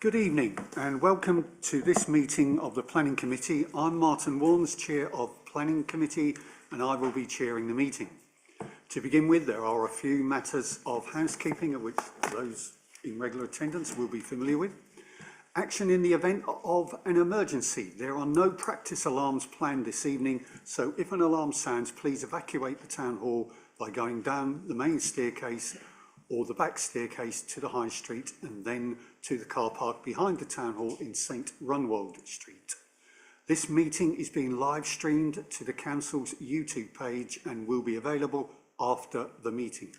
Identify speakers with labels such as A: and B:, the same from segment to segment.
A: Good evening and welcome to this meeting of the Planning Committee. I'm Martin Warnes, Chair of Planning Committee, and I will be chairing the meeting. To begin with, there are a few matters of housekeeping of which those in regular attendance will be familiar with. Action in the event of an emergency. There are no practice alarms planned this evening, so if an alarm sounds, please evacuate the Town Hall by going down the main staircase or the back staircase to the High Street and then to the car park behind the Town Hall in St Runwald Street. This meeting is being live streamed to the Council's YouTube page and will be available after the meeting.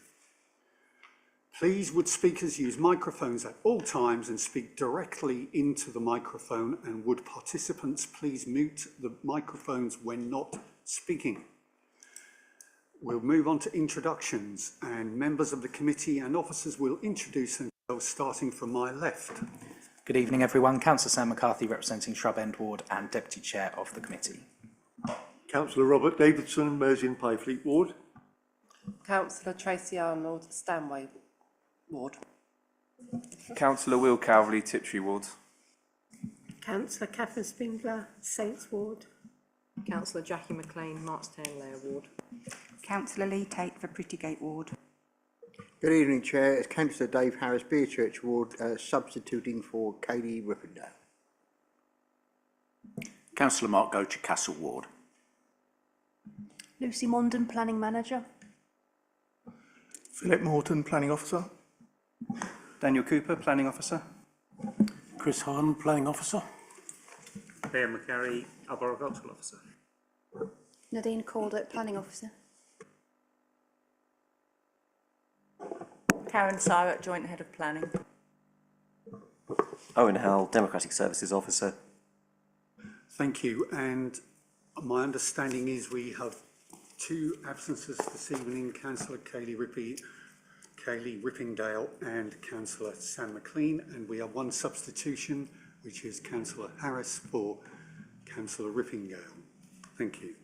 A: Please would speakers use microphones at all times and speak directly into the microphone, and would participants please mute the microphones when not speaking. We'll move on to introductions, and members of the committee and officers will introduce themselves, starting from my left.
B: Good evening everyone, Councillor Sam McCarthy representing Shrub End Ward and Deputy Chair of the committee.
C: Councillor Robert Davidson, Mersey Payfleet Ward.
D: Councillor Tracy Arnold, Stanway Ward.
E: Councillor Will Calverley, Tiptree Ward.
F: Councillor Catherine Spindler, Saints Ward.
G: Councillor Jackie McLean, Markstown Layer Ward.
H: Councillor Lee Tate for Prettygate Ward.
I: Good evening, Chair. It's Councillor Dave Harris, Beerchurch Ward, substituting for Kaylee Rippendale.
J: Councillor Mark Gocher, Castle Ward.
H: Lucy Mondon, Planning Manager.
K: Philip Morton, Planning Officer.
B: Daniel Cooper, Planning Officer.
J: Chris Hahn, Planning Officer.
L: Claire McGarry, Arboricultural Officer.
H: Nadine Calder, Planning Officer.
G: Karen Syrett, Joint Head of Planning.
M: Owen Howell, Democratic Services Officer.
A: Thank you, and my understanding is we have two absences this evening, Councillor Kaylee Rippingdale and Councillor Sam McLean, and we have one substitution, which is Councillor Harris for Councillor Rippingdale. Thank you.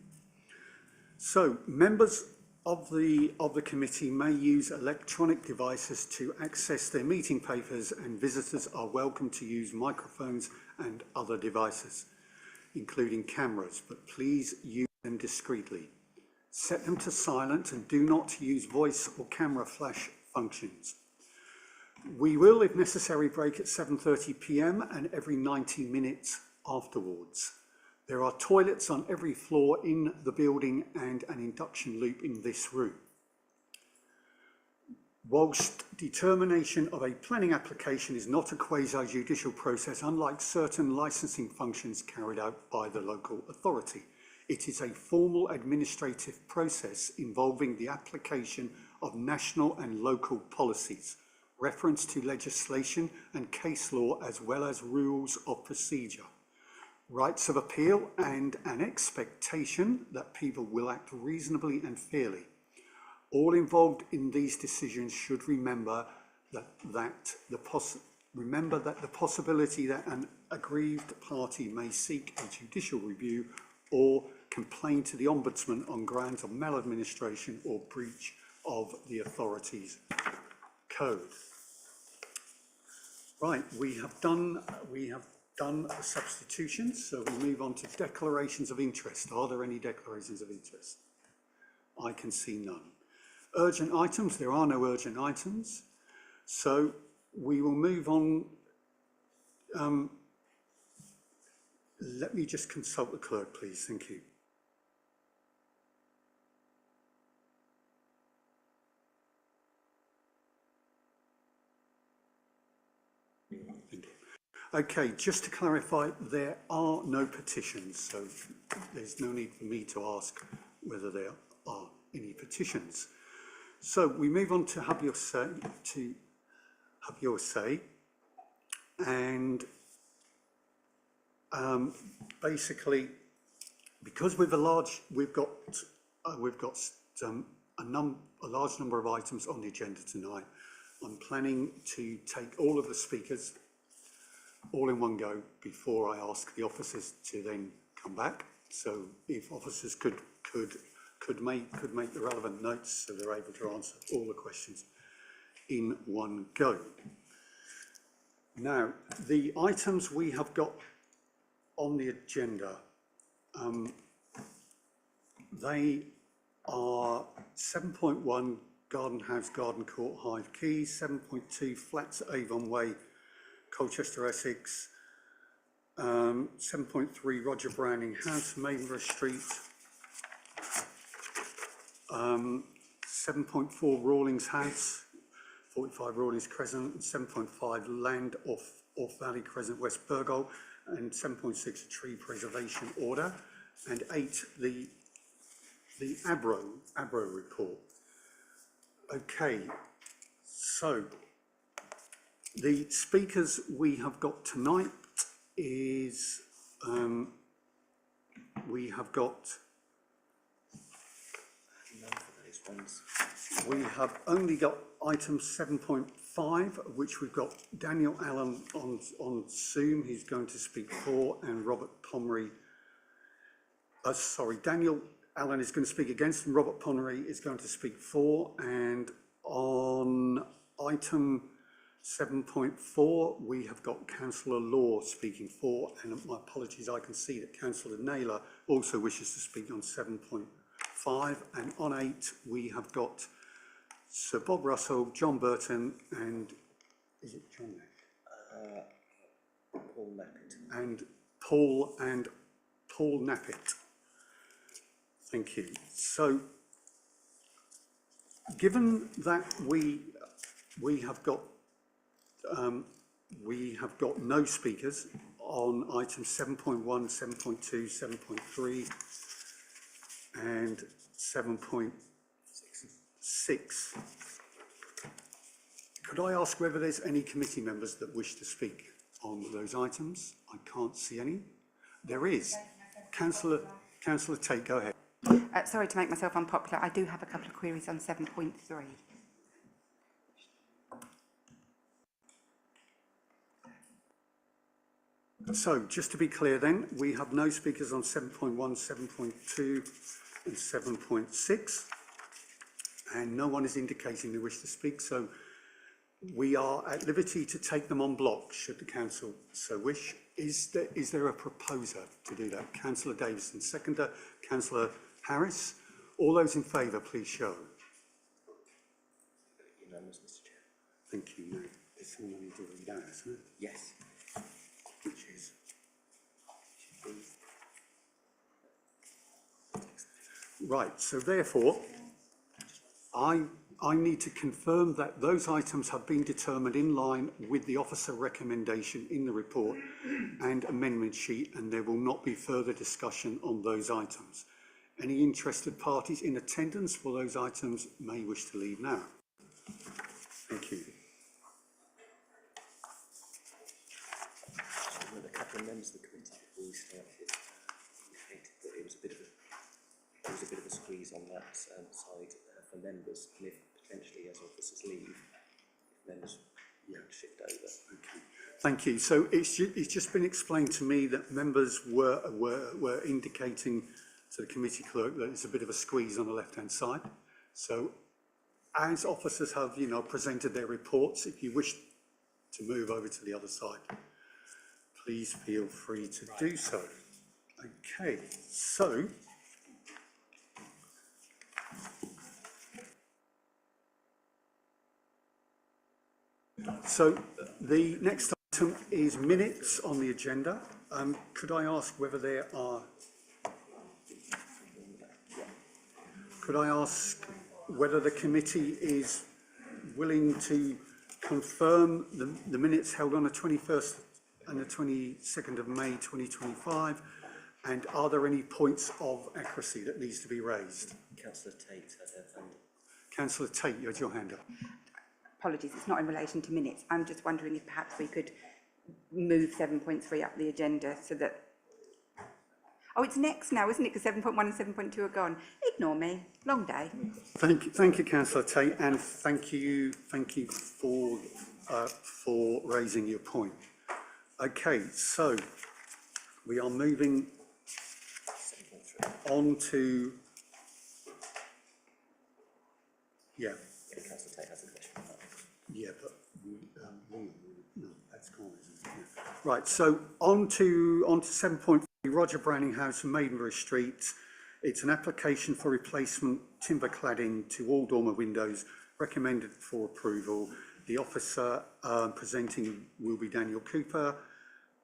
A: So, members of the committee may use electronic devices to access their meeting papers, and visitors are welcome to use microphones and other devices, including cameras, but please use them discreetly. Set them to silent and do not use voice or camera flash functions. We will, if necessary, break at 7:30 p.m. and every 90 minutes afterwards. There are toilets on every floor in the building and an induction loop in this room. Whilst determination of a planning application is not a quasi-judicial process, unlike certain licensing functions carried out by the local authority, it is a formal administrative process involving the application of national and local policies, reference to legislation and case law, as well as rules of procedure, rights of appeal, and an expectation that people will act reasonably and fairly. All involved in these decisions should remember that the possibility that an aggrieved party may seek a judicial review or complain to the Ombudsman on grounds of maladministration or breach of the authority's code. Right, we have done the substitutions, so we move on to declarations of interest. Are there any declarations of interest? I can see none. Urgent items, there are no urgent items. So we will move on. Let me just consult the clerk, please. Thank you. Okay, just to clarify, there are no petitions, so there's no need for me to ask whether there are any petitions. So we move on to have your say, and basically, because we've got a large number of items on the agenda tonight. I'm planning to take all of the speakers all in one go before I ask the officers to then come back. So if officers could make the relevant notes so they're able to answer all the questions in one go. Now, the items we have got on the agenda, they are 7.1 Garden House, Garden Court, Hive Quay, 7.2 Flats, Avon Way, Colchester, Essex, 7.3 Roger Browning House, Maidenborough Street, 7.4 Rawlings House, 45 Rawlings Crescent, and 7.5 Land off Valley Crescent, West Burgoll, and 7.6 a tree preservation order, and 8 the Abro report. Okay, so the speakers we have got tonight is we have only got item 7.5, which we've got Daniel Allen on Zoom. He's going to speak for, and Robert Pomeroy. Daniel Allen is going to speak against, and Robert Pomeroy is going to speak for. And on item 7.4, we have got Councillor Law speaking for, and my apologies, I can see that Councillor Naylor also wishes to speak on 7.5, and on 8, we have got Sir Bob Russell, John Burton, and is it John?
M: Paul Nappett.
A: And Paul Nappett. Thank you. So, given that we have got no speakers on items 7.1, 7.2, 7.3, and 7.6. Could I ask whether there's any committee members that wish to speak on those items? I can't see any. There is. Councillor Tate, go ahead.
H: Sorry to make myself unpopular, I do have a couple of queries on 7.3.
A: So, just to be clear then, we have no speakers on 7.1, 7.2 and 7.6, and no one is indicating they wish to speak, so we are at liberty to take them en bloc, should the council so wish. Is there a proposer to do that? Councillor Davison, seconder. Councillor Harris. All those in favour, please show.
M: Unanimous, Mr. Chair.
A: Thank you. No, it's all I need to read out, isn't it?
M: Yes.
A: Which is... Right, so therefore, I need to confirm that those items have been determined in line with the officer recommendation in the report and amendment sheet, and there will not be further discussion on those items. Any interested parties in attendance for those items may wish to leave now. Thank you.
M: A couple of members of the committee before we started indicated that it was a bit of a squeeze on that side for members, and if potentially as officers leave, members shift over.
A: Okay. Thank you. So it's just been explained to me that members were indicating to the committee clerk that it's a bit of a squeeze on the left-hand side. So as officers have, presented their reports, if you wish to move over to the other side, please feel free to do so. Okay, so the next item is minutes on the agenda. Could I ask whether there are... Could I ask whether the committee is willing to confirm the minutes held on the 21st and the 22nd of May 2025, and are there any points of accuracy that needs to be raised?
M: Councillor Tate had her hand up.
A: Councillor Tate, you had your hand up.
H: Apologies, it's not in relation to minutes. I'm just wondering if perhaps we could move 7.3 up the agenda so that... Oh, it's next now, isn't it? Because 7.1 and 7.2 are gone. Ignore me. Long day.
A: Thank you, Councillor Tate, and thank you for raising your point. Okay, so we are moving on to... Yeah.
M: Councillor Tate has a question on that.
A: Yeah, but no, that's gone. Right, so on to 7.3, Roger Browning House, Maidenbury Street. It's an application for replacement timber cladding to all dormer windows, recommended for approval. The officer presenting will be Daniel Cooper,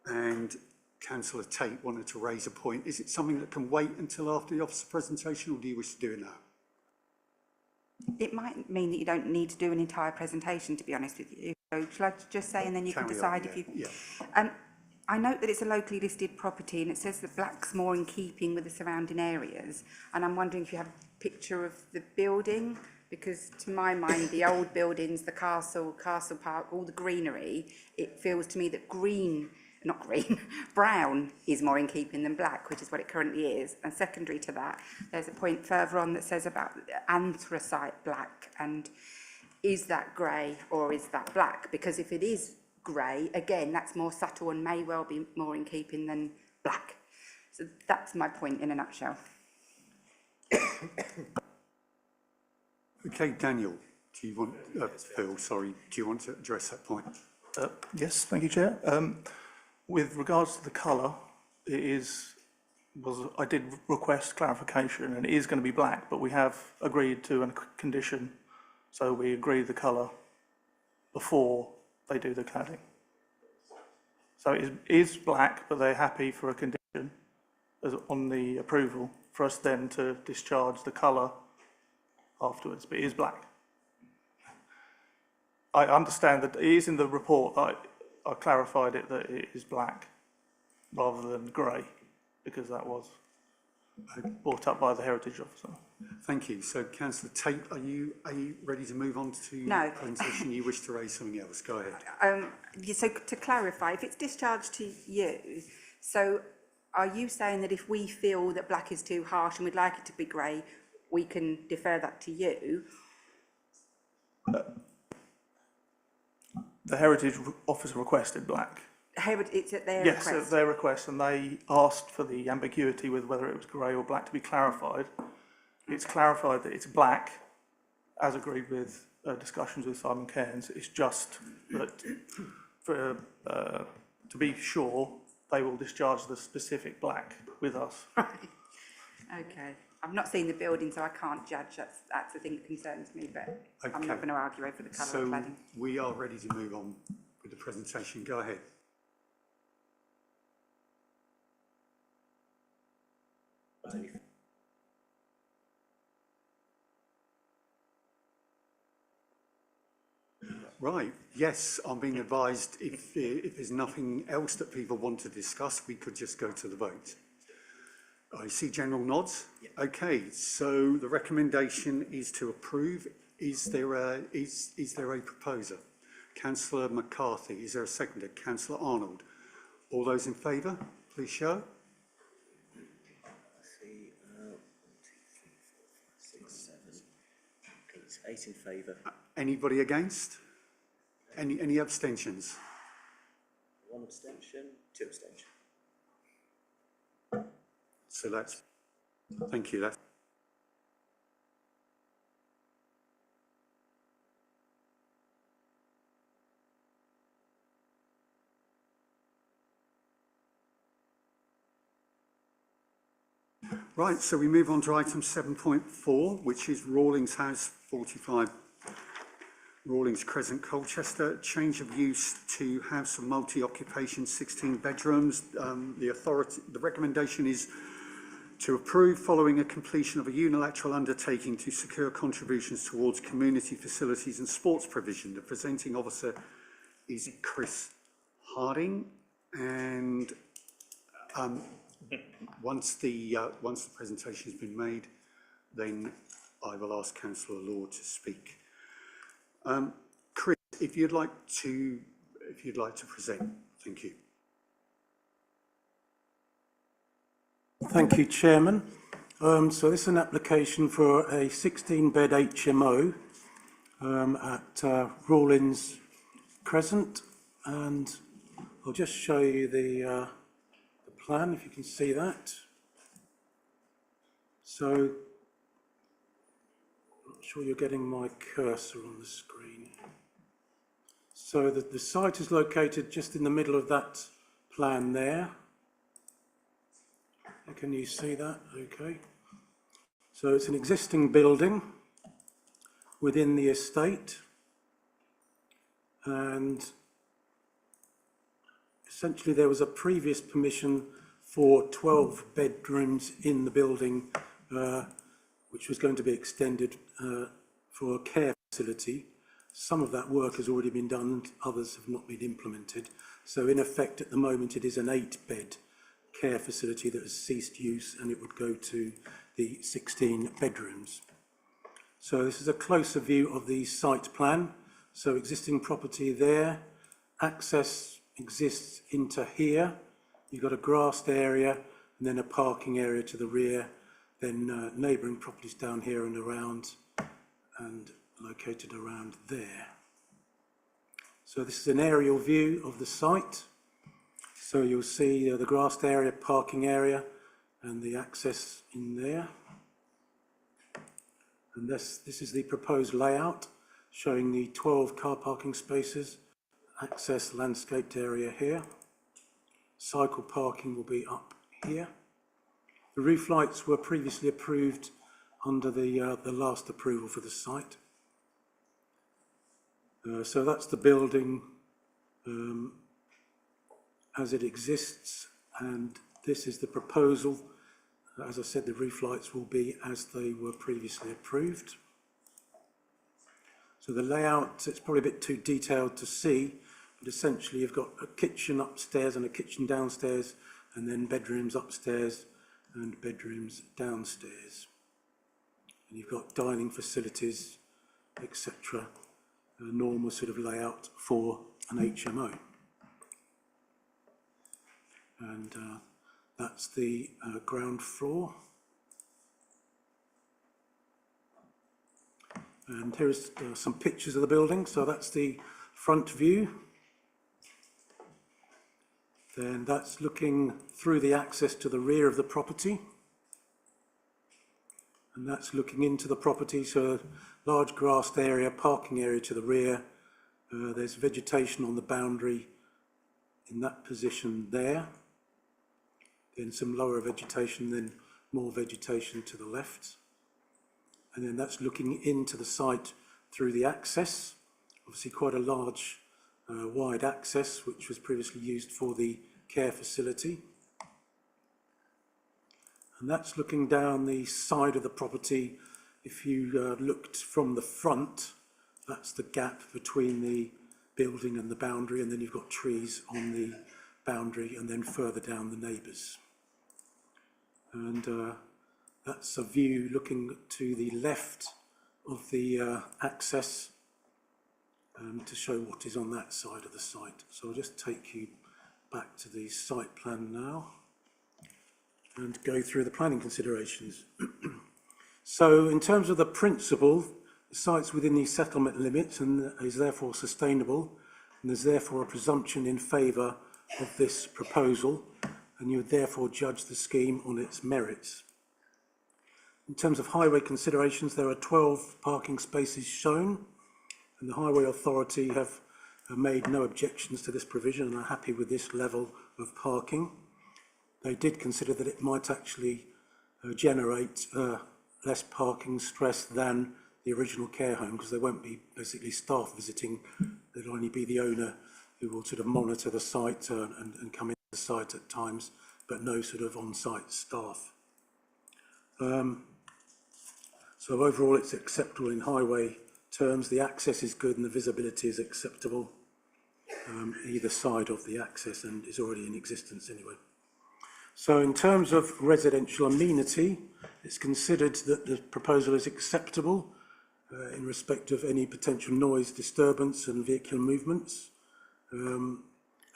A: and Councillor Tate wanted to raise a point. Is it something that can wait until after the officer presentation, or do you wish to do it now?
H: It might mean that you don't need to do an entire presentation, to be honest with you. So shall I just say, and then you can decide if you...
A: Yeah.
H: I note that it's a locally listed property and it says that black's more in keeping with the surrounding areas. And I'm wondering if you have a picture of the building, because to my mind, the old buildings, the castle, Castle Park, all the greenery, it feels to me that brown is more in keeping than black, which is what it currently is. And secondary to that, there's a point further on that says about anthracite black, and is that grey or is that black? Because if it is grey, again, that's more subtle and may well be more in keeping than black. So that's my point in a nutshell.
A: Okay, Daniel, do you want, Phil, sorry, do you want to address that point?
K: Yes, thank you, Chair. With regards to the colour, I did request clarification, and it is going to be black, but we have agreed to a condition, so we agree the colour before they do the cladding. So it is black, but they're happy for a condition on the approval for us then to discharge the colour afterwards, but it is black. I understand that it is in the report that I clarified it that it is black rather than grey, because that was brought up by the Heritage Officer.
A: Thank you. So, Councillor Tate, are you ready to move on to
H: No.
A: presentation? You wish to raise something else? Go ahead.
H: So to clarify, if it's discharged to you, so are you saying that if we feel that black is too harsh and we'd like it to be grey, we can defer that to you?
K: The Heritage Officer requested black.
H: It's at their
K: Yes,
H: request?
K: at their request, and they asked for the ambiguity with whether it was grey or black to be clarified. It's clarified that it's black, as agreed with discussions with Simon Cairns. It's just that, to be sure, they will discharge the specific black with us.
H: Right. Okay. I've not seen the building, so I can't judge. That's the thing that concerns me, but I'm not going to argue over the colour of
A: So
H: cladding.
A: we are ready to move on with the presentation. Go ahead. Right, yes, I'm being advised if there's nothing else that people want to discuss, we could just go to the vote. I see general nods. Okay, so the recommendation is to approve. Is there a proposer? Councillor McCarthy, is there a seconder? Councillor Arnold. All those in favour, please show.
M: 8 in favour.
A: Anybody against? Any abstentions?
M: 1 abstention, 2 abstentions.
A: So that's, thank you. That's right, so we move on to item 7.4, which is Rawlings House 45, Rawlings Crescent, Colchester. Change of use to house of multi-occupation, 16 bedrooms. The recommendation is to approve following a completion of a unilateral undertaking to secure contributions towards community facilities and sports provision. The presenting officer is Chris Harding, and once the presentation has been made, then I will ask Councillor Law to speak. Chris, if you'd like to present, thank you.
J: Thank you, Chairman. So this is an application for a 16-bed HMO at Rawlings Crescent, and I'll just show you the plan, if you can see that. So, I'm not sure you're getting my cursor on the screen. So the site is located just in the middle of that plan there. Can you see that? Okay. So it's an existing building within the estate, and essentially there was a previous permission for 12 bedrooms in the building, which was going to be extended for a care facility. Some of that work has already been done and others have not been implemented. So in effect at the moment it is an 8-bed care facility that has ceased use, and it would go to the 16 bedrooms. So this is a closer view of the site plan. So existing property there, access exists into here. You've got a grassed area and then a parking area to the rear, then neighbouring properties down here and around, and located around there. So this is an aerial view of the site. So you'll see the grassed area, parking area, and the access in there. And this is the proposed layout, showing the 12 car parking spaces, access landscaped area here. Cycle parking will be up here. The roof lights were previously approved under the last approval for the site. So that's the building as it exists, and this is the proposal. As I said, the roof lights will be as they were previously approved. So the layout, it's probably a bit too detailed to see, but essentially you've got a kitchen upstairs and a kitchen downstairs, and then bedrooms upstairs and bedrooms downstairs. And you've got dining facilities, etc. A normal sort of layout for an HMO. And that's the ground floor. And here's some pictures of the building. So that's the front view. Then that's looking through the access to the rear of the property. And that's looking into the property, so large grassed area, parking area to the rear. There's vegetation on the boundary in that position there. Then some lower vegetation, then more vegetation to the left. And then that's looking into the site through the access. Obviously quite a large, wide access, which was previously used for the care facility. And that's looking down the side of the property. If you looked from the front, that's the gap between the building and the boundary, and then you've got trees on the boundary, and then further down the neighbours. And that's a view looking to the left of the access to show what is on that side of the site. So I'll just take you back to the site plan now and go through the planning considerations. So in terms of the principle, the site's within the settlement limits and is therefore sustainable, and there's therefore a presumption in favour of this proposal, and you would therefore judge the scheme on its merits. In terms of highway considerations, there are 12 parking spaces shown, and the Highway Authority have made no objections to this provision and are happy with this level of parking. They did consider that it might actually generate less parking stress than the original care home, because there won't be basically staff visiting. There'll only be the owner who will sort of monitor the site and come into the site at times, but no sort of on-site staff. So overall it's acceptable in highway terms. The access is good and the visibility is acceptable either side of the access, and is already in existence anyway. So in terms of residential amenity, it's considered that the proposal is acceptable in respect of any potential noise disturbance and vehicular movements.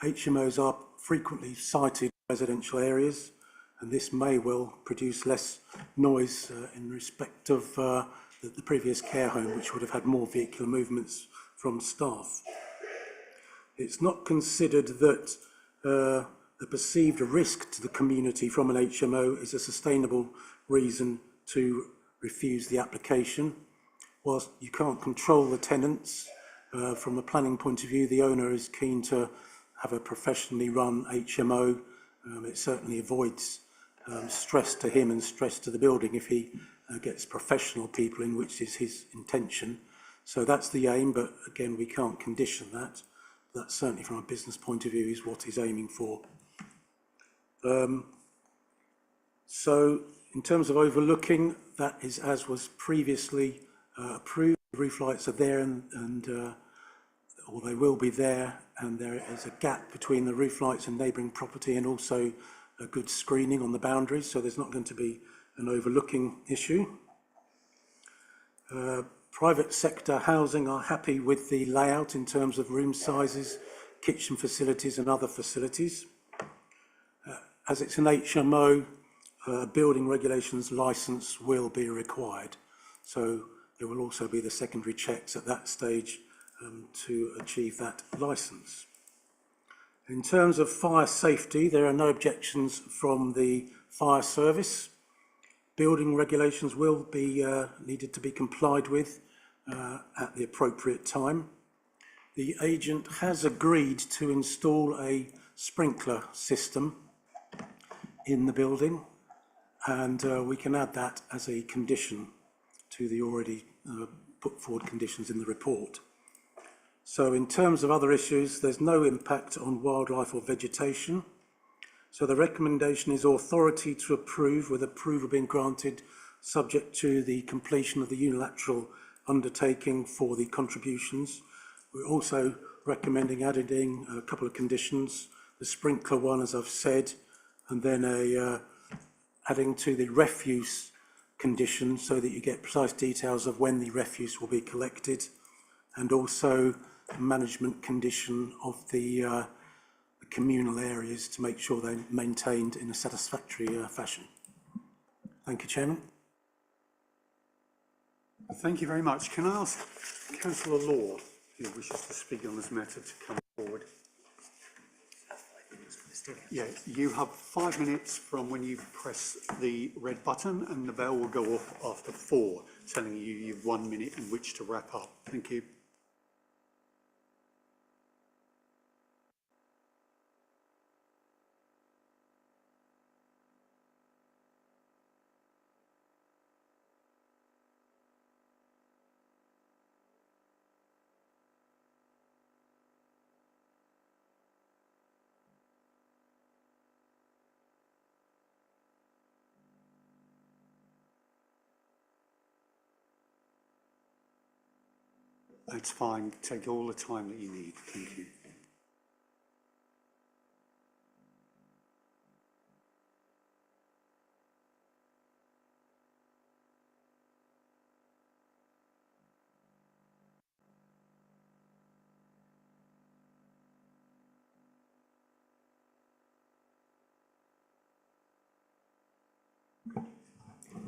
J: HMOs are frequently sited in residential areas, and this may well produce less noise in respect of the previous care home, which would have had more vehicular movements from staff. It's not considered that the perceived risk to the community from an HMO is a sustainable reason to refuse the application. Whilst you can't control the tenants, from a planning point of view, the owner is keen to have a professionally run HMO. It certainly avoids stress to him and stress to the building if he gets professional people in, which is his intention. So that's the aim, but again, we can't condition that. That certainly from a business point of view is what he's aiming for. So in terms of overlooking, that is as was previously approved. The roof lights are there or they will be there, and there is a gap between the roof lights and neighbouring property, and also a good screening on the boundaries, so there's not going to be an overlooking issue. Private sector housing are happy with the layout in terms of room sizes, kitchen facilities and other facilities. As it's an HMO, building regulations licence will be required. So there will also be the secondary checks at that stage to achieve that licence. In terms of fire safety, there are no objections from the fire service. Building regulations will be needed to be complied with at the appropriate time. The agent has agreed to install a sprinkler system in the building, and we can add that as a condition to the already put forward conditions in the report. So in terms of other issues, there's no impact on wildlife or vegetation. So the recommendation is authority to approve, with approval being granted subject to the completion of the unilateral undertaking for the contributions. We're also recommending adding a couple of conditions, the sprinkler one, as I've said, and then adding to the refuse condition so that you get precise details of when the refuse will be collected, and also a management condition of the communal areas to make sure they're maintained in a satisfactory fashion. Thank you, Chairman.
A: Thank you very much. Can I ask Councillor Law, who wishes to speak on this matter, to come forward? Yeah, you have 5 minutes from when you press the red button, and the bell will go off after 4, telling you you've 1 minute in which to wrap up. Thank you. That's fine. Take all the time that you need. Thank you.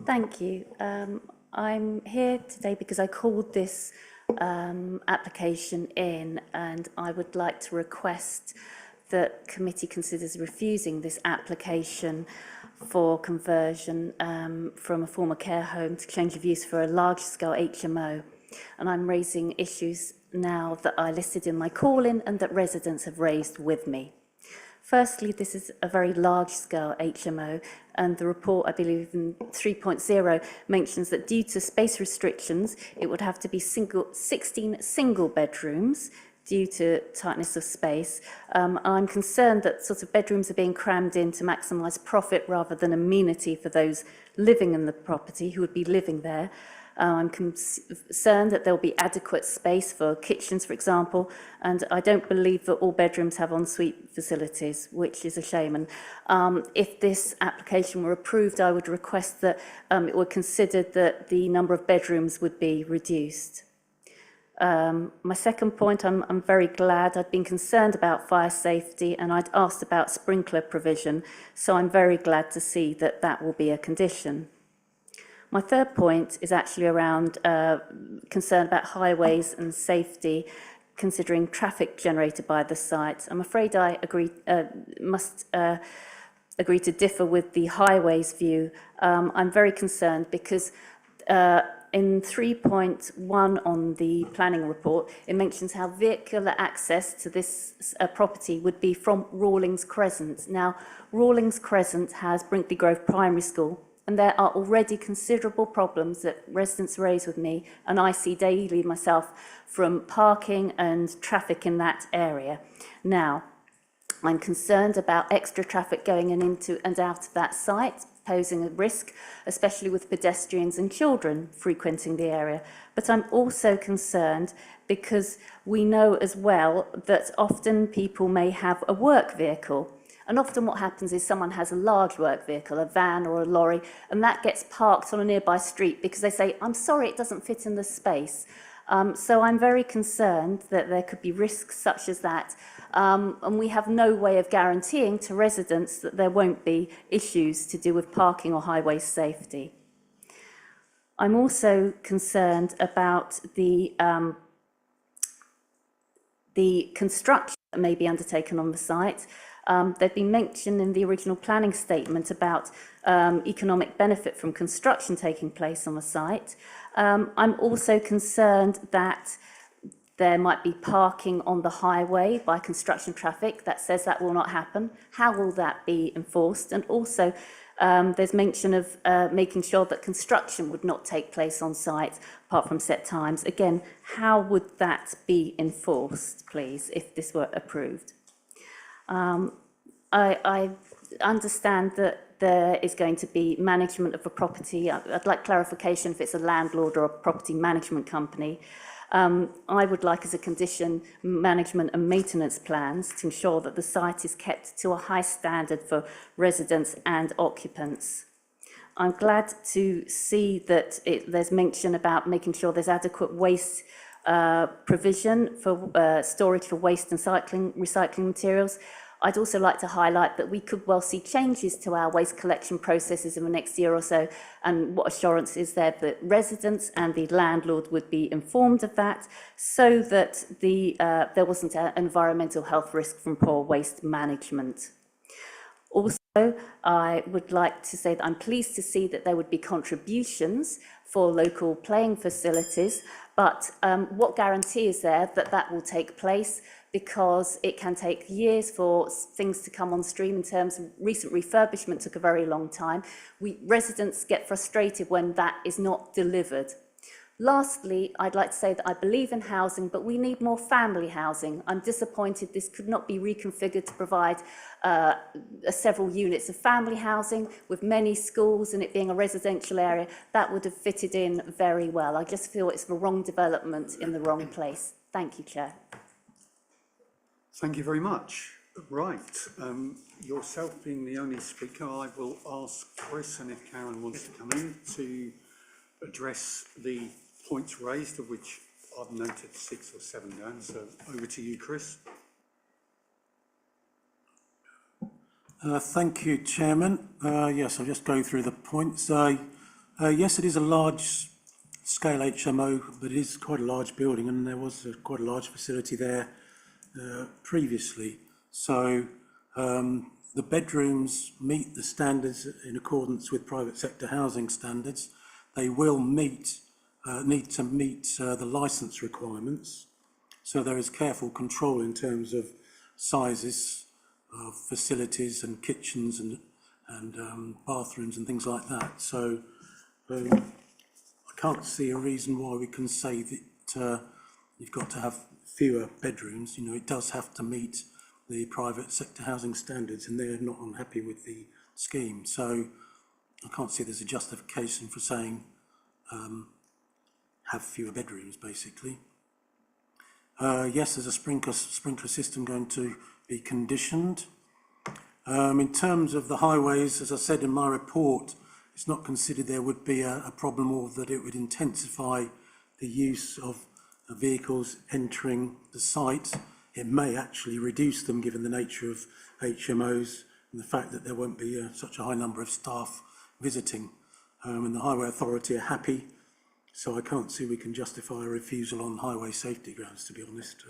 N: Thank you. I'm here today because I called this application in, and I would like to request that committee considers refusing this application for conversion from a former care home to change of use for a large-scale HMO. And I'm raising issues now that I listed in my call-in and that residents have raised with me. Firstly, this is a very large-scale HMO, and the report, I believe in 3.0, mentions that due to space restrictions, it would have to be 16 single bedrooms due to tightness of space. I'm concerned that sort of bedrooms are being crammed in to maximise profit rather than amenity for those living in the property who would be living there. I'm concerned that there will be adequate space for kitchens, for example, and I don't believe that all bedrooms have ensuite facilities, which is a shame. And if this application were approved, I would request that it were considered that the number of bedrooms would be reduced. My second point, I'm very glad. I'd been concerned about fire safety and I'd asked about sprinkler provision, so I'm very glad to see that that will be a condition. My third point is actually around concern about highways and safety, considering traffic generated by the site. I'm afraid I must agree to differ with the highways view. I'm very concerned because in 3.1 on the planning report, it mentions how vehicular access to this property would be from Rawlings Crescent. Now, Rawlings Crescent has Brinkley Grove Primary School, and there are already considerable problems that residents raise with me, and I see daily myself, from parking and traffic in that area. Now, I'm concerned about extra traffic going in into and out of that site, posing a risk, especially with pedestrians and children frequenting the area. But I'm also concerned because we know as well that often people may have a work vehicle. And often what happens is someone has a large work vehicle, a van or a lorry, and that gets parked on a nearby street because they say, I'm sorry, it doesn't fit in the space. So I'm very concerned that there could be risks such as that. And we have no way of guaranteeing to residents that there won't be issues to do with parking or highway safety. I'm also concerned about the construction that may be undertaken on the site. There'd been mention in the original planning statement about economic benefit from construction taking place on the site. I'm also concerned that there might be parking on the highway by construction traffic. That says that will not happen. How will that be enforced? And also, there's mention of making sure that construction would not take place on site apart from set times. Again, how would that be enforced, please, if this were approved? I understand that there is going to be management of a property. I'd like clarification if it's a landlord or a property management company. I would like as a condition management and maintenance plans to ensure that the site is kept to a high standard for residents and occupants. I'm glad to see that there's mention about making sure there's adequate waste provision for storage for waste and recycling materials. I'd also like to highlight that we could well see changes to our waste collection processes in the next year or so, and what assurance is there that residents and the landlord would be informed of that, so that there wasn't an environmental health risk from poor waste management. Also, I would like to say that I'm pleased to see that there would be contributions for local playing facilities, but what guarantee is there that that will take place? Because it can take years for things to come on stream. In terms of recent refurbishment, took a very long time. Residents get frustrated when that is not delivered. Lastly, I'd like to say that I believe in housing, but we need more family housing. I'm disappointed this could not be reconfigured to provide several units of family housing with many schools and it being a residential area. That would have fitted in very well. I just feel it's the wrong development in the wrong place. Thank you, Chair.
A: Thank you very much. Right, yourself being the only speaker, I will ask Chris, and if Karen wants to come in, to address the points raised, of which I've noted 6 or 7 down. So over to you, Chris.
J: Thank you, Chairman. Yes, I'll just go through the points. Yes, it is a large-scale HMO, but it is quite a large building, and there was quite a large facility there previously. So the bedrooms meet the standards in accordance with private sector housing standards. They will need to meet the licence requirements. So there is careful control in terms of sizes of facilities and kitchens and bathrooms and things like that. So I can't see a reason why we can say that you've got to have fewer bedrooms. You know, it does have to meet the private sector housing standards, and they're not unhappy with the scheme. So I can't see there's a justification for saying have fewer bedrooms, basically. Yes, there's a sprinkler system going to be conditioned. In terms of the highways, as I said in my report, it's not considered there would be a problem, or that it would intensify the use of vehicles entering the site. It may actually reduce them, given the nature of HMOs and the fact that there won't be such a high number of staff visiting. And the Highway Authority are happy, so I can't see we can justify a refusal on highway safety grounds, to be honest.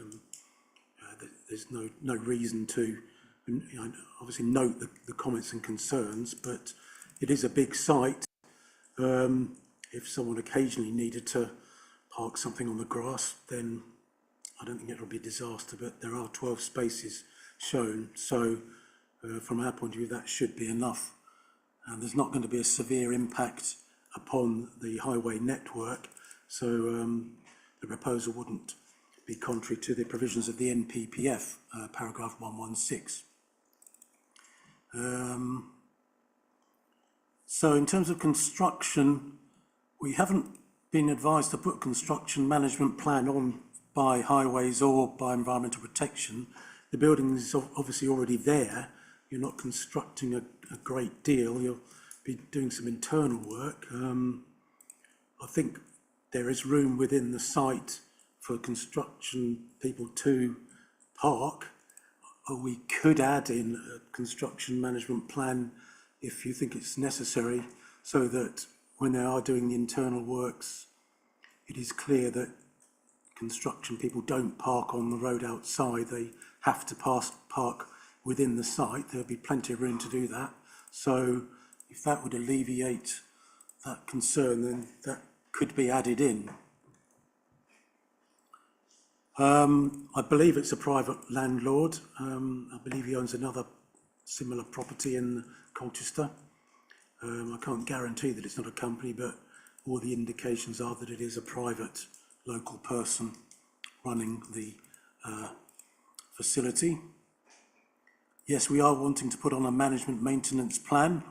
J: There's no reason to, obviously note the comments and concerns, but it is a big site. It if someone occasionally needed to park something on the grass, then I don't think it'll be a disaster, but there are 12 spaces shown. So from our point of view, that should be enough. And there's not going to be a severe impact upon the highway network. So the proposal wouldn't be contrary to the provisions of the NPPF, paragraph 116. So in terms of construction, we haven't been advised to put construction management plan on by highways or by environmental protection. The building is obviously already there. You're not constructing a great deal. You'll be doing some internal work. I think there is room within the site for construction people to park. We could add in a construction management plan if you think it's necessary, so that when they are doing the internal works, it is clear that construction people don't park on the road outside. They have to park within the site. There'll be plenty of room to do that. So if that would alleviate that concern, then that could be added in. I believe it's a private landlord. I believe he owns another similar property in Colchester. I can't guarantee that it's not a company, but all the indications are that it is a private local person running the facility. Yes, we are wanting to put on a management maintenance plan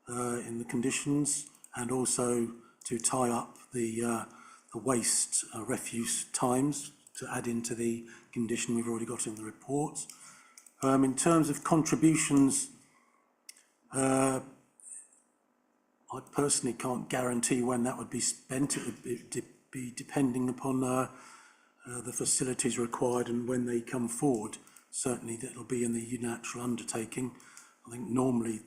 J: in the conditions, and also to tie up the waste refuse times to add into the condition we've already got in the report. In terms of contributions, I personally can't guarantee when that would be spent. It would be depending upon the facilities required and when they come forward. Certainly that'll be in the unilateral undertaking. I think normally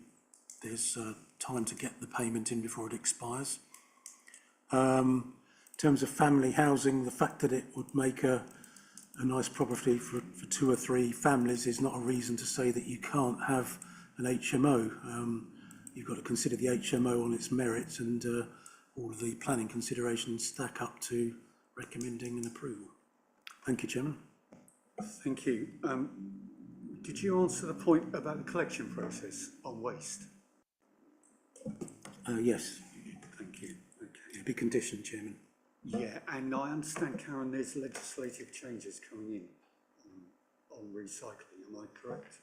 J: there's time to get the payment in before it expires. In terms of family housing, the fact that it would make a nice property for 2 or 3 families is not a reason to say that you can't have an HMO. You've got to consider the HMO on its merits, and all of the planning considerations stack up to recommending an approval. Thank you, Chairman.
A: Thank you. Did you answer the point about the collection process on waste?
J: Yes.
A: Thank you. Okay.
J: It'll be conditioned, Chairman.
A: Yeah, and I understand, Karen, there's legislative changes coming in on recycling. Am I correct?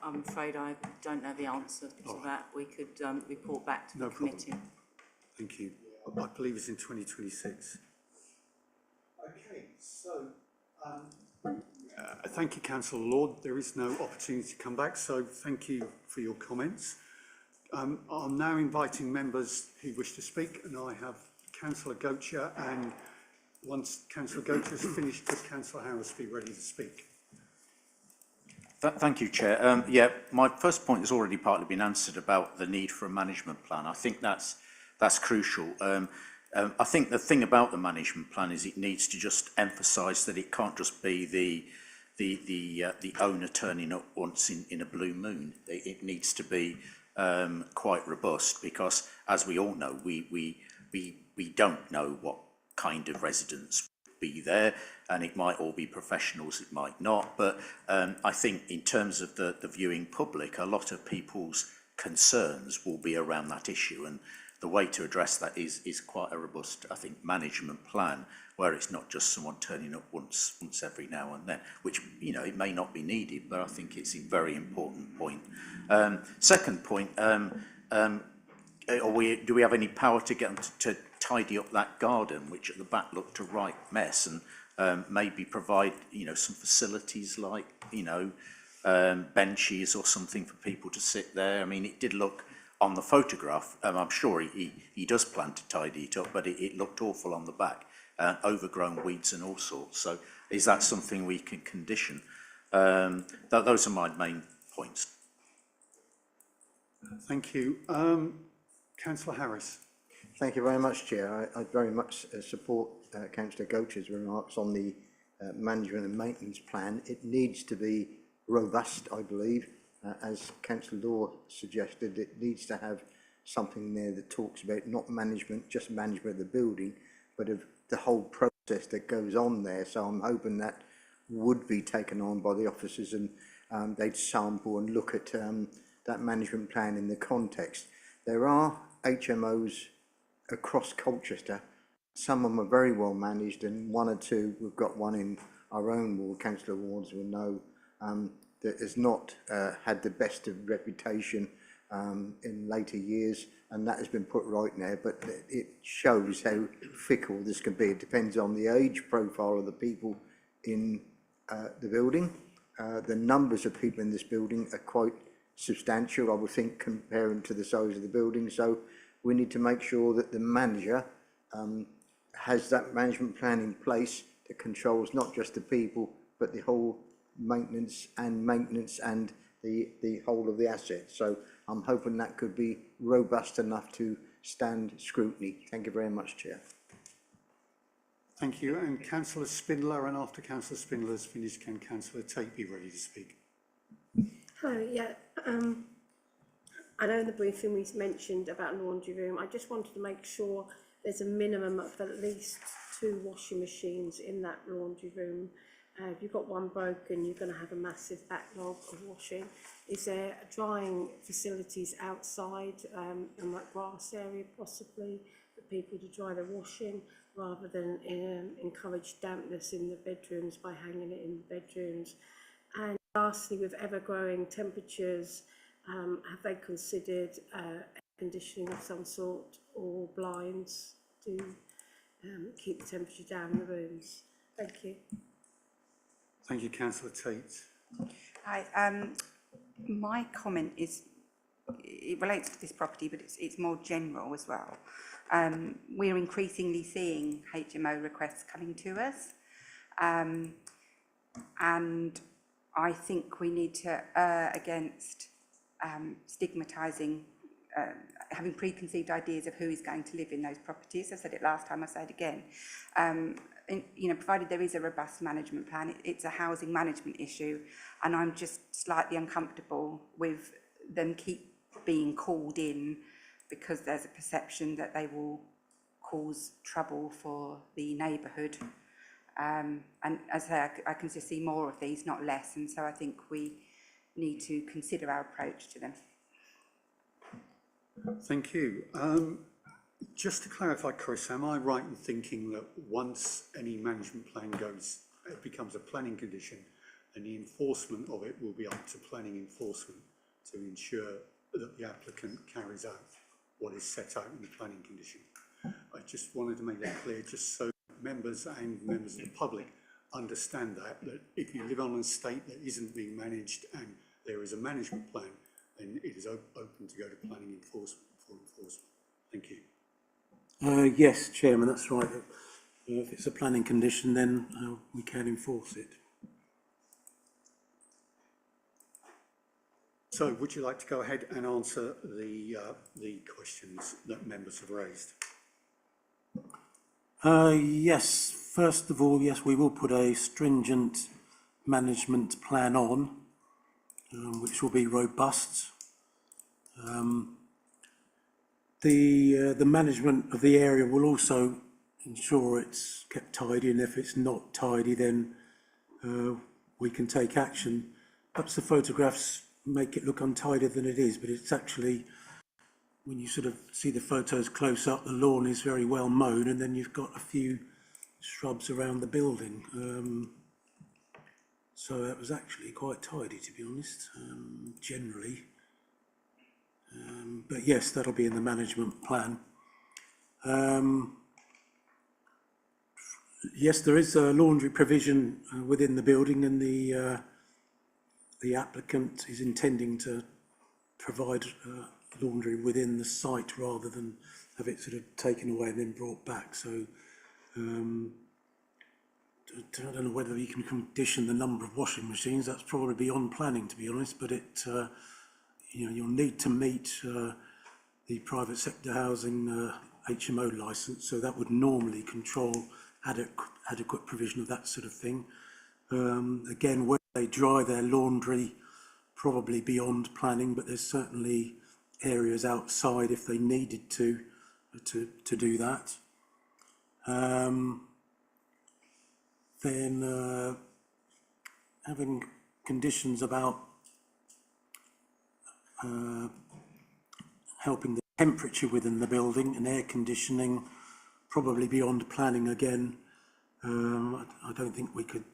O: I'm afraid I don't know the answer to that. We could report back to the committee.
A: Thank you. I believe it's in 2026. Okay, so thank you, Councillor Lord. There is no opportunity to come back, so thank you for your comments. I'm now inviting members who wish to speak, and I have Councillor Gocher, and once Councillor Gocher is finished, does Councillor Harris be ready to speak?
P: Thank you, Chair. Yeah, my first point has already partly been answered about the need for a management plan. I think that's crucial. I think the thing about the management plan is it needs to just emphasise that it can't just be the owner turning up once in a blue moon. It needs to be quite robust, because, as we all know, we don't know what kind of residents be there, and it might all be professionals, it might not, but I think in terms of the viewing public, a lot of people's concerns will be around that issue, and the way to address that is quite a robust, I think, management plan, where it's not just someone turning up once every now and then, which, you know, it may not be needed, but I think it's a very important point. Second point, do we have any power to get them to tidy up that garden, which at the back looked a right mess, and maybe provide, you know, some facilities like, you know, benches or something for people to sit there. I mean, it did look on the photograph, I'm sure he does plan to tidy it up, but it looked awful on the back, overgrown weeds and all sorts. So is that something we can condition? Those are my main points.
A: Thank you. Councillor Harris.
I: Thank you very much, Chair. I very much support Councillor Gocher's remarks on the management and maintenance plan. It needs to be robust, I believe. As Councillor Law suggested, it needs to have something there that talks about not management, just management of the building, but of the whole process that goes on there. So I'm hoping that would be taken on by the officers, and they'd sample and look at that management plan in the context. There are HMOs across Colchester. Some of them are very well managed, and one or two, we've got one in our own ward, Councillor Warnes will know, that has not had the best of reputation in later years, and that has been put right now, but it shows how fickle this can be. It depends on the age profile of the people in the building. The numbers of people in this building are quite substantial, I would think, comparing to the size of the building, so we need to make sure that the manager has that management plan in place that controls not just the people, but the whole maintenance and the whole of the assets. So I'm hoping that could be robust enough to stand scrutiny. Thank you very much, Chair.
A: Thank you. And Councillor Spindler, and after Councillor Spindler's finished, can Councillor Tate be ready to speak?
F: Hi, yeah. I know in the briefing we mentioned about laundry room. I just wanted to make sure there's a minimum of at least 2 washing machines in that laundry room. If you've got one broken, you're going to have a massive backlog of washing. Is there drying facilities outside in that grass area possibly for people to dry their washing, rather than encourage dampness in the bedrooms by hanging it in the bedrooms? And lastly, with ever-growing temperatures, have they considered air conditioning of some sort or blinds to keep the temperature down in the rooms? Thank you.
A: Thank you, Councillor Tate.
H: Hi, my comment is, it relates to this property, but it's more general as well. We're increasingly seeing HMO requests coming to us, and I think we need to err against stigmatising, having preconceived ideas of who is going to live in those properties. I said it last time, I say it again. Provided there is a robust management plan, it's a housing management issue, and I'm just slightly uncomfortable with them keep being called in because there's a perception that they will cause trouble for the neighbourhood. And as I say, I can just see more of these, not less, and so I think we need to consider our approach to them.
A: Thank you. Just to clarify, Chris, am I right in thinking that once any management plan it becomes a planning condition, and the enforcement of it will be up to planning enforcement to ensure that the applicant carries out what is set out in the planning condition? I just wanted to make that clear, just so members and members of the public understand that if you live on an estate that isn't being managed and there is a management plan, then it is open to go to planning enforcement for enforcement. Thank you.
J: Yes, Chairman, that's right. If it's a planning condition, then we can enforce it.
A: So, would you like to go ahead and answer the questions that members have raised?
J: Yes. First of all, yes, we will put a stringent management plan on, which will be robust. The management of the area will also ensure it's kept tidy, and if it's not tidy, then we can take action. Perhaps the photographs make it look untidier than it is, but it's actually, when you sort of see the photos close up, the lawn is very well mowed, and then you've got a few shrubs around the building. So that was actually quite tidy, to be honest, generally. But yes, that'll be in the management plan. Yes, there is a laundry provision within the building, and the applicant is intending to provide laundry within the site rather than have it sort of taken away and then brought back. So I don't know whether you can condition the number of washing machines. That's probably beyond planning, to be honest, but you'll need to meet the private sector housing HMO licence, so that would normally control adequate provision of that sort of thing. Again, where they dry their laundry, probably beyond planning, but there's certainly areas outside if they needed to do that. Then having conditions about helping the temperature within the building and air conditioning, probably beyond planning again. I don't think we could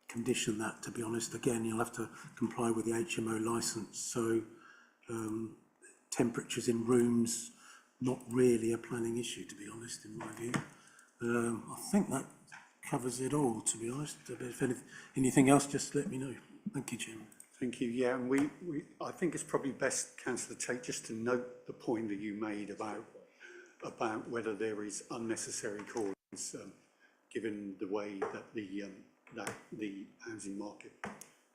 J: condition that, to be honest. Again, you'll have to comply with the HMO licence. So temperatures in rooms, not really a planning issue, to be honest, in my view. I think that covers it all, to be honest. If anything else, just let me know. Thank you, Chairman.
A: Thank you. Yeah, and I think it's probably best, Councillor Tate, just to note the point that you made about whether there is unnecessary cause, given the way that the housing market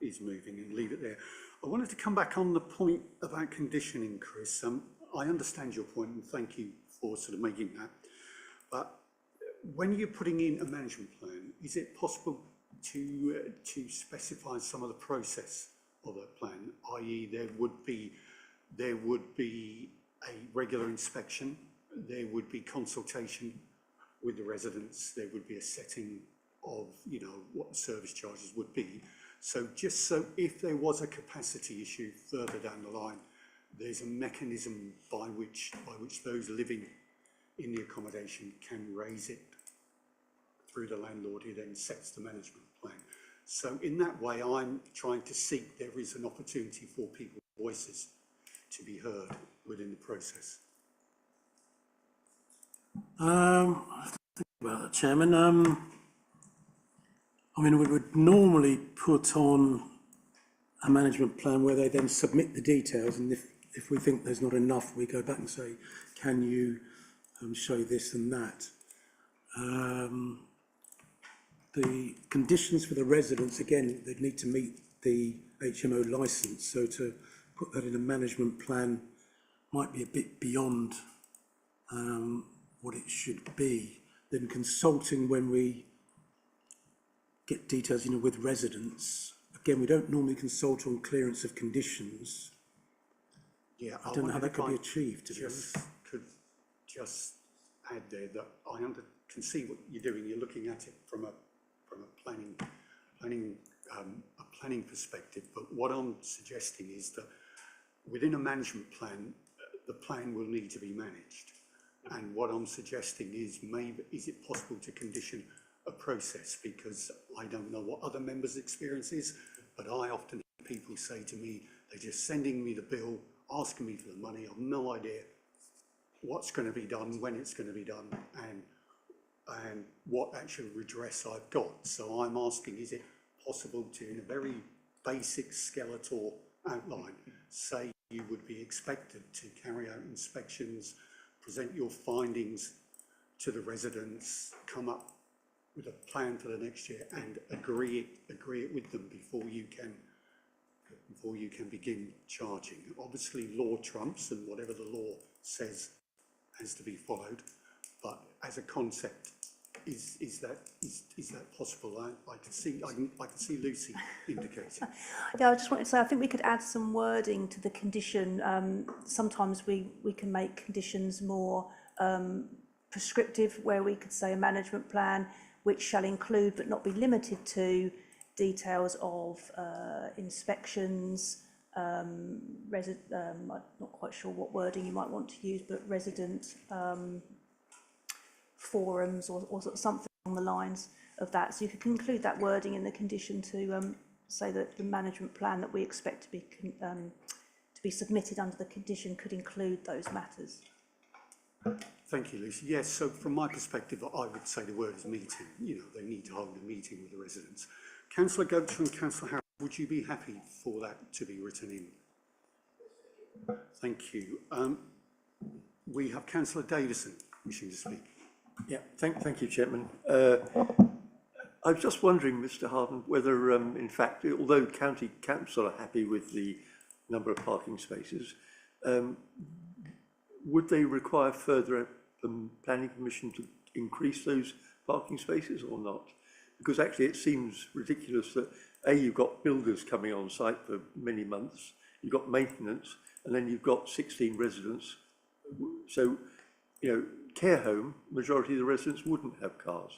A: is moving, and leave it there. I wanted to come back on the point about conditioning, Chris. I understand your point, and thank you for sort of making that. But when you're putting in a management plan, is it possible to specify some of the process of a plan, i.e. there would be a regular inspection, there would be consultation with the residents, there would be a setting of, you know, what the service charges would be. So just so if there was a capacity issue further down the line, there's a mechanism by which those living in the accommodation can raise it through the landlord, who then sets the management plan. So in that way, I'm trying to seek there is an opportunity for people's voices to be heard within the process.
J: I have to think about that, Chairman. I mean, we would normally put on a management plan where they then submit the details, and if we think there's not enough, we go back and say, can you show this and that? The conditions for the residents, again, they'd need to meet the HMO licence, so to put that in a management plan might be a bit beyond what it should be. Then consulting when we get details, you know, with residents. Again, we don't normally consult on clearance of conditions.
A: Yeah,
J: I don't know how that could be achieved, to be honest.
A: Could just add there that I can see what you're doing. You're looking at it from a planning perspective. But what I'm suggesting is that within a management plan, the plan will need to be managed. And what I'm suggesting is is it possible to condition a process, because I don't know what other members' experience is, but I often hear people say to me, they're just sending me the bill, asking me for the money. I've no idea what's going to be done, when it's going to be done, and what actual redress I've got. So I'm asking, is it possible to, in a very basic skeletal outline, say you would be expected to carry out inspections, present your findings to the residents, come up with a plan for the next year, and agree it with them before you can begin charging. Obviously, law trumps, and whatever the law says has to be followed. But as a concept, is that possible? I can see Lucy indicating.
Q: Yeah, I just wanted to say, I think we could add some wording to the condition. Sometimes we can make conditions more prescriptive, where we could say a management plan which shall include but not be limited to details of inspections, I'm not quite sure what wording you might want to use, but resident forums or something along the lines of that. So you could include that wording in the condition to say that the management plan that we expect to be submitted under the condition could include those matters.
A: Thank you, Lucy. Yes, so from my perspective, I would say the word is meeting. You know, they need to hold a meeting with the residents. Councillor Goetzer and Councillor Harris, would you be happy for that to be written in? Thank you. We have Councillor Davison wishing to speak.
C: Yeah, thank you, Chairman. I was just wondering, Mr. Harden, whether, in fact, although County Council are happy with the number of parking spaces, would they require further planning permission to increase those parking spaces or not? Because actually it seems ridiculous that A, you've got builders coming on site for many months you've got maintenance, and then you've got 16 residents. So, you know, care home, majority of the residents wouldn't have cars.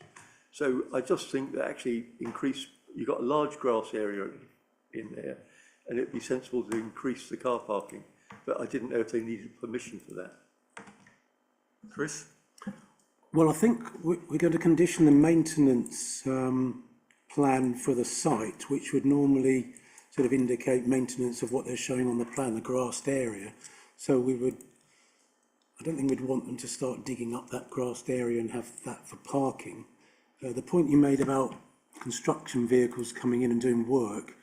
C: So I just think that actually you've got a large grass area in there, and it'd be sensible to increase the car parking. But I didn't know if they needed permission for that.
A: Chris?
J: Well, I think we're going to condition the maintenance plan for the site, which would normally sort of indicate maintenance of what they're showing on the plan, the grassed area. So I don't think we'd want them to start digging up that grassed area and have that for parking. The point you made about construction vehicles coming in and doing work,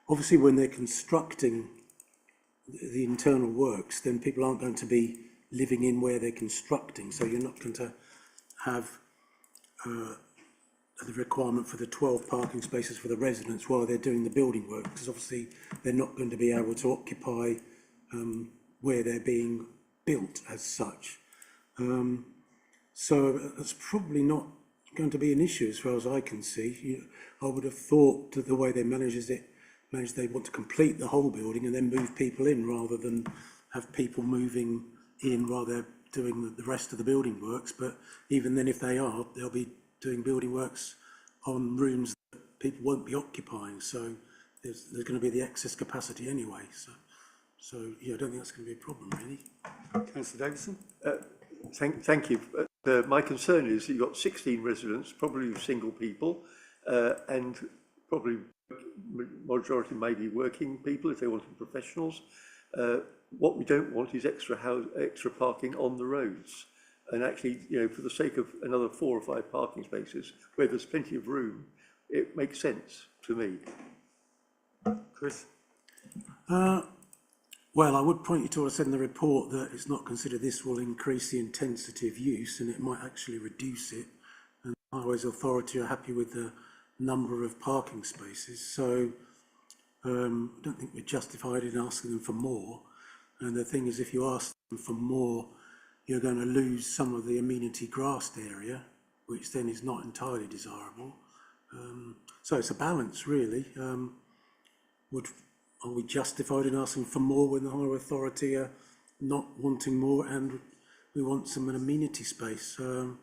J: obviously when they're constructing the internal works, then people aren't going to be living in where they're constructing, so you're not going to have the requirement for the 12 parking spaces for the residents while they're doing the building work, because obviously they're not going to be able to occupy where they're being built as such. So that's probably not going to be an issue as far as I can see. I would have thought that the way they they want to complete the whole building and then move people in rather than have people moving in while they're doing the rest of the building works. But even then, if they are, they'll be doing building works on rooms that people won't be occupying. So there's going to be the excess capacity anyway. So yeah, I don't think that's going to be a problem really.
A: Councillor Davison?
C: Thank you. My concern is that you've got 16 residents, probably single people, and probably majority may be working people if they wanted professionals. What we don't want is extra parking on the roads. And actually, you know, for the sake of another 4 or 5 parking spaces where there's plenty of room, it makes sense to me.
A: Chris?
J: Well, I would point you to what I said in the report, that it's not considered this will increase the intensity of use and it might actually reduce it. And the Highways Authority are happy with the number of parking spaces. So I don't think we're justified in asking them for more. And the thing is, if you ask them for more, you're going to lose some of the amenity grassed area, which then is not entirely desirable. So it's a balance, really. Are we justified in asking for more when the Highway Authority are not wanting more and we want some amenity space? You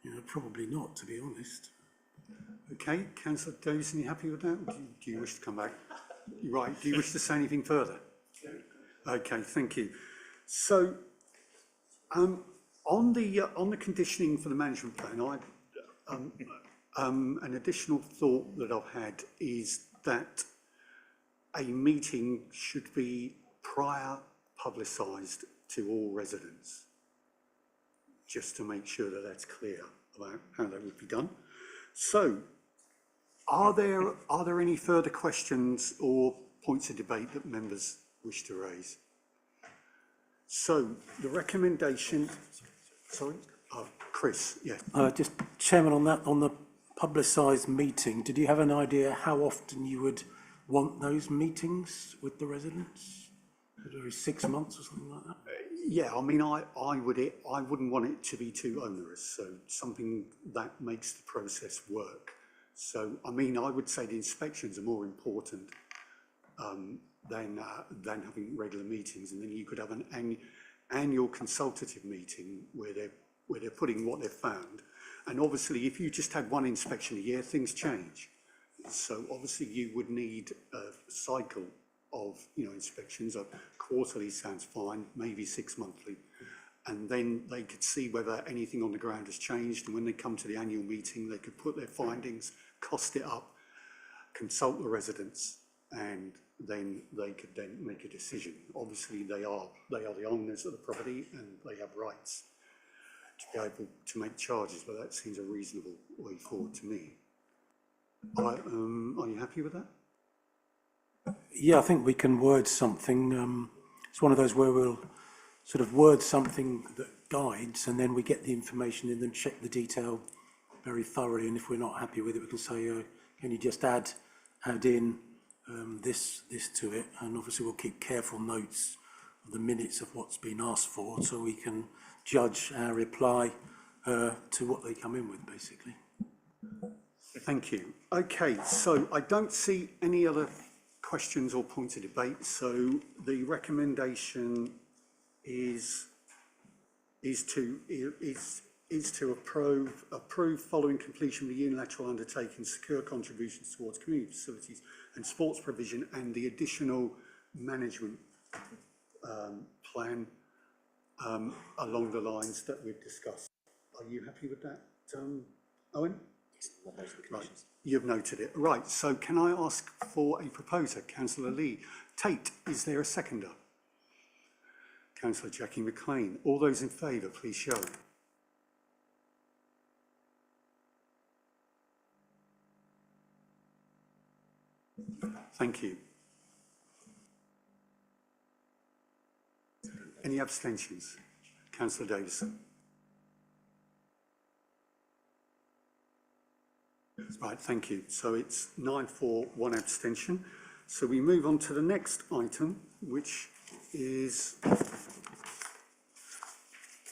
J: know, probably not, to be honest.
A: Okay, Councillor Davison, you happy with that? Do you wish to come back? Right, do you wish to say anything further? Okay, thank you. So, on the conditioning for the management plan, an additional thought that I've had is that a meeting should be prior publicised to all residents, just to make sure that that's clear about how that would be done. So, are there any further questions or points of debate that members wish to raise? So, the recommendation, sorry, Chris, yes.
J: Just Chairman, on the publicised meeting, did you have an idea how often you would want those meetings with the residents? Every 6 months or something like that?
A: Yeah, I mean, I wouldn't want it to be too onerous, so something that makes the process work. So, I mean, I would say the inspections are more important than having regular meetings, and then you could have an annual consultative meeting where they're putting what they've found. And obviously, if you just had one inspection a year, things change. So obviously, you would need a cycle of inspections. Quarterly sounds fine, maybe 6 monthly, and then they could see whether anything on the ground has changed. And when they come to the annual meeting, they could put their findings, cost it up, consult the residents, and then they could then make a decision. Obviously, they are the owners of the property and they have rights to be able to make charges, but that seems a reasonable way forward to me. Are you happy with that?
J: Yeah, I think we can word something. It's one of those where we'll sort of word something that guides, and then we get the information and then check the detail very thoroughly. And if we're not happy with it, we can say, can you just add in this to it? And obviously we'll keep careful notes of the minutes of what's been asked for, so we can judge our reply to what they come in with, basically.
A: Thank you. Okay, so I don't see any other questions or points of debate. So the recommendation is to approve following completion of the unilateral undertaking, secure contributions towards community facilities and sports provision and the additional management plan along the lines that we've discussed. Are you happy with that, Owen?
M: Yes, those are the
A: Right,
M: conditions.
A: you've noted it. Right, so can I ask for a proposer? Councillor Lee. Tate, is there a seconder? Councillor Jackie McLean. All those in favour, please show. Thank you. Any abstentions? Councillor Davison. Right, thank you. So it's 9 for 1 abstention. So we move on to the next item, which is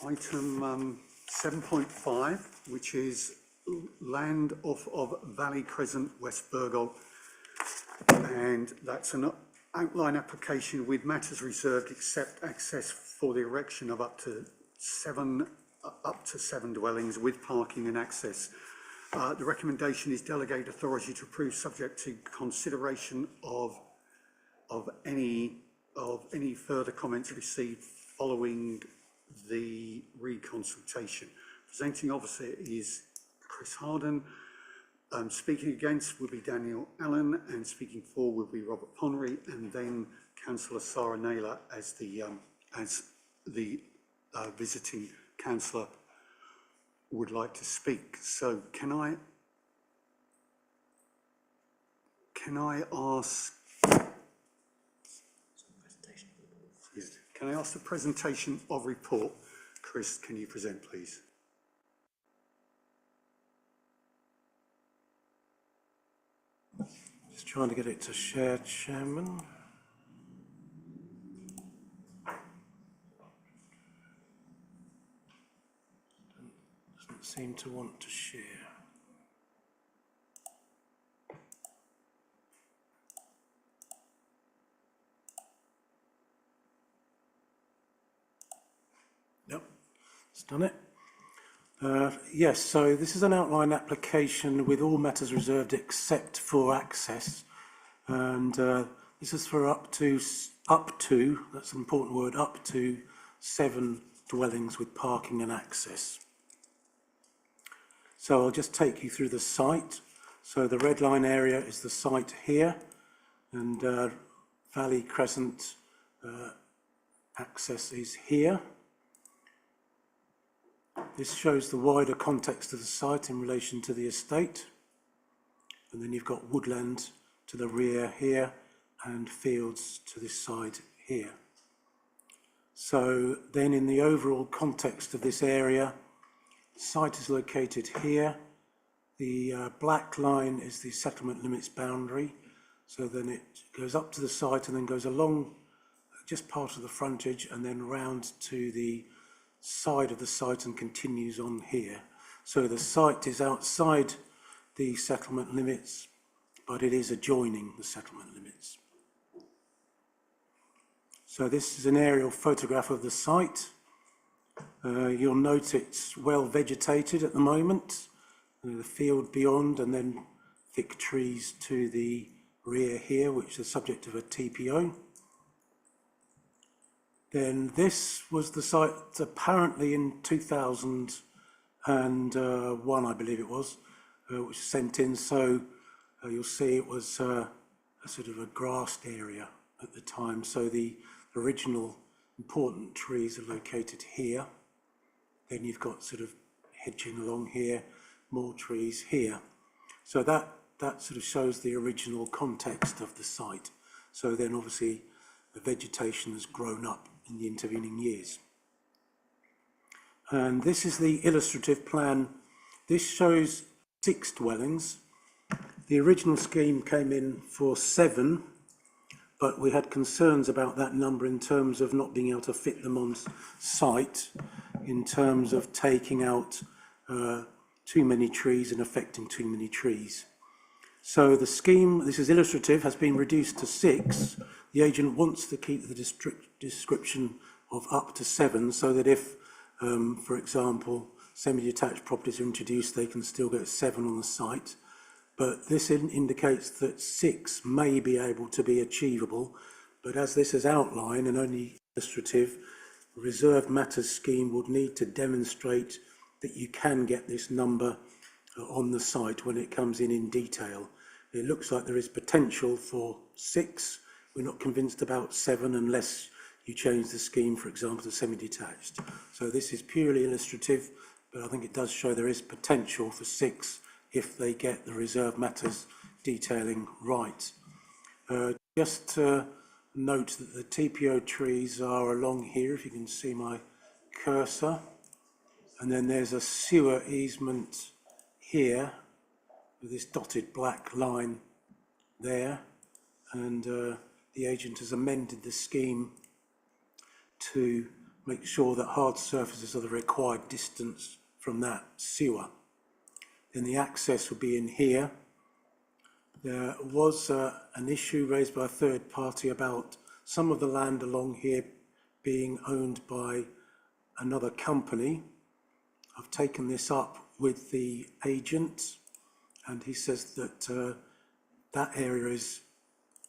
A: item 7.5, which is land off of Valley Crescent, West Burgoll. And that's an outline application with matters reserved except access for the erection of up to seven dwellings with parking and access. The recommendation is delegate authority to approve subject to consideration of any further comments received following the reconsultation. Presenting officer is Chris Harden. Speaking against will be Daniel Allen, and speaking for will be Robert Ponry, and then Councillor Sarah Naylor as the visiting councillor would like to speak. So can I ask? Yes. Can I ask the presentation of report? Chris, can you present, please?
J: Just trying to get it to share, Chairman. Doesn't seem to want to share. Yep, it's done it. Yes, so this is an outline application with all matters reserved except for access, and this is for up to, that's an important word, up to 7 dwellings with parking and access. So I'll just take you through the site. So the red line area is the site here, and Valley Crescent access is here. This shows the wider context of the site in relation to the estate. And then you've got woodland to the rear here and fields to this side here. So then in the overall context of this area, the site is located here. The black line is the settlement limits boundary. So then it goes up to the site and then goes along just part of the frontage and then round to the side of the site and continues on here. So the site is outside the settlement limits, but it is adjoining the settlement limits. So this is an aerial photograph of the site. You'll note it's well vegetated at the moment. The field beyond and then thick trees to the rear here, which is the subject of a TPO. Then this was the site apparently in 2001, I believe it was, which was sent in. So you'll see it was a sort of a grassed area at the time. So the original important trees are located here. Then you've got sort of hedging along here, more trees here. So that sort of shows the original context of the site. So then obviously the vegetation has grown up in the intervening years. And this is the illustrative plan. This shows 6 dwellings. The original scheme came in for 7, but we had concerns about that number in terms of not being able to fit them on site, in terms of taking out too many trees and affecting too many trees. So the scheme, this is illustrative, has been reduced to 6. The agent wants to keep the description of up to 7, so that if, for example, semi-detached properties are introduced, they can still get 7 on the site. But this indicates that 6 may be able to be achievable. But as this is outlined and only illustrative, reserved matters scheme would need to demonstrate that you can get this number on the site when it comes in detail. It looks like there is potential for 6. We're not convinced about 7 unless you change the scheme, for example, to semi-detached. So this is purely illustrative, but I think it does show there is potential for 6 if they get the reserved matters detailing right. Just to note that the TPO trees are along here, if you can see my cursor. And then there's a sewer easement here with this dotted black line there. And the agent has amended the scheme to make sure that hard surfaces are the required distance from that sewer. Then the access will be in here. There was an issue raised by a third party about some of the land along here being owned by another company. I've taken this up with the agent, and he says that that area is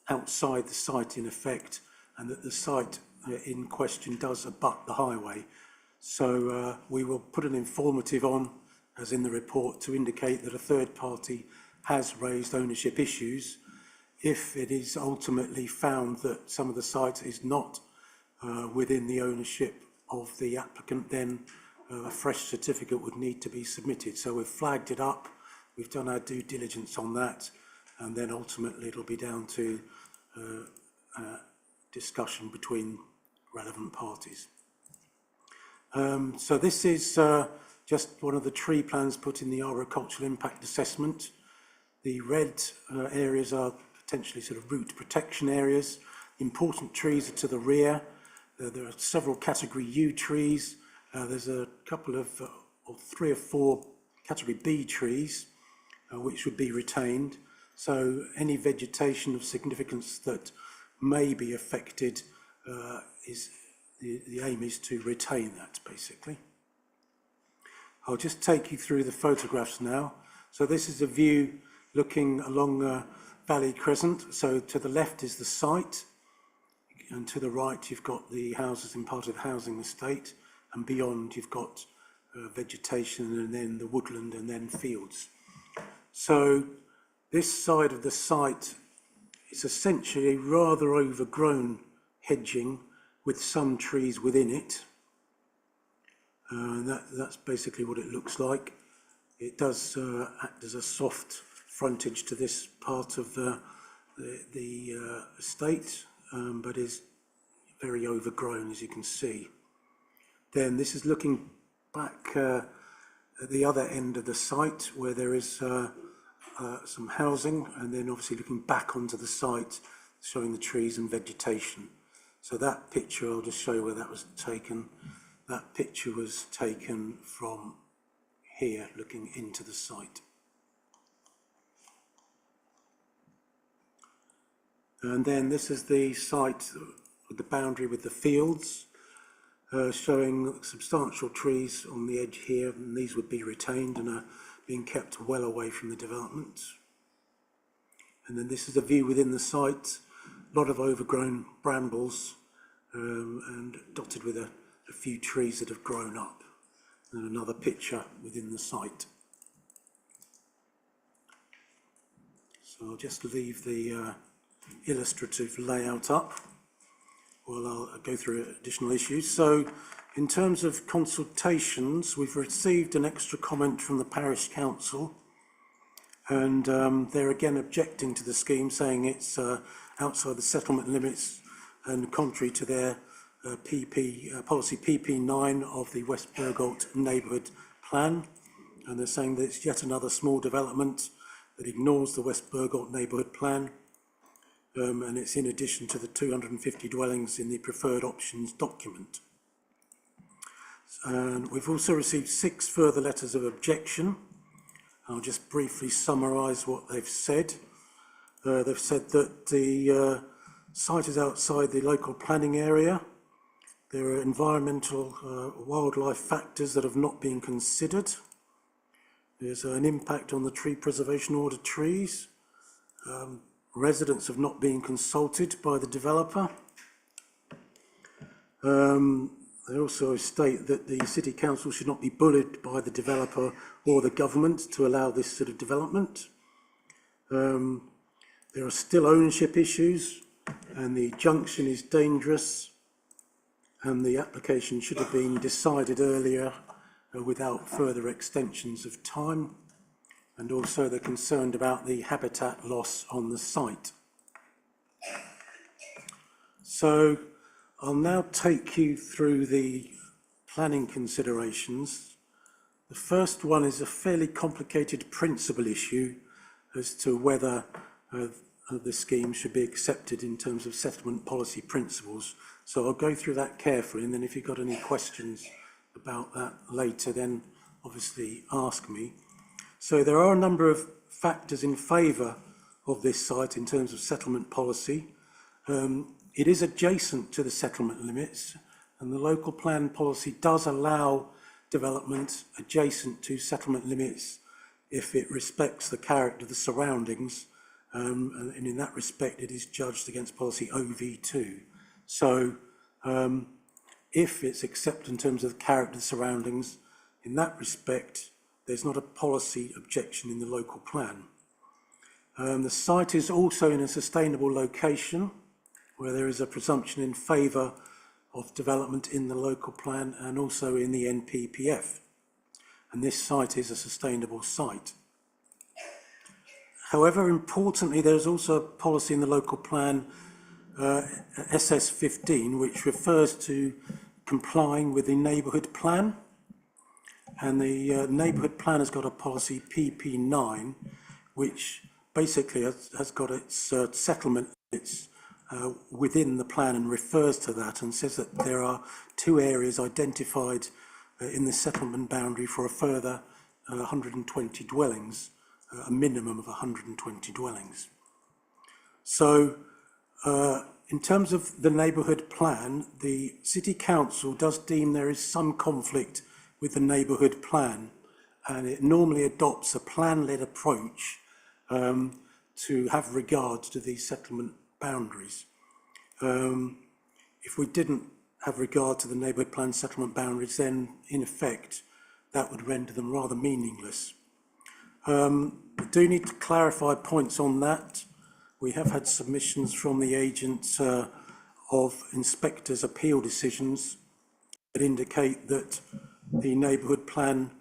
J: outside the site in effect, and that the site in question does abut the highway. So we will put an informative on, as in the report, to indicate that a third party has raised ownership issues. If it is ultimately found that some of the site is not within the ownership of the applicant, then a fresh certificate would need to be submitted. So we've flagged it up, we've done our due diligence on that, and then ultimately it'll be down to discussion between relevant parties. So this is just one of the tree plans put in the arboricultural impact assessment. The red areas are potentially sort of root protection areas. Important trees are to the rear. There are several category U trees. There's a couple of, or 3 or 4 category B trees, which would be retained. So any vegetation of significance that may be affected is the aim is to retain that, basically. I'll just take you through the photographs now. So this is a view looking along Valley Crescent. So to the left is the site, and to the right you've got the houses in part of the housing estate, and beyond you've got vegetation, and then the woodland, and then fields. So this side of the site is essentially rather overgrown hedging with some trees within it. That's basically what it looks like. It does act as a soft frontage to this part of the estate, but is very overgrown, as you can see. Then this is looking back at the other end of the site where there is some housing, and then obviously looking back onto the site, showing the trees and vegetation. So that picture, I'll just show you where that was taken. That picture was taken from here, looking into the site. And then this is the site with the boundary with the fields, showing substantial trees on the edge here, and these would be retained and are being kept well away from the development. And then this is a view within the site, a lot of overgrown brambles, and dotted with a few trees that have grown up, and another picture within the site. So I'll just leave the illustrative layout up while I'll go through additional issues. So in terms of consultations, we've received an extra comment from the Parish Council, and they're again objecting to the scheme, saying it's outside the settlement limits and contrary to their policy PP9 of the West Burgolt Neighbourhood Plan. And they're saying that it's yet another small development that ignores the West Burgolt Neighbourhood Plan, and it's in addition to the 250 dwellings in the preferred options document. And we've also received 6 further letters of objection, I'll just briefly summarise what they've said. They've said that the site is outside the local planning area. There are environmental wildlife factors that have not been considered. There's an impact on the tree preservation order trees. Residents have not been consulted by the developer. They also state that the City Council should not be bullied by the developer or the government to allow this sort of development. There are still ownership issues, and the junction is dangerous, and the application should have been decided earlier without further extensions of time. And also they're concerned about the habitat loss on the site. So I'll now take you through the planning considerations. The first one is a fairly complicated principle issue as to whether the scheme should be accepted in terms of settlement policy principles. So I'll go through that carefully, and then if you've got any questions about that later, then obviously ask me. So there are a number of factors in favour of this site in terms of settlement policy. It is adjacent to the settlement limits, and the local plan policy does allow development adjacent to settlement limits if it respects the character of the surroundings, and in that respect it is judged against policy OV2. So if it's accepted in terms of the character of the surroundings, in that respect there's not a policy objection in the local plan. The site is also in a sustainable location where there is a presumption in favour of development in the local plan and also in the NPPF. And this site is a sustainable site. However, importantly, there's also a policy in the local plan, SS15, which refers to complying with the neighbourhood plan. And the neighbourhood plan has got a policy PP9, which basically has got its settlement limits within the plan and refers to that and says that there are 2 areas identified in the settlement boundary for a further 120 dwellings, a minimum of 120 dwellings. So in terms of the neighbourhood plan, the City Council does deem there is some conflict with the neighbourhood plan, and it normally adopts a plan-led approach to have regard to these settlement boundaries. If we didn't have regard to the neighbourhood plan settlement boundaries, then in effect that would render them rather meaningless. We do need to clarify points on that. We have had submissions from the agents of inspectors' appeal decisions that indicate that the neighbourhood plan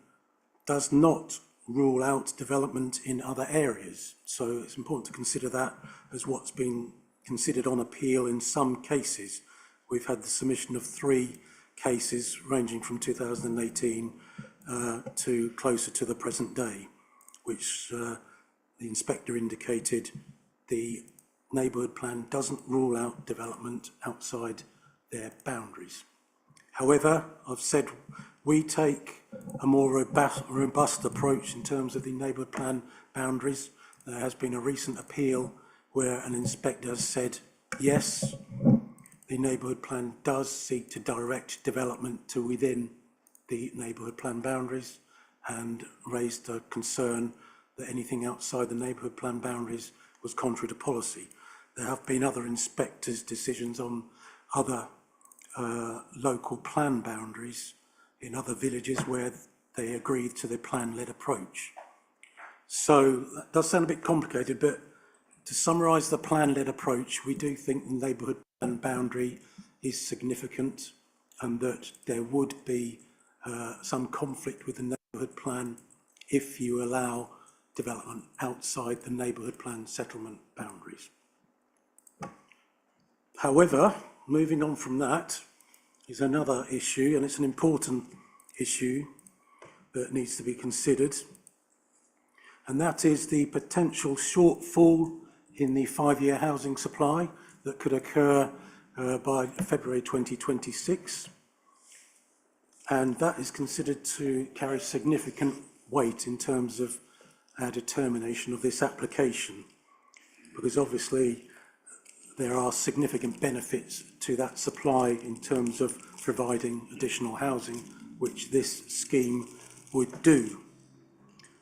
J: does not rule out development in other areas. So it's important to consider that as what's been considered on appeal in some cases. We've had the submission of 3 cases ranging from 2018 to closer to the present day, which the inspector indicated the neighbourhood plan doesn't rule out development outside their boundaries. However, I've said we take a more robust approach in terms of the neighbourhood plan boundaries. There has been a recent appeal where an inspector has said, yes, the neighbourhood plan does seek to direct development to within the neighbourhood plan boundaries, and raised a concern that anything outside the neighbourhood plan boundaries was contrary to policy. There have been other inspectors' decisions on other local plan boundaries in other villages where they agreed to the plan-led approach. So that does sound a bit complicated, but to summarise the plan-led approach, we do think the neighbourhood plan boundary is significant and that there would be some conflict with the neighbourhood plan if you allow development outside the neighbourhood plan settlement boundaries. However, moving on from that is another issue, and it's an important issue that needs to be considered, and that is the potential shortfall in the 5-year housing supply that could occur by February 2026, and that is considered to carry significant weight in terms of our determination of this application, because obviously there are significant benefits to that supply in terms of providing additional housing, which this scheme would do.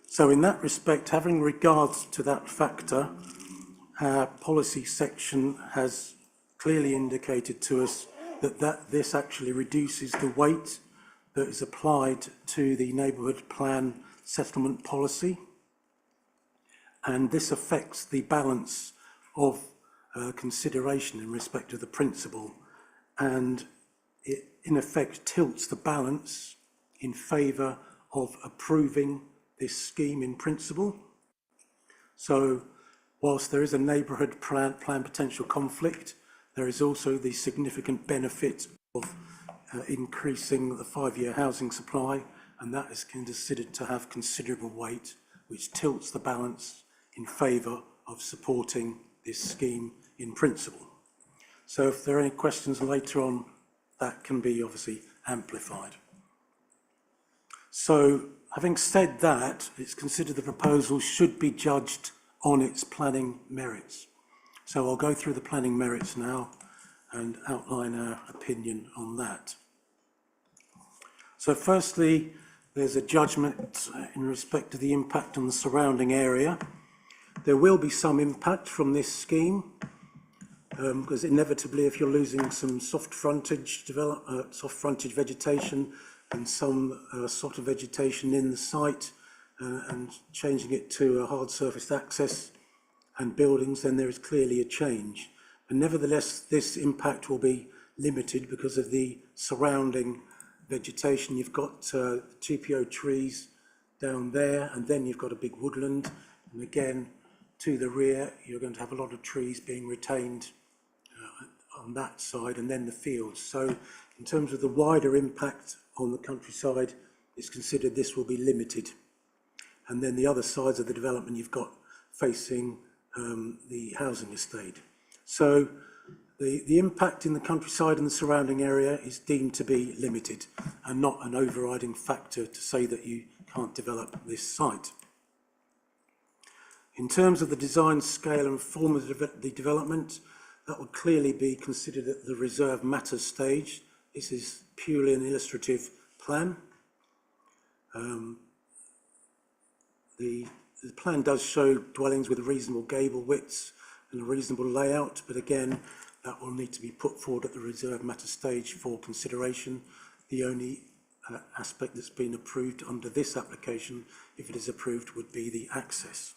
J: So in that respect, having regards to that factor, our policy section has clearly indicated to us that this actually reduces the weight that is applied to the neighbourhood plan settlement policy, and this affects the balance of consideration in respect of the principle, and it in effect tilts the balance in favour of approving this scheme in principle. So whilst there is a neighbourhood plan potential conflict, there is also the significant benefit of increasing the 5-year housing supply, and that is considered to have considerable weight, which tilts the balance in favour of supporting this scheme in principle. So if there are any questions later on, that can be obviously amplified. So having said that, it's considered the proposal should be judged on its planning merits. So I'll go through the planning merits now and outline our opinion on that. So firstly, there's a judgment in respect to the impact on the surrounding area. There will be some impact from this scheme, because inevitably if you're losing some soft frontage vegetation and some sort of vegetation in the site and changing it to a hard surface access and buildings, then there is clearly a change. But nevertheless, this impact will be limited because of the surrounding vegetation. You've got TPO trees down there, and then you've got a big woodland, and again to the rear you're going to have a lot of trees being retained on that side, and then the fields. So in terms of the wider impact on the countryside, it's considered this will be limited. And then the other sides of the development you've got facing the housing estate. So the impact in the countryside and the surrounding area is deemed to be limited and not an overriding factor to say that you can't develop this site. In terms of the design, scale and form of the development, that would clearly be considered at the reserve matters stage. This is purely an illustrative plan. The plan does show dwellings with reasonable gable widths and a reasonable layout, but again, that will need to be put forward at the reserve matter stage for consideration. The only aspect that's been approved under this application, if it is approved, would be the access.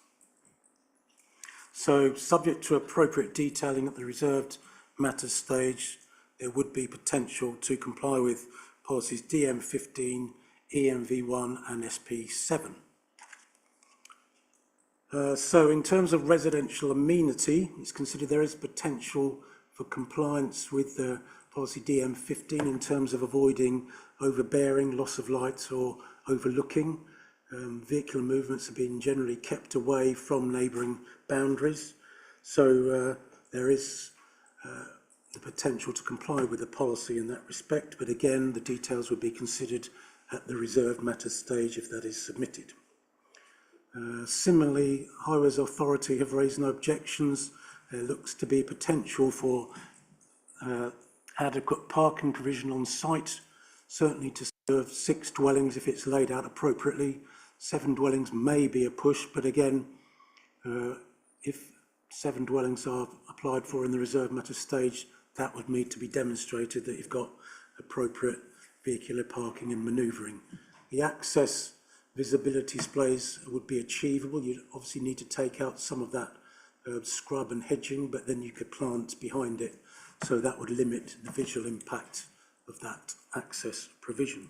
J: So, subject to appropriate detailing at the reserved matters stage, there would be potential to comply with policies DM15, EMV1 and SP7. So in terms of residential amenity, it's considered there is potential for compliance with the policy DM15 in terms of avoiding overbearing, loss of light or overlooking. Vehicular movements have been generally kept away from neighbouring boundaries. So there is the potential to comply with the policy in that respect, but again, the details would be considered at the reserved matters stage if that is submitted. Similarly, Highways Authority have raised no objections. There looks to be potential for adequate parking provision on site, certainly to serve 6 dwellings if it's laid out appropriately. 7 dwellings may be a push, but again, if 7 dwellings are applied for in the reserve matter stage, that would need to be demonstrated that you've got appropriate vehicular parking and manoeuvring. The access visibility displays would be achievable. You'd obviously need to take out some of that scrub and hedging, but then you could plant behind it, so that would limit the visual impact of that access provision.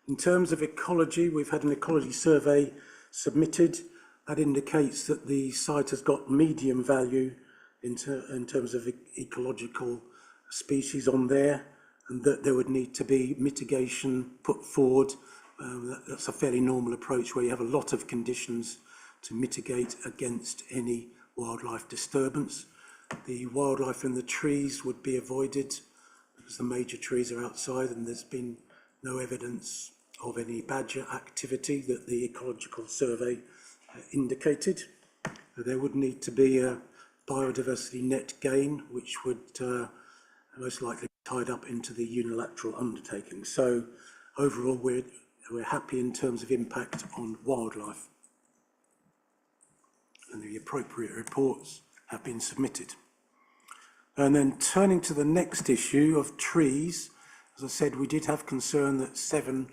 J: In terms of ecology, we've had an ecology survey submitted that indicates that the site has got medium value in terms of ecological species on there, and that there would need to be mitigation put forward. That's a fairly normal approach where you have a lot of conditions to mitigate against any wildlife disturbance. The wildlife and the trees would be avoided because the major trees are outside and there's been no evidence of any badger activity that the ecological survey indicated. There would need to be a biodiversity net gain, which would most likely be tied up into the unilateral undertaking. So overall, we're happy in terms of impact on wildlife. And the appropriate reports have been submitted. And then turning to the next issue of trees, as I said, we did have concern that 7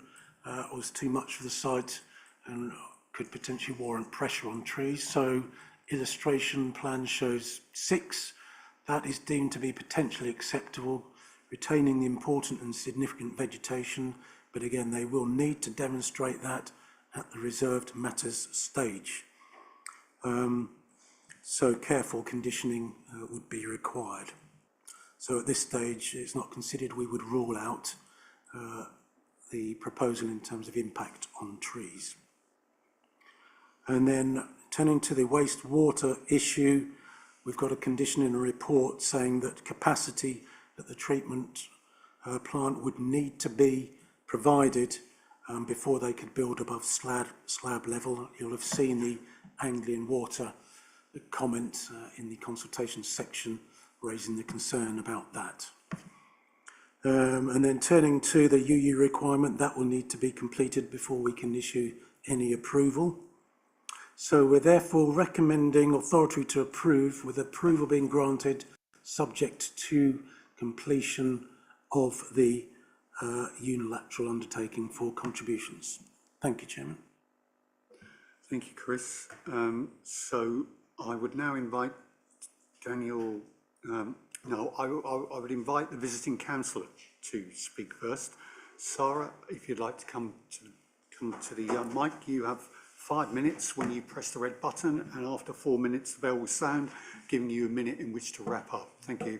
J: was too much for the site and could potentially warrant pressure on trees. So illustration plan shows 6. That is deemed to be potentially acceptable, retaining the important and significant vegetation, but again, they will need to demonstrate that at the reserved matters stage. So careful conditioning would be required. So at this stage, it's not considered, we would rule out the proposal in terms of impact on trees. And then turning to the wastewater issue, we've got a condition in a report saying that capacity at the treatment plant would need to be provided before they could build above slab level. You'll have seen the Anglian Water comment in the consultation section raising the concern about that. And then turning to the UU requirement, that will need to be completed before we can issue any approval. So we're therefore recommending authority to approve, with approval being granted subject to completion of the unilateral undertaking for contributions. Thank you, Chairman.
A: Thank you, Chris. So I would now invite Daniel, I would invite the visiting councillor to speak first. Sarah, if you'd like to come to the mic, you have 5 minutes when you press the red button, and after 4 minutes the bell will sound, giving you a minute in which to wrap up. Thank you.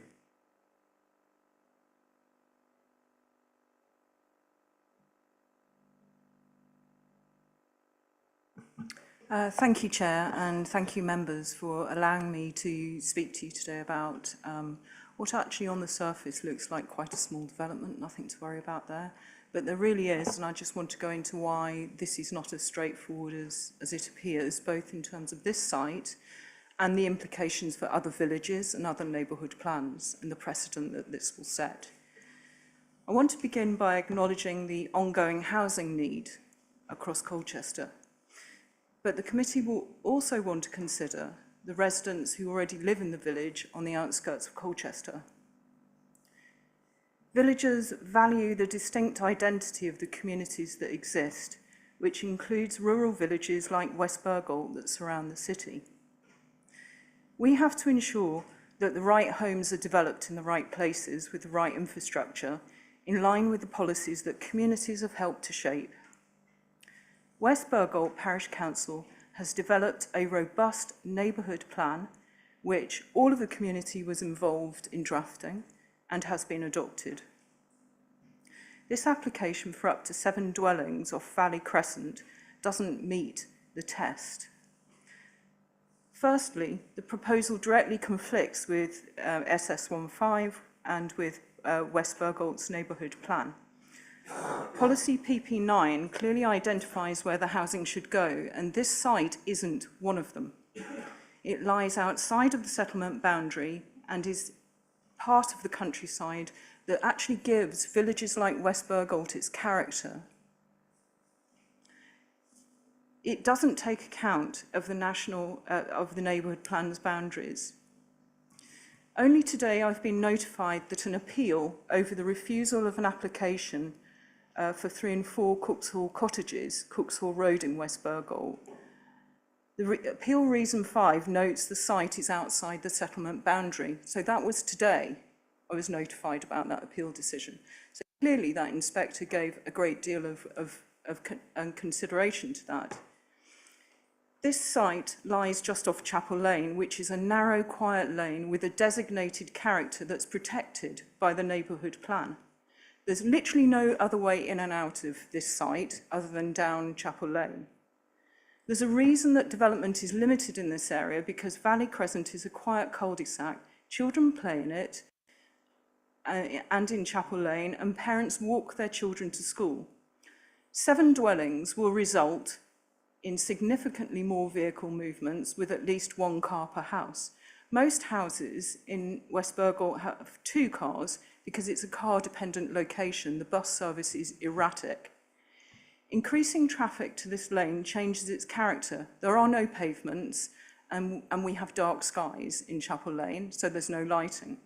G: Thank you, Chair, and thank you, members, for allowing me to speak to you today about what actually on the surface looks like quite a small development, nothing to worry about there. But there really is, and I just want to go into why this is not as straightforward as it appears, both in terms of this site and the implications for other villages and other neighbourhood plans and the precedent that this will set. I want to begin by acknowledging the ongoing housing need across Colchester. But the committee will also want to consider the residents who already live in the village on the outskirts of Colchester. Villagers value the distinct identity of the communities that exist, which includes rural villages like West Burgolt that surround the city. We have to ensure that the right homes are developed in the right places with the right infrastructure, in line with the policies that communities have helped to shape. West Burgolt Parish Council has developed a robust neighbourhood plan, which all of the community was involved in drafting and has been adopted. This application for up to 7 dwellings off Valley Crescent doesn't meet the test. Firstly, the proposal directly conflicts with SS15 and with West Burgolt's neighbourhood plan. Policy PP9 clearly identifies where the housing should go, and this site isn't one of them. It lies outside of the settlement boundary and is part of the countryside that actually gives villages like West Burgolt its character. It doesn't take account of the neighbourhood plan's boundaries. Only today I've been notified that an appeal over the refusal of an application for 3 and 4 Cookshall Cottages, Cookshall Road in West Burgolt. The appeal reason 5 notes the site is outside the settlement boundary. So that was today I was notified about that appeal decision. So clearly that inspector gave a great deal of consideration to that. This site lies just off Chapel Lane, which is a narrow, quiet lane with a designated character that's protected by the neighbourhood plan. There's literally no other way in and out of this site other than down Chapel Lane. There's a reason that development is limited in this area, because Valley Crescent is a quiet cul-de-sac. Children play in it and in Chapel Lane, and parents walk their children to school. 7 dwellings will result in significantly more vehicle movements with at least 1 car per house. Most houses in West Burgolt have 2 cars because it's a car-dependent location. The bus service is erratic. Increasing traffic to this lane changes its character. There are no pavements and we have dark skies in Chapel Lane, so there's no lighting.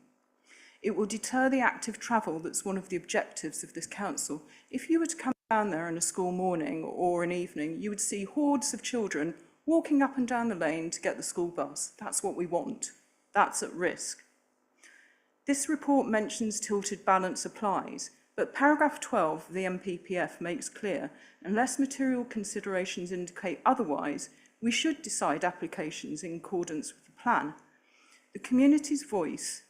G: It will deter the active travel that's one of the objectives of this council. If you were to come down there on a school morning or an evening, you would see hordes of children walking up and down the lane to get the school bus. That's what we want. That's at risk. This report mentions tilted balance applies, but paragraph 12 of the MPPF makes clear, unless material considerations indicate otherwise, we should decide applications in accordance with the plan. The community's voice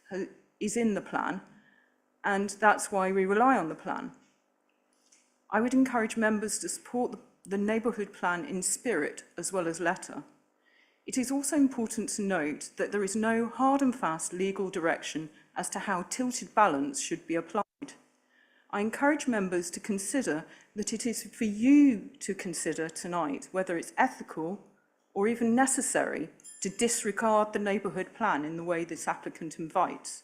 G: is in the plan, and that's why we rely on the plan. I would encourage members to support the neighbourhood plan in spirit as well as letter. It is also important to note that there is no hard and fast legal direction as to how tilted balance should be applied. I encourage members to consider that it is for you to consider tonight whether it's ethical or even necessary to disregard the neighbourhood plan in the way this applicant invites.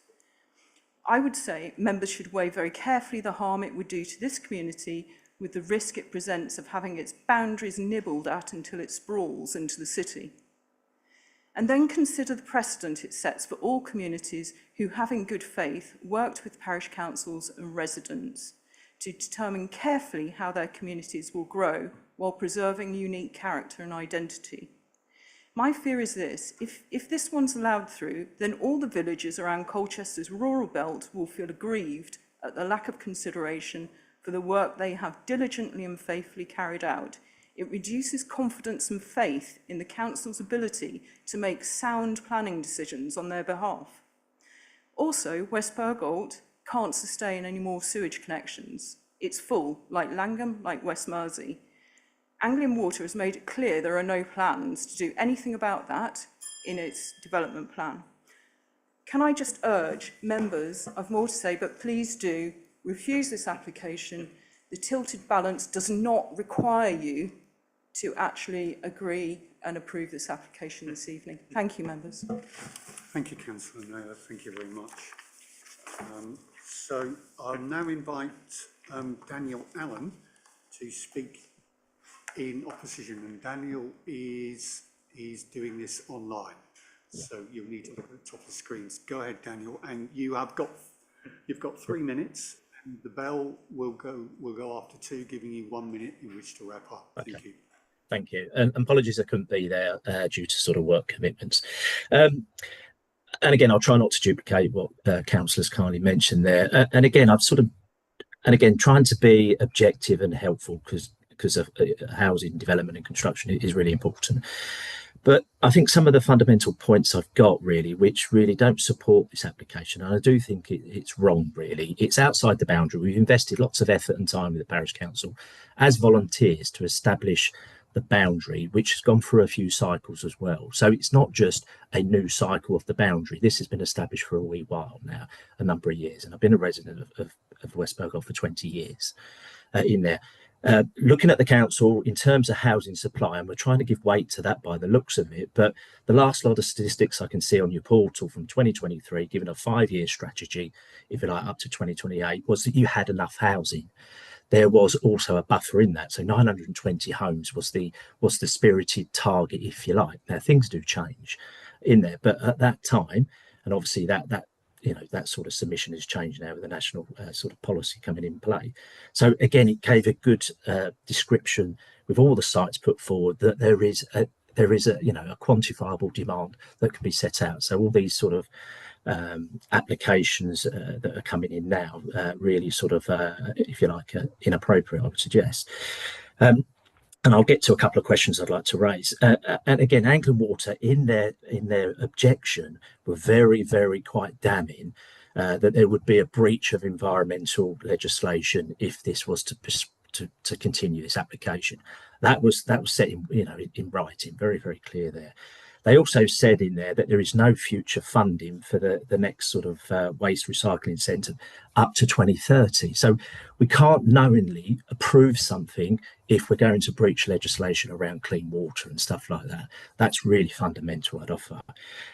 G: I would say members should weigh very carefully the harm it would do to this community with the risk it presents of having its boundaries nibbled at until it sprawls into the city. And then consider the precedent it sets for all communities who have in good faith worked with parish councils and residents to determine carefully how their communities will grow while preserving unique character and identity. My fear is this: if this one's allowed through, then all the villages around Colchester's rural belt will feel aggrieved at the lack of consideration for the work they have diligently and faithfully carried out. It reduces confidence and faith in the council's ability to make sound planning decisions on their behalf. Also, West Burgolt can't sustain any more sewage connections. It's full, like Langham, like West Mersey. Anglian Water has made it clear there are no plans to do anything about that in its development plan. Can I just urge members, I've more to say, but please do refuse this application. The tilted balance does not require you to actually agree and approve this application this evening. Thank you, members.
A: Thank you, Councillor Naylor. Thank you very much. So I'll now invite Daniel Allen to speak in opposition, and Daniel is doing this online, so you'll need to look at the top of the screens. Go ahead, Daniel, and you've got 3 minutes, and the bell will go after 2, giving you 1 minute in which to wrap up.
R: Okay.
A: Thank you.
R: Thank you, and apologies I couldn't be there due to sort of work commitments. And again, I'll try not to duplicate what councillors kindly mentioned there. And again, trying to be objective and helpful because of housing development and construction is really important. But I think some of the fundamental points I've got really, which really don't support this application, and I do think it's wrong really. It's outside the boundary. We've invested lots of effort and time with the parish council as volunteers to establish the boundary, which has gone through a few cycles as well. So it's not just a new cycle of the boundary. This has been established for a wee while now, a number of years. And I've been a resident of West Burgolt for 20 years in there. Looking at the council in terms of housing supply, and we're trying to give weight to that by the looks of it, but the last lot of statistics I can see on your portal from 2023, given a 5-year strategy, if you like, up to 2028, was that you had enough housing. There was also a buffer in that, so 920 homes was the spirited target, if you like. Now things do change in there, but at that time, and obviously that sort of submission has changed now with the national sort of policy coming in play. So again, it gave a good description with all the sites put forward that there is a quantifiable demand that can be set out. So all these sort of applications that are coming in now really sort of, if you like, inappropriate, I would suggest. And I'll get to a couple of questions I'd like to raise. And again, Anglian Water in their objection were very, very quite damning that there would be a breach of environmental legislation if this was to continue this application. That was set in writing, very, very clear there. They also said in there that there is no future funding for the next sort of waste recycling centre up to 2030. So we can't knowingly approve something if we're going to breach legislation around clean water and stuff like that. That's really fundamental, I'd offer.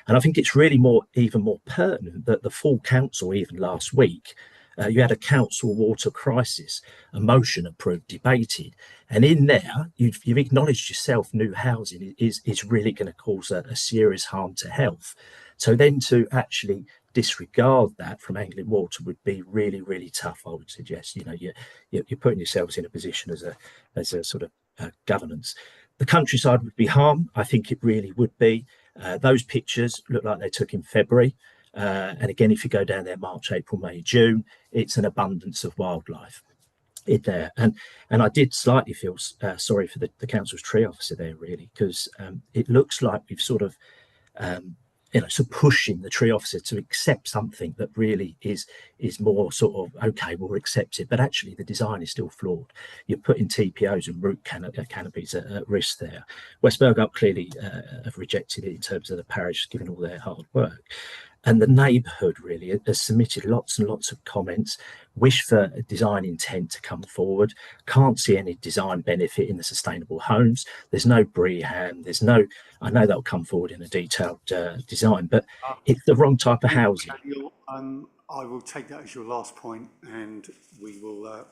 R: And I think it's really even more pertinent that the full council, even last week, you had a council water crisis, a motion approved, debated, and in there you've acknowledged yourself new housing is really going to cause a serious harm to health. So then to actually disregard that from Anglian Water would be really, really tough, I would suggest. You know, you're putting yourselves in a position as a sort of governance. The countryside would be harmed. I think it really would be. Those pictures look like they took in February. And again, if you go down there, March, April, May, June, it's an abundance of wildlife in there. And I did slightly feel sorry for the council's tree officer there, really, because it looks like we've sort of, so pushing the tree officer to accept something that really is more sort of, okay, we'll accept it, but actually the design is still flawed. You're putting TPOs and root canopies at risk there. West Burgout clearly have rejected it in terms of the parish, given all their hard work. And the neighbourhood really has submitted lots and lots of comments, wish for a design intent to come forward, can't see any design benefit in the sustainable homes. There's no BREEAM, I know that'll come forward in a detailed design, but it's the wrong type of housing.
A: I will take that as your last point, and we will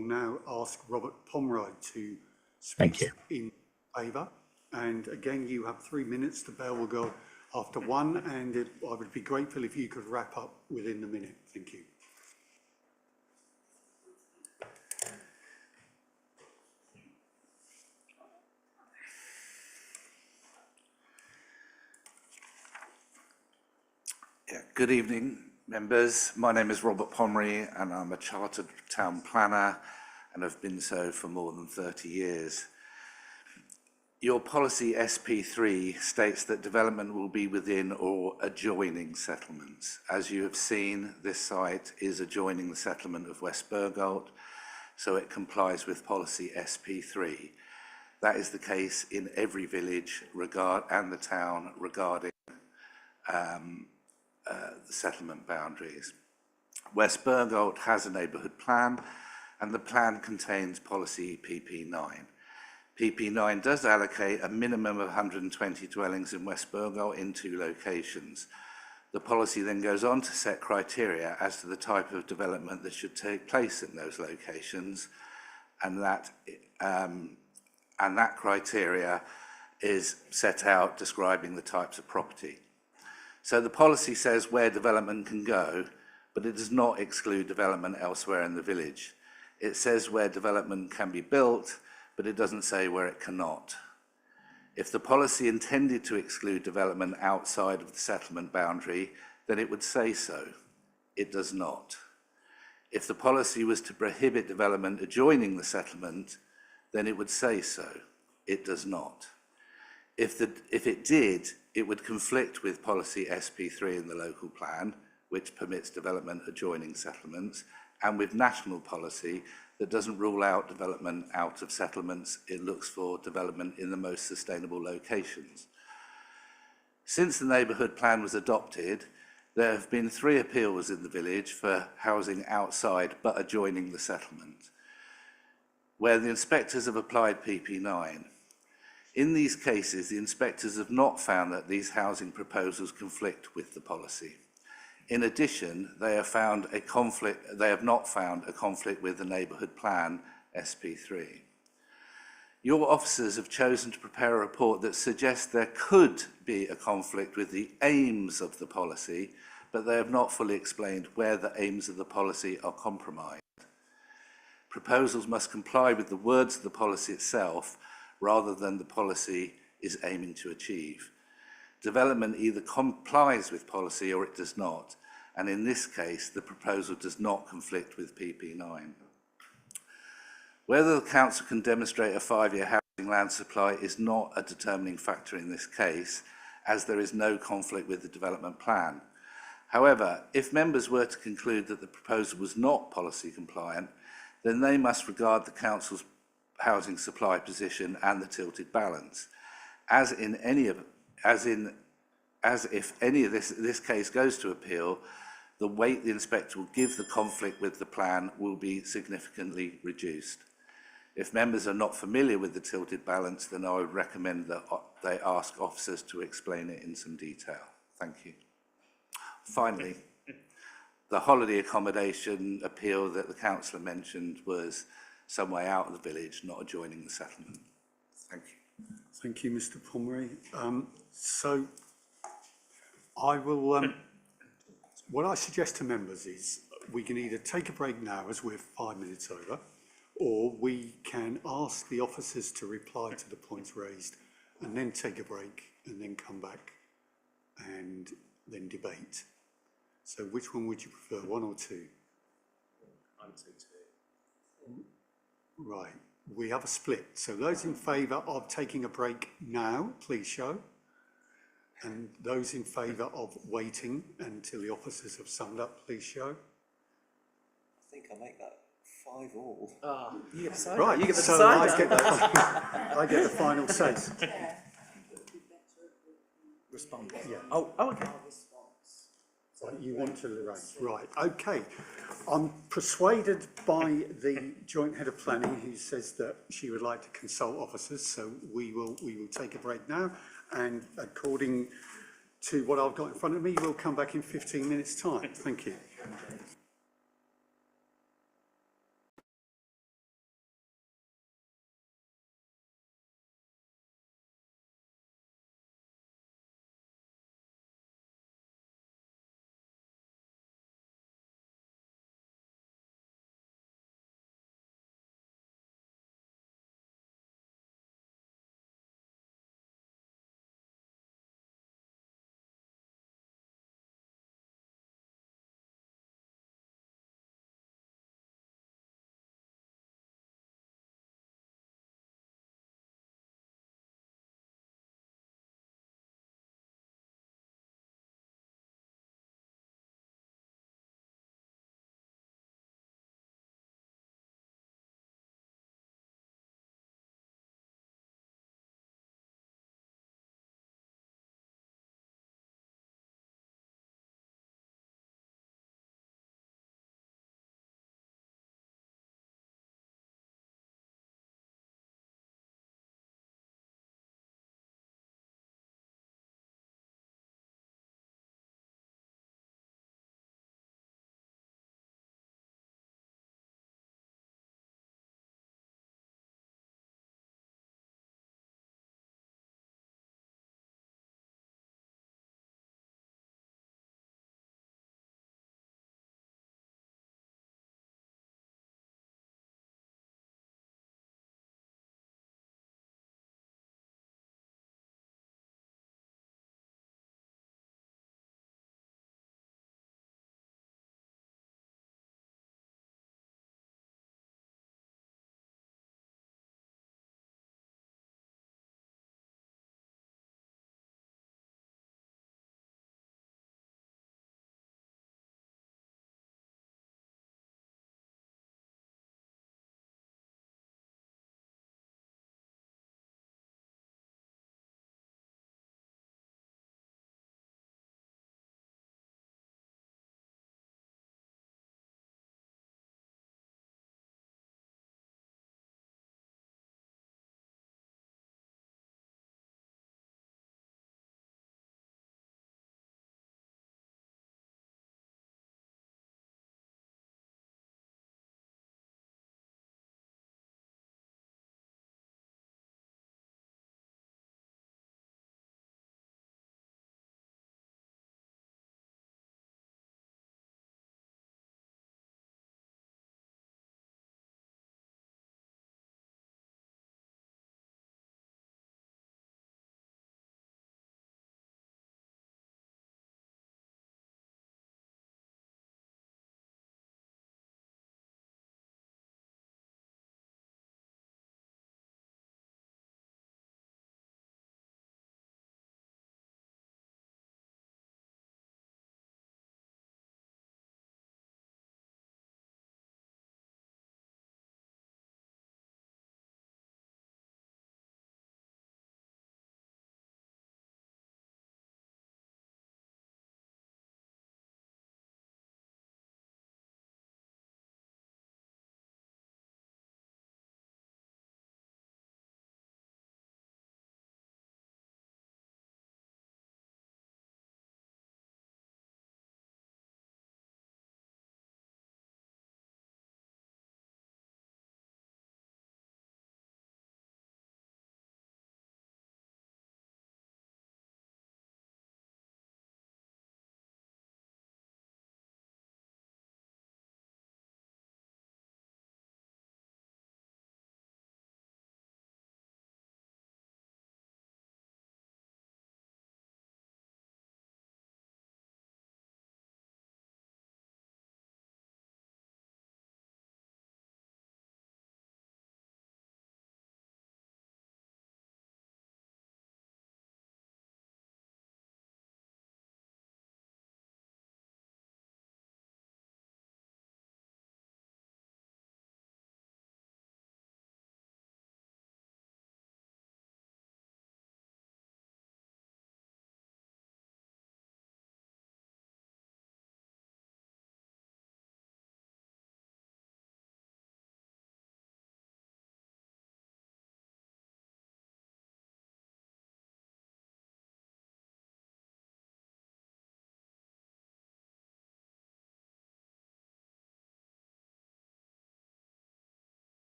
A: now ask Robert Pomeroy to speak in favour. And again, you have 3 minutes. The bell will go after one, and I would be grateful if you could wrap up within the minute. Thank you.
S: Good evening, members. My name is Robert Pomeroy, and I'm a chartered town planner, and have been so for more than 30 years. Your policy SP3 states that development will be within or adjoining settlements. As you have seen, this site is adjoining the settlement of West Burgout, so it complies with policy SP3. That is the case in every village and the town regarding the settlement boundaries. West Burgout has a neighbourhood plan, and the plan contains policy PP9. PP9 does allocate a minimum of 120 dwellings in West Burgout in 2 locations. The policy then goes on to set criteria as to the type of development that should take place in those locations, and that criteria is set out describing the types of property. So the policy says where development can go, but it does not exclude development elsewhere in the village. It says where development can be built, but it doesn't say where it cannot. If the policy intended to exclude development outside of the settlement boundary, then it would say so. It does not. If the policy was to prohibit development adjoining the settlement, then it would say so. It does not. If it did, it would conflict with policy SP3 in the local plan, which permits development adjoining settlements, and with national policy that doesn't rule out development out of settlements. It looks for development in the most sustainable locations. Since the neighbourhood plan was adopted, there have been 3 appeals in the village for housing outside but adjoining the settlement, where the inspectors have applied PP9. In these cases, the inspectors have not found that these housing proposals conflict with the policy. In addition, they have not found a conflict with the neighbourhood plan SP3. Your officers have chosen to prepare a report that suggests there could be a conflict with the aims of the policy, but they have not fully explained where the aims of the policy are compromised. Proposals must comply with the words of the policy itself, rather than the policy is aiming to achieve. Development either complies with policy or it does not, and in this case, the proposal does not conflict with PP9. Whether the council can demonstrate a 5-year housing land supply is not a determining factor in this case, as there is no conflict with the development plan. However, if members were to conclude that the proposal was not policy compliant, then they must regard the council's housing supply position and the tilted balance. as if any of this case goes to appeal, the weight the inspector will give the conflict with the plan will be significantly reduced. If members are not familiar with the tilted balance, then I would recommend that they ask officers to explain it in some detail. Thank you. Finally, the holiday accommodation appeal that the councillor mentioned was some way out of the village, not adjoining the settlement. Thank you.
A: Thank you, Mr Pomeroy. So I will, what I suggest to members is we can either take a break now as we're 5 minutes over, or we can ask the officers to reply to the points raised and then take a break and then come back and then debate. So which one would you prefer, one or two?
M: I'm two.
A: Right, we have a split. So those in favour of taking a break now, please show. And those in favour of waiting until the officers have summed up, please show.
M: I think I'll make that 5-all.
B: You get the
A: Right,
B: You get the
A: so I get I get the final say.
B: Respond.
A: Yeah.
B: Oh, okay.
A: Right, you want to, Lorraine? Right, okay. I'm persuaded by the joint head of planning who says that she would like to consult officers, so we will take a break now, and according to what I've got in front of me, we'll come back in 15 minutes' time. Thank you.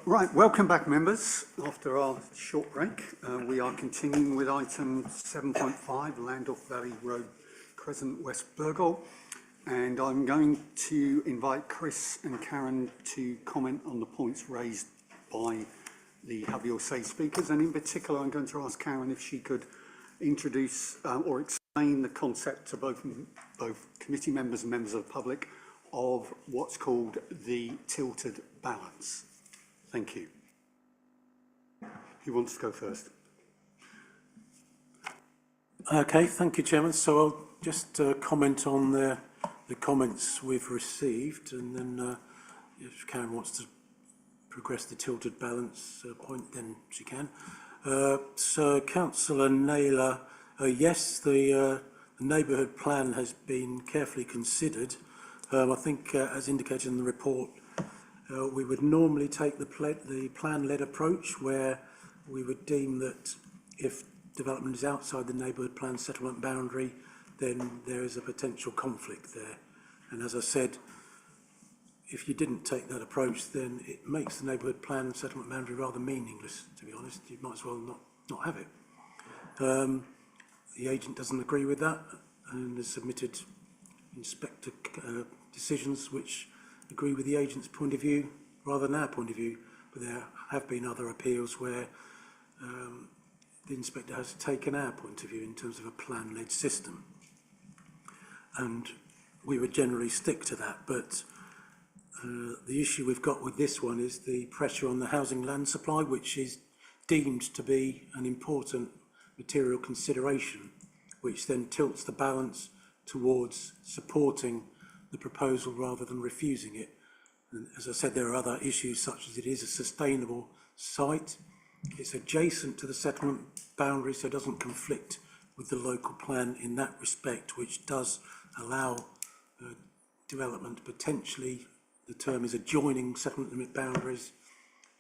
A: Right, welcome back members. After our short break, we are continuing with item 7.5, Landulph Valley Road, Crescent, West Burgoll. And I'm going to invite Chris and Karen to comment on the points raised by the Have Your Say speakers. And in particular, I'm going to ask Karen if she could introduce or explain the concept to both committee members and members of the public of what's called the tilted balance. Thank you. Who wants to go first?
J: Okay, thank you, Chairman. So I'll just comment on the comments we've received, and then if Karen wants to progress the tilted balance point, then she can. So Councillor Naylor, yes, the neighbourhood plan has been carefully considered. I think, as indicated in the report, we would normally take the plan-led approach, where we would deem that if development is outside the neighbourhood plan settlement boundary, then there is a potential conflict there. And as I said, if you didn't take that approach, then it makes the neighbourhood plan settlement boundary rather meaningless, to be honest. You might as well not have it. The agent doesn't agree with that and has submitted inspector decisions which agree with the agent's point of view rather than our point of view. But there have been other appeals where the inspector has taken our point of view in terms of a plan-led system. And we would generally stick to that. But the issue we've got with this one is the pressure on the housing land supply, which is deemed to be an important material consideration, which then tilts the balance towards supporting the proposal rather than refusing it. And as I said, there are other issues, such as it is a sustainable site. It's adjacent to the settlement boundary, so it doesn't conflict with the local plan in that respect, which does allow development. Potentially, the term is adjoining settlement limit boundaries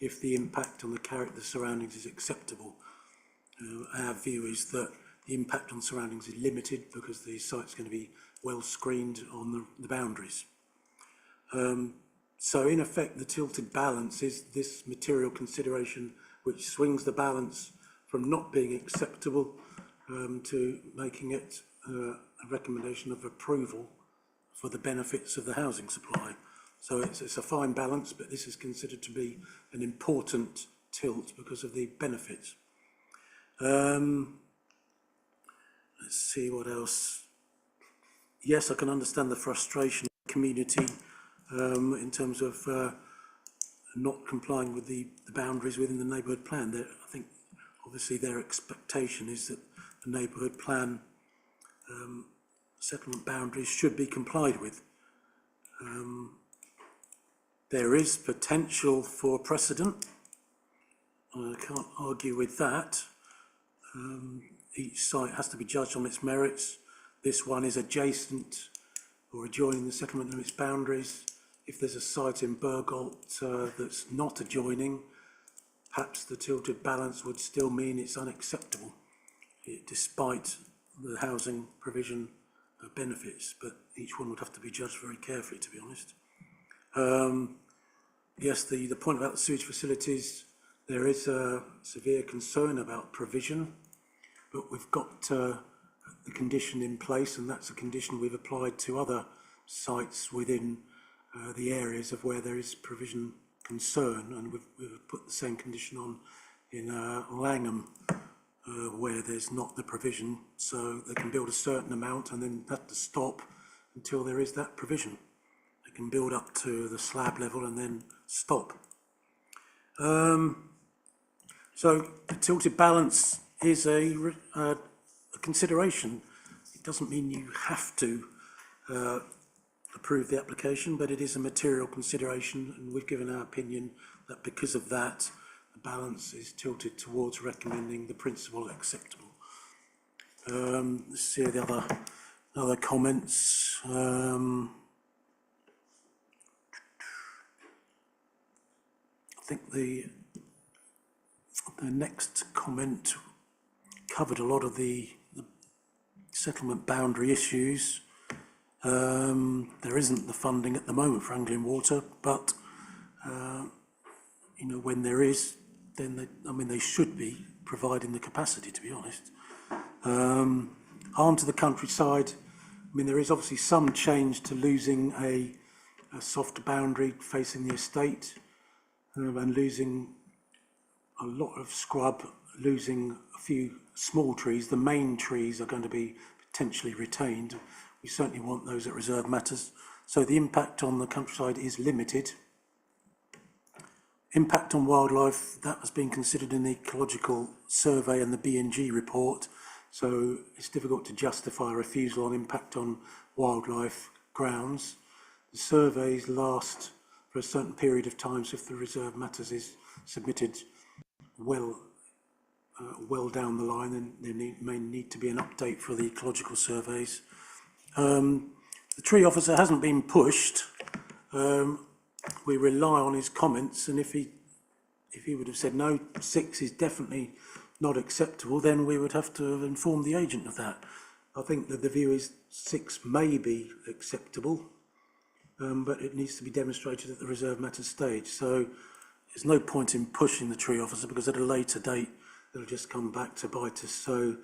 J: if the impact on the character of the surroundings is acceptable. Our view is that the impact on surroundings is limited because the site's going to be well screened on the boundaries. So in effect, the tilted balance is this material consideration which swings the balance from not being acceptable to making it a recommendation of approval for the benefits of the housing supply. So it's a fine balance, but this is considered to be an important tilt because of the benefits. Let's see what else. Yes, I can understand the frustration of the community in terms of not complying with the boundaries within the neighbourhood plan. I think obviously their expectation is that the neighbourhood plan settlement boundaries should be complied with. There is potential for precedent. I can't argue with that. Each site has to be judged on its merits. This one is adjacent or adjoining the settlement limits boundaries. If there's a site in Burgolt that's not adjoining, perhaps the tilted balance would still mean it's unacceptable, despite the housing provision benefits. But each one would have to be judged very carefully, to be honest. Yes, the point about the sewage facilities, there is a severe concern about provision, but we've got the condition in place, and that's a condition we've applied to other sites within the areas of where there is provision concern, and we've put the same condition on in Langham, where there's not the provision, so they can build a certain amount and then have to stop until there is that provision. They can build up to the slab level and then stop. So the tilted balance is a consideration. It doesn't mean you have to approve the application, but it is a material consideration, and we've given our opinion that because of that, the balance is tilted towards recommending the principle acceptable. Let's see the other comments. I think the next comment covered a lot of the settlement boundary issues. There isn't the funding at the moment for Anglian Water, but you know, when there is, then they should be providing the capacity, to be honest. Harm to the countryside, I mean, there is obviously some change to losing a soft boundary facing the estate, and losing a lot of scrub, losing a few small trees. The main trees are going to be potentially retained. We certainly want those at reserve matters. So the impact on the countryside is limited. Impact on wildlife, that has been considered in the ecological survey and the B&G report. So it's difficult to justify a refusal on impact on wildlife grounds. The surveys last for a certain period of time, so if the reserve matters is submitted well down the line, then there may need to be an update for the ecological surveys. The tree officer hasn't been pushed. We rely on his comments, and if he would have said no, 6 is definitely not acceptable, then we would have to have informed the agent of that. I think that the view is 6 may be acceptable, but it needs to be demonstrated at the reserve matters stage. So there's no point in pushing the tree officer, because at a later date it'll just come back to bite us. So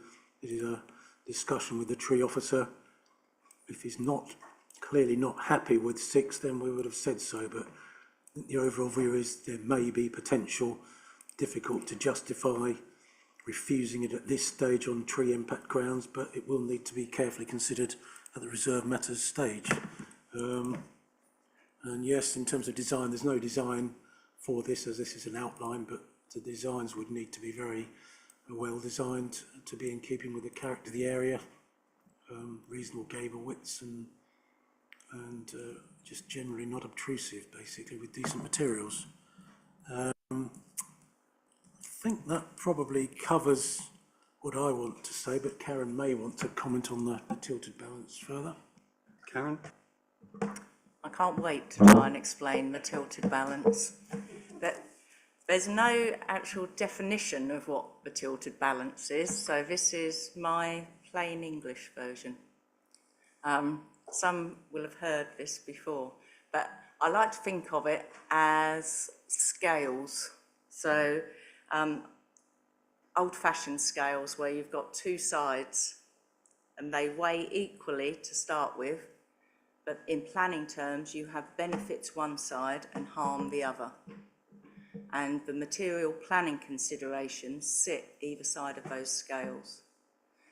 J: it is a discussion with the tree officer. If he's clearly not happy with 6, then we would have said so, but the overall view is there may be potential, difficult to justify refusing it at this stage on tree impact grounds, but it will need to be carefully considered at the reserve matters stage. And yes, in terms of design, there's no design for this, as this is an outline, but the designs would need to be very well designed to be in keeping with the character of the area, reasonable gable widths and just generally not obtrusive, basically, with decent materials. I think that probably covers what I want to say, but Karen may want to comment on the tilted balance further. Karen?
O: I can't wait to try and explain the tilted balance. But there's no actual definition of what the tilted balance is, so this is my plain English version. Some will have heard this before, but I like to think of it as scales. So old-fashioned scales where you've got 2 sides and they weigh equally to start with, but in planning terms you have benefits one side and harm the other. And the material planning considerations sit either side of those scales.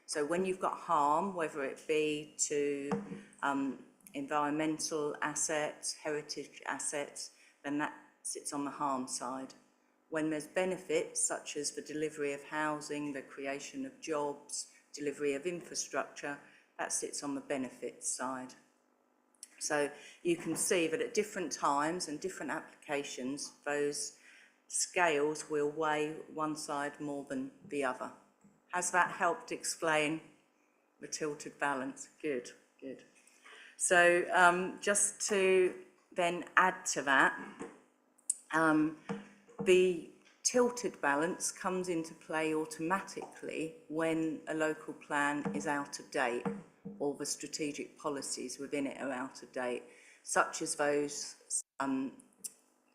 O: So when you've got harm, whether it be to environmental assets, heritage assets, then that sits on the harm side. When there's benefits, such as the delivery of housing, the creation of jobs, delivery of infrastructure, that sits on the benefits side. So you can see that at different times and different applications, those scales will weigh one side more than the other. Has that helped explain the tilted balance? Good, good. So just to then add to that, the tilted balance comes into play automatically when a local plan is out of date or the strategic policies within it are out of date, such as those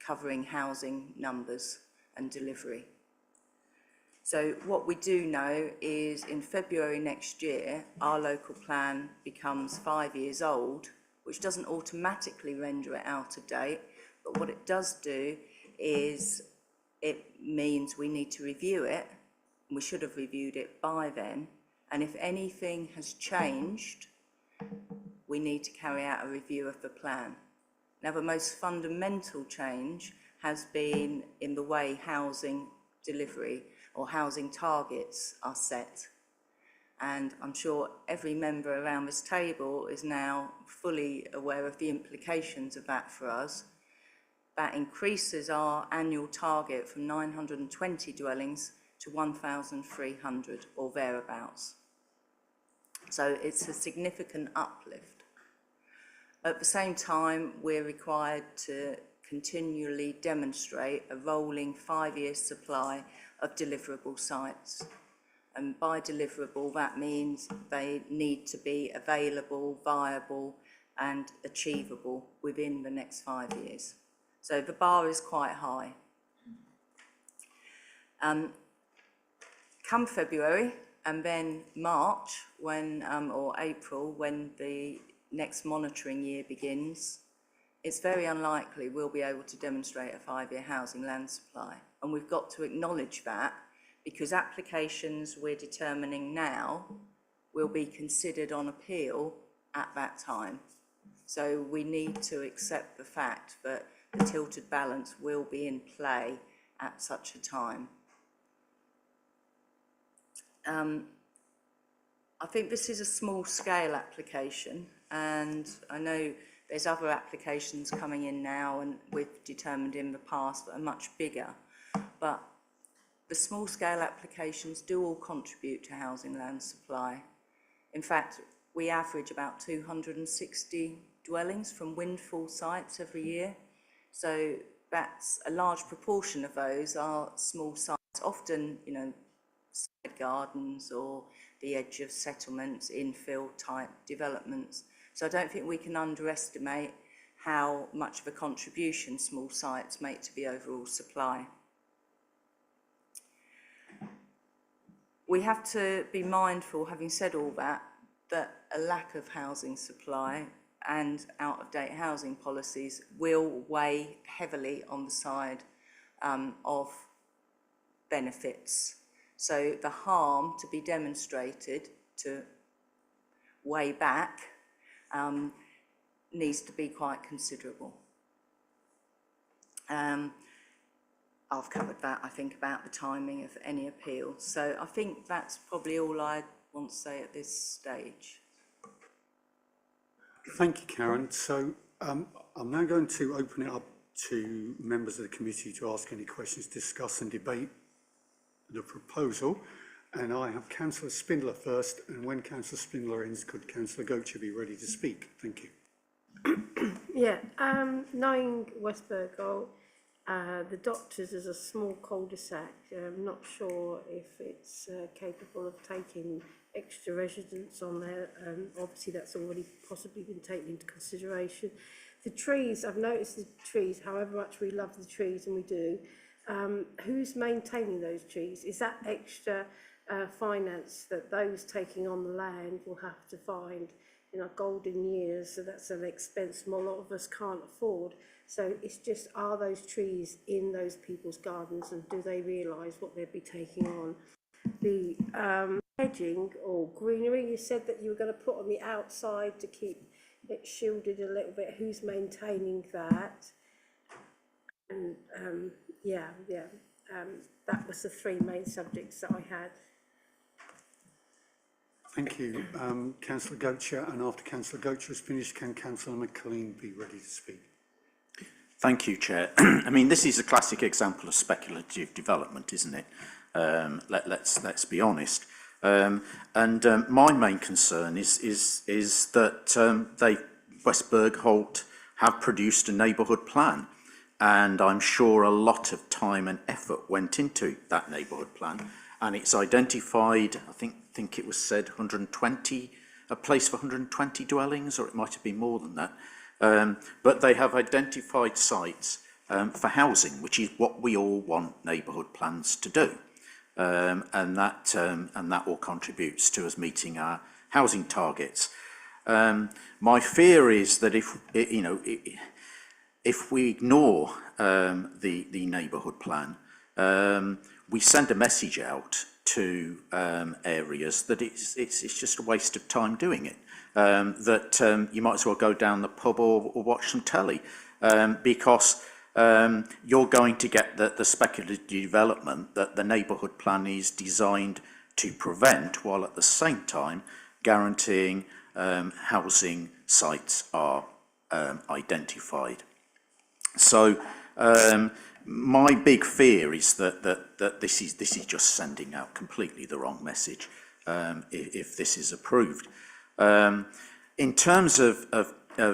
O: covering housing numbers and delivery. So what we do know is in February next year, our local plan becomes 5 years old, which doesn't automatically render it out of date, but what it does do is it means we need to review it, and we should have reviewed it by then, and if anything has changed, we need to carry out a review of the plan. Now, the most fundamental change has been in the way housing delivery or housing targets are set. And I'm sure every member around this table is now fully aware of the implications of that for us. That increases our annual target from 920 dwellings to 1,300 or thereabouts. So it's a significant uplift. At the same time, we're required to continually demonstrate a rolling 5-year supply of deliverable sites. And by deliverable, that means they need to be available, viable, and achievable within the next 5 years. So the bar is quite high. Come February and then March, when or April, when the next monitoring year begins, it's very unlikely we'll be able to demonstrate a 5-year housing land supply. And we've got to acknowledge that, because applications we're determining now will be considered on appeal at that time. So we need to accept the fact that the tilted balance will be in play at such a time. I think this is a small scale application, and I know there's other applications coming in now, and we've determined in the past that are much bigger, but the small scale applications do all contribute to housing land supply. In fact, we average about 260 dwellings from windfall sites every year. So that's a large proportion of those are small sites, often, you know, side gardens or the edge of settlements, infill type developments. So I don't think we can underestimate how much of a contribution small sites make to the overall supply. We have to be mindful, having said all that, that a lack of housing supply and out-of-date housing policies will weigh heavily on the side of benefits. So the harm to be demonstrated to weigh back needs to be quite considerable. I've covered that, I think, about the timing of any appeal. So I think that's probably all I want to say at this stage.
A: Thank you, Karen. So I'm now going to open it up to members of the committee to ask any questions, discuss and debate the proposal. And I have Councillor Spindler first, and when Councillor Spindler ends, could Councillor Gocher be ready to speak? Thank you.
F: Yeah, knowing West Burgold, the Doctors is a small cul-de-sac. I'm not sure if it's capable of taking extra residents on there. Obviously, that's already possibly been taken into consideration. The trees, I've noticed the trees, however much we love the trees, and we do, who's maintaining those trees? Is that extra finance that those taking on the land will have to find in our golden years? So that's an expense a lot of us can't afford. So it's just, are those trees in those people's gardens, and do they realise what they'd be taking on? The hedging or greenery, you said that you were going to put on the outside to keep it shielded a little bit. Who's maintaining that? And that was the three main subjects that I had.
A: Thank you, Councillor Gocher. And after Councillor Gocher is finished, can Councillor McLean be ready to speak?
P: Thank you, Chair. I mean, this is a classic example of speculative development, isn't it? Let's be honest. My main concern is that West Bergholt have produced a neighbourhood plan, and I'm sure a lot of time and effort went into that neighbourhood plan, and it's identified, I think it was said 120, a place for 120 dwellings, or it might have been more than that. But they have identified sites for housing, which is what we all want neighbourhood plans to do, and that all contributes to us meeting our housing targets. My fear is that if we ignore the neighbourhood plan, we send a message out to areas that it's just a waste of time doing it. That you might as well go down the pub or watch some telly, because you're going to get the speculative development that the neighbourhood plan is designed to prevent, while at the same time guaranteeing housing sites are identified. So my big fear is that this is just sending out completely the wrong message if this is approved. In terms of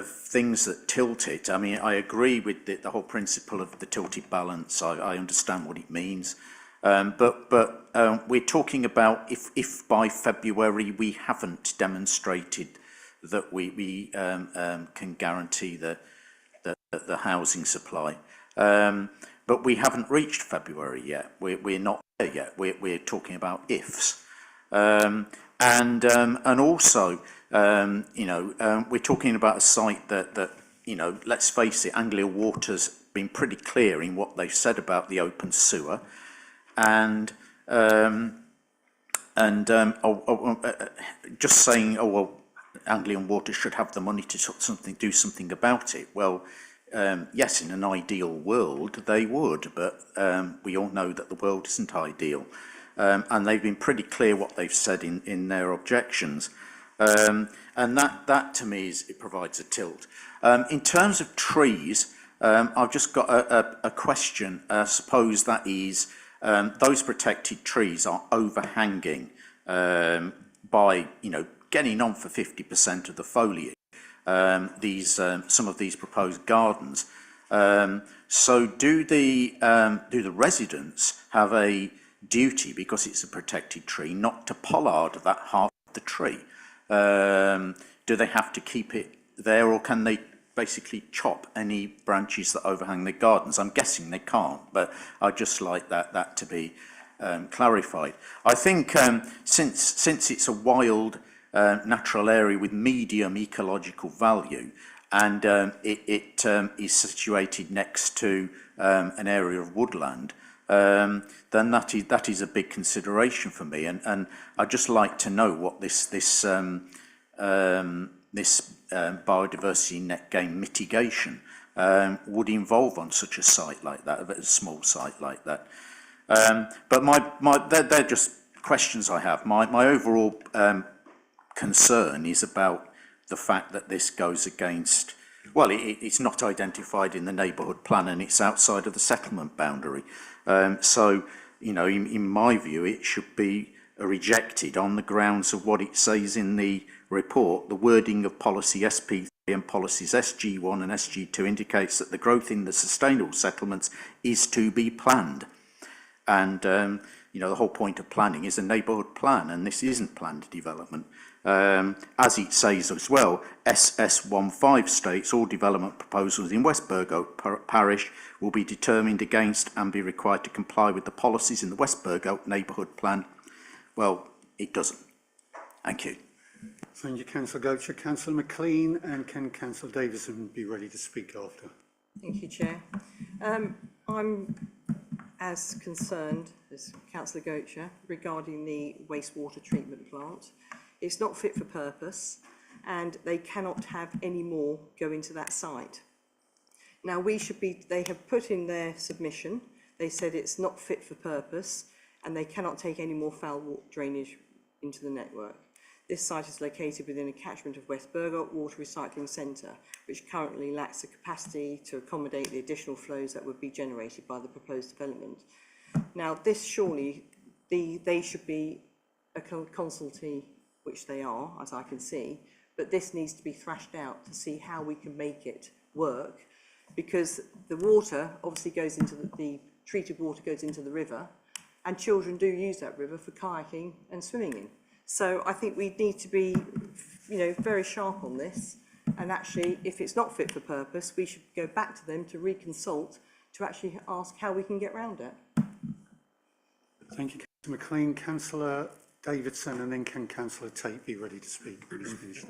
P: things that tilt it, I mean, I agree with the whole principle of the tilted balance. I understand what it means, but we're talking about if by February we haven't demonstrated that we can guarantee the housing supply, but we haven't reached February yet. We're not there yet. We're talking about ifs. And also, we're talking about a site that, let's face it, Anglia Water's been pretty clear in what they've said about the open sewer. And just saying, oh, well, Anglian Water should have the money to do something about it. Well, yes, in an ideal world, they would, but we all know that the world isn't ideal. And they've been pretty clear what they've said in their objections. And that to me it provides a tilt. In terms of trees, I've just got a question. Suppose that is, those protected trees are overhanging by, getting on for 50% of the foliage. Some of these proposed gardens. So do the residents have a duty, because it's a protected tree, not to pollard that half of the tree? Do they have to keep it there, or can they basically chop any branches that overhang their gardens? I'm guessing they can't, but I'd just like that to be clarified. I think since it's a wild natural area with medium ecological value, and it is situated next to an area of woodland, then that is a big consideration for me, and I'd just like to know what this biodiversity net gain mitigation would involve on such a site like that, a small site like that. But they're just questions I have. My overall concern is about the fact that this goes against, well, it's not identified in the neighbourhood plan, and it's outside of the settlement boundary. So, in my view, it should be rejected on the grounds of what it says in the report. The wording of policy SP3 and policies SG1 and SG2 indicates that the growth in the sustainable settlements is to be planned. And, the whole point of planning is a neighbourhood plan, and this isn't planned development. As it says as well, SS15 states all development proposals in West Burgoak Parish will be determined against and be required to comply with the policies in the West Burgoak Neighbourhood Plan. Well, it doesn't. Thank you.
A: Thank you, Councillor Gocher. Councillor McLean, and can Councillor Davison be ready to speak after?
T: Thank you, Chair. I'm as concerned as Councillor Gocher regarding the wastewater treatment plant. It's not fit for purpose, and they cannot have any more go into that site. Now, they have put in their submission, they said it's not fit for purpose, and they cannot take any more foul water drainage into the network. This site is located within a catchment of West Burgoak Water Recycling Centre, which currently lacks the capacity to accommodate the additional flows that would be generated by the proposed development. Now, this surely, they should be a consultee, which they are, as I can see, but this needs to be thrashed out to see how we can make it work, because the water obviously goes into the treated water goes into the river, and children do use that river for kayaking and swimming in. So I think we need to be, very sharp on this, and actually, if it's not fit for purpose, we should go back to them to reconsult, to actually ask how we can get around it.
A: Thank you, Councillor McLean. Councillor Davidson, and then can Councillor Tate be ready to speak when he's finished?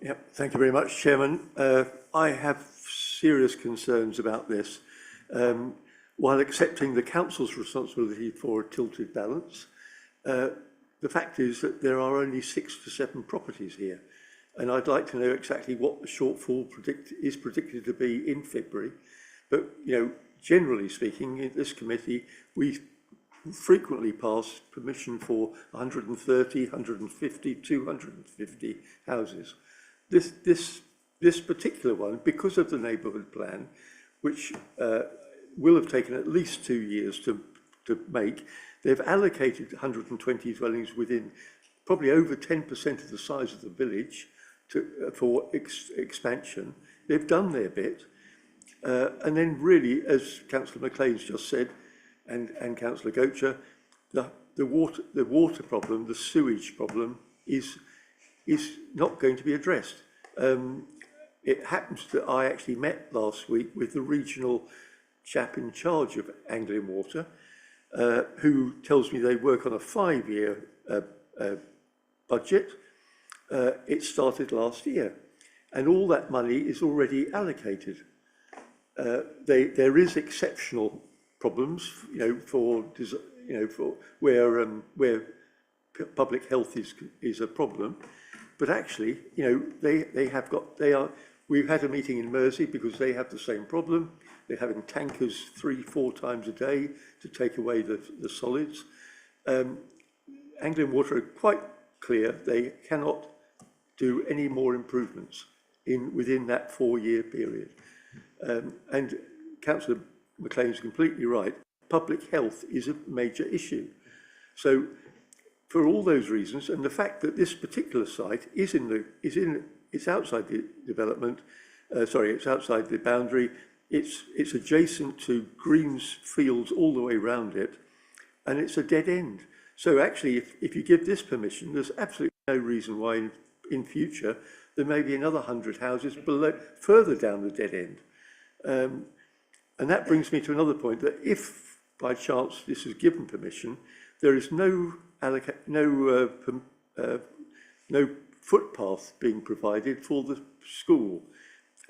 C: Yep, thank you very much, Chairman. I have serious concerns about this. While accepting the Council's responsibility for a tilted balance, the fact is that there are only 6 to 7 properties here, and I'd like to know exactly what the shortfall is predicted to be in February. But, generally speaking, in this committee, we frequently pass permission for 130, 150, 250 houses. This particular one, because of the neighbourhood plan, which will have taken at least 2 years to make, they've allocated 120 dwellings within probably over 10% of the size of the village for expansion. They've done their bit. And then really, as Councillor McLean's just said, and Councillor Gocher, the water problem, the sewage problem is not going to be addressed. It happens that I actually met last week with the regional chap in charge of Anglian Water, who tells me they work on a 5-year budget. It started last year, and all that money is already allocated. There is exceptional problems, for where public health is a problem, but actually, we've had a meeting in Mersey because they have the same problem. They're having tankers 3-4 times a day to take away the solids. Anglian Water are quite clear they cannot do any more improvements within that 4-year period. And Councillor McLean is completely right. Public health is a major issue. So for all those reasons, and the fact that this particular site it's outside the development, it's outside the boundary, it's adjacent to greens fields all the way around it, and it's a dead end. So actually, if you give this permission, there's absolutely no reason why in future there may be another 100 houses further down the dead end. And that brings me to another point, that if by chance this is given permission, there is no footpath being provided for the school.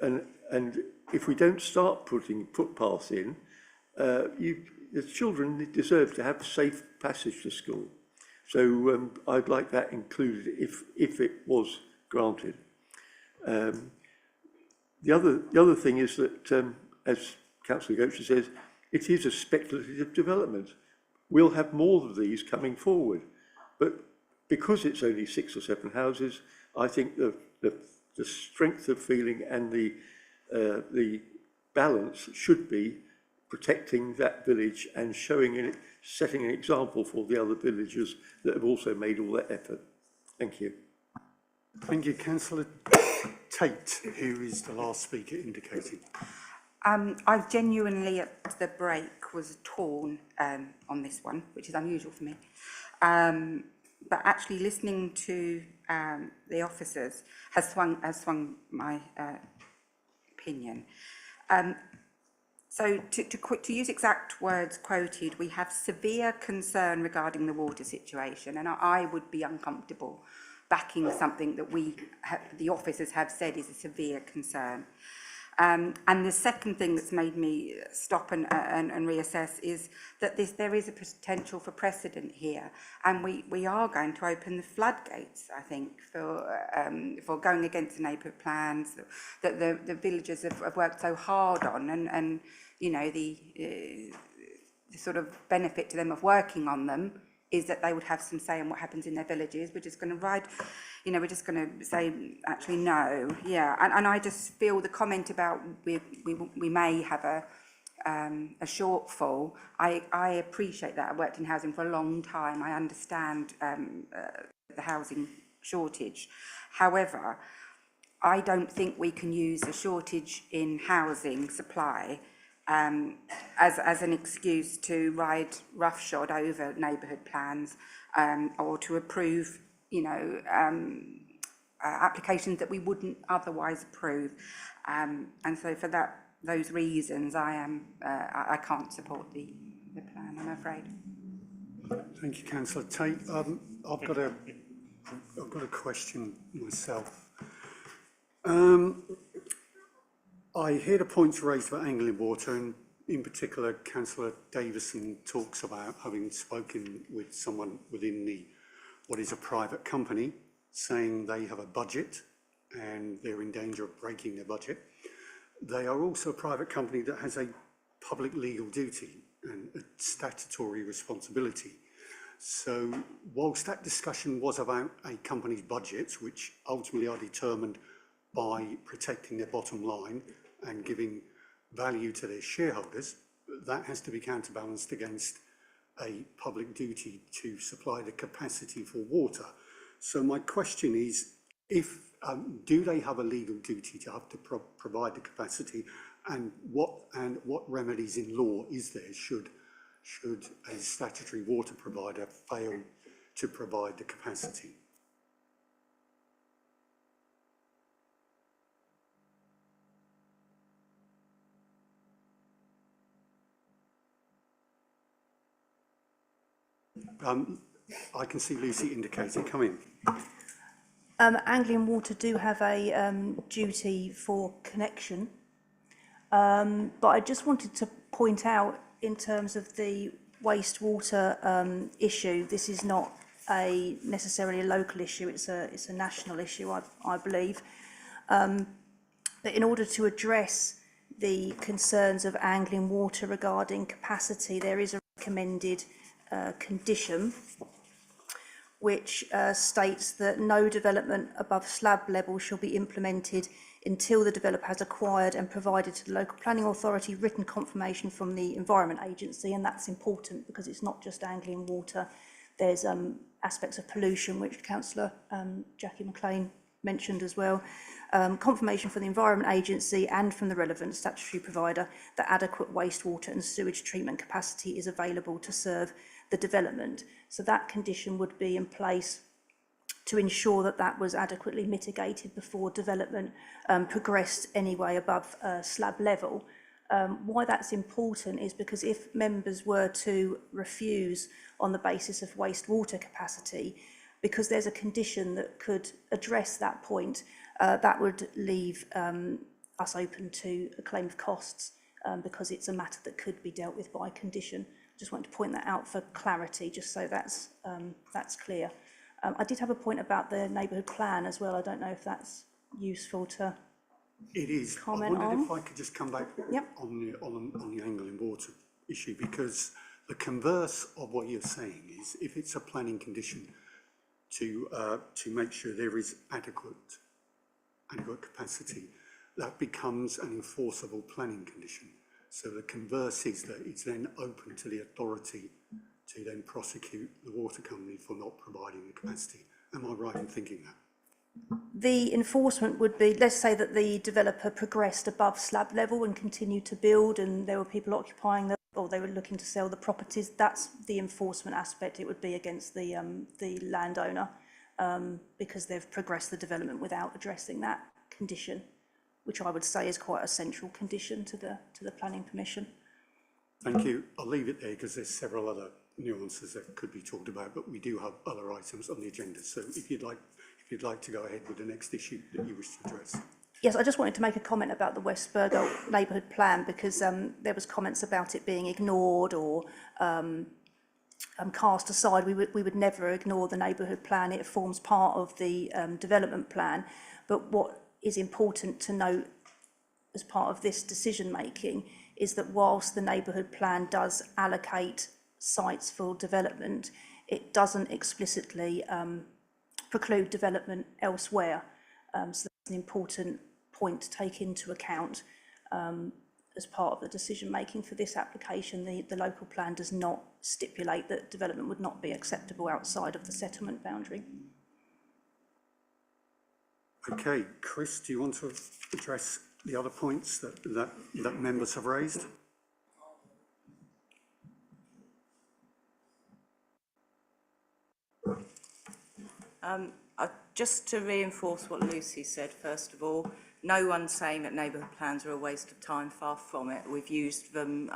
C: And if we don't start putting footpaths in, the children deserve to have safe passage to school. So I'd like that included if it was granted. The other thing is that, as Councillor Goetsch says, it is a speculative development. We'll have more of these coming forward, but because it's only 6 or 7 houses, I think the strength of feeling and the balance should be protecting that village and setting an example for the other villagers that have also made all that effort. Thank you.
A: Thank you, Councillor Tate, who is the last speaker indicated.
H: I genuinely, at the break, was torn on this one, which is unusual for me. But actually listening to the officers has swung my opinion. So to use exact words quoted, we have severe concern regarding the water situation, and I would be uncomfortable backing something that the officers have said is a severe concern. And the second thing that's made me stop and reassess is that there is a potential for precedent here, and we are going to open the floodgates, I think, for going against the neighbourhood plans that the villagers have worked so hard on, and the sort of benefit to them of working on them is that they would have some say in what happens in their villages. We're just going to we're just going to say, actually, no. Yeah, and I just feel the comment about we may have a shortfall. I appreciate that. I worked in housing for a long time. I understand the housing shortage. However, I don't think we can use a shortage in housing supply as an excuse to ride roughshod over neighbourhood plans or to approve, applications that we wouldn't otherwise approve. And so for those reasons, I can't support the plan, I'm afraid.
A: Thank you, Councillor Tate. I've got a question myself. I hear the points raised about Anglian Water, and in particular, Councillor Davison talks about having spoken with someone within what is a private company, saying they have a budget and they're in danger of breaking their budget. They are also a private company that has a public legal duty and a statutory responsibility. So whilst that discussion was about a company's budgets, which ultimately are determined by protecting their bottom line and giving value to their shareholders, that has to be counterbalanced against a public duty to supply the capacity for water. So my question is, do they have a legal duty to have to provide the capacity, and what remedies in law is there should a statutory water provider fail to provide the capacity? I can see Lucy indicating. Come in.
Q: Anglian Water do have a duty for connection, but I just wanted to point out in terms of the wastewater issue, this is not necessarily a local issue, it's a national issue, I believe. But in order to address the concerns of Anglian Water regarding capacity, there is a recommended condition which states that no development above slab level shall be implemented until the developer has acquired and provided to the local planning authority written confirmation from the Environment Agency. And that's important because it's not just Anglian Water. There's aspects of pollution, which Councillor Jackie McLean mentioned as well. Confirmation from the Environment Agency and from the relevant statutory provider that adequate wastewater and sewage treatment capacity is available to serve the development. So that condition would be in place to ensure that that was adequately mitigated before development progressed anyway above slab level. Why that's important is because if members were to refuse on the basis of wastewater capacity, because there's a condition that could address that point, that would leave us open to a claim of costs because it's a matter that could be dealt with by condition. Just want to point that out for clarity, just so that's clear. I did have a point about the neighbourhood plan as well. I don't know if that's useful to
A: It is.
Q: comment
A: I wondered
Q: on.
A: if I could just come back
Q: Yep.
A: on the Anglian Water issue, because the converse of what you're saying is if it's a planning condition to make sure there is adequate capacity, that becomes an enforceable planning condition. So the converse is that it's then open to the authority to then prosecute the water company for not providing the capacity. Am I right in thinking that?
Q: The enforcement would be, let's say that the developer progressed above slab level and continued to build and there were people occupying them, or they were looking to sell the properties. That's the enforcement aspect. It would be against the landowner because they've progressed the development without addressing that condition, which I would say is quite a central condition to the planning permission.
A: Thank you. I'll leave it there because there's several other nuances that could be talked about, but we do have other items on the agenda. So if you'd like to go ahead with the next issue that you wish to address.
Q: Yes, I just wanted to make a comment about the West Burgolt neighbourhood plan because there was comments about it being ignored or cast aside. We would never ignore the neighbourhood plan. It forms part of the development plan. But what is important to note as part of this decision making is that whilst the neighbourhood plan does allocate sites for development, it doesn't explicitly preclude development elsewhere. So that's an important point to take into account as part of the decision making for this application. The local plan does not stipulate that development would not be acceptable outside of the settlement boundary.
A: Okay, Chris, do you want to address the other points that members have raised?
O: Just to reinforce what Lucy said, first of all, no one's saying that neighbourhood plans are a waste of time, far from it. We've used them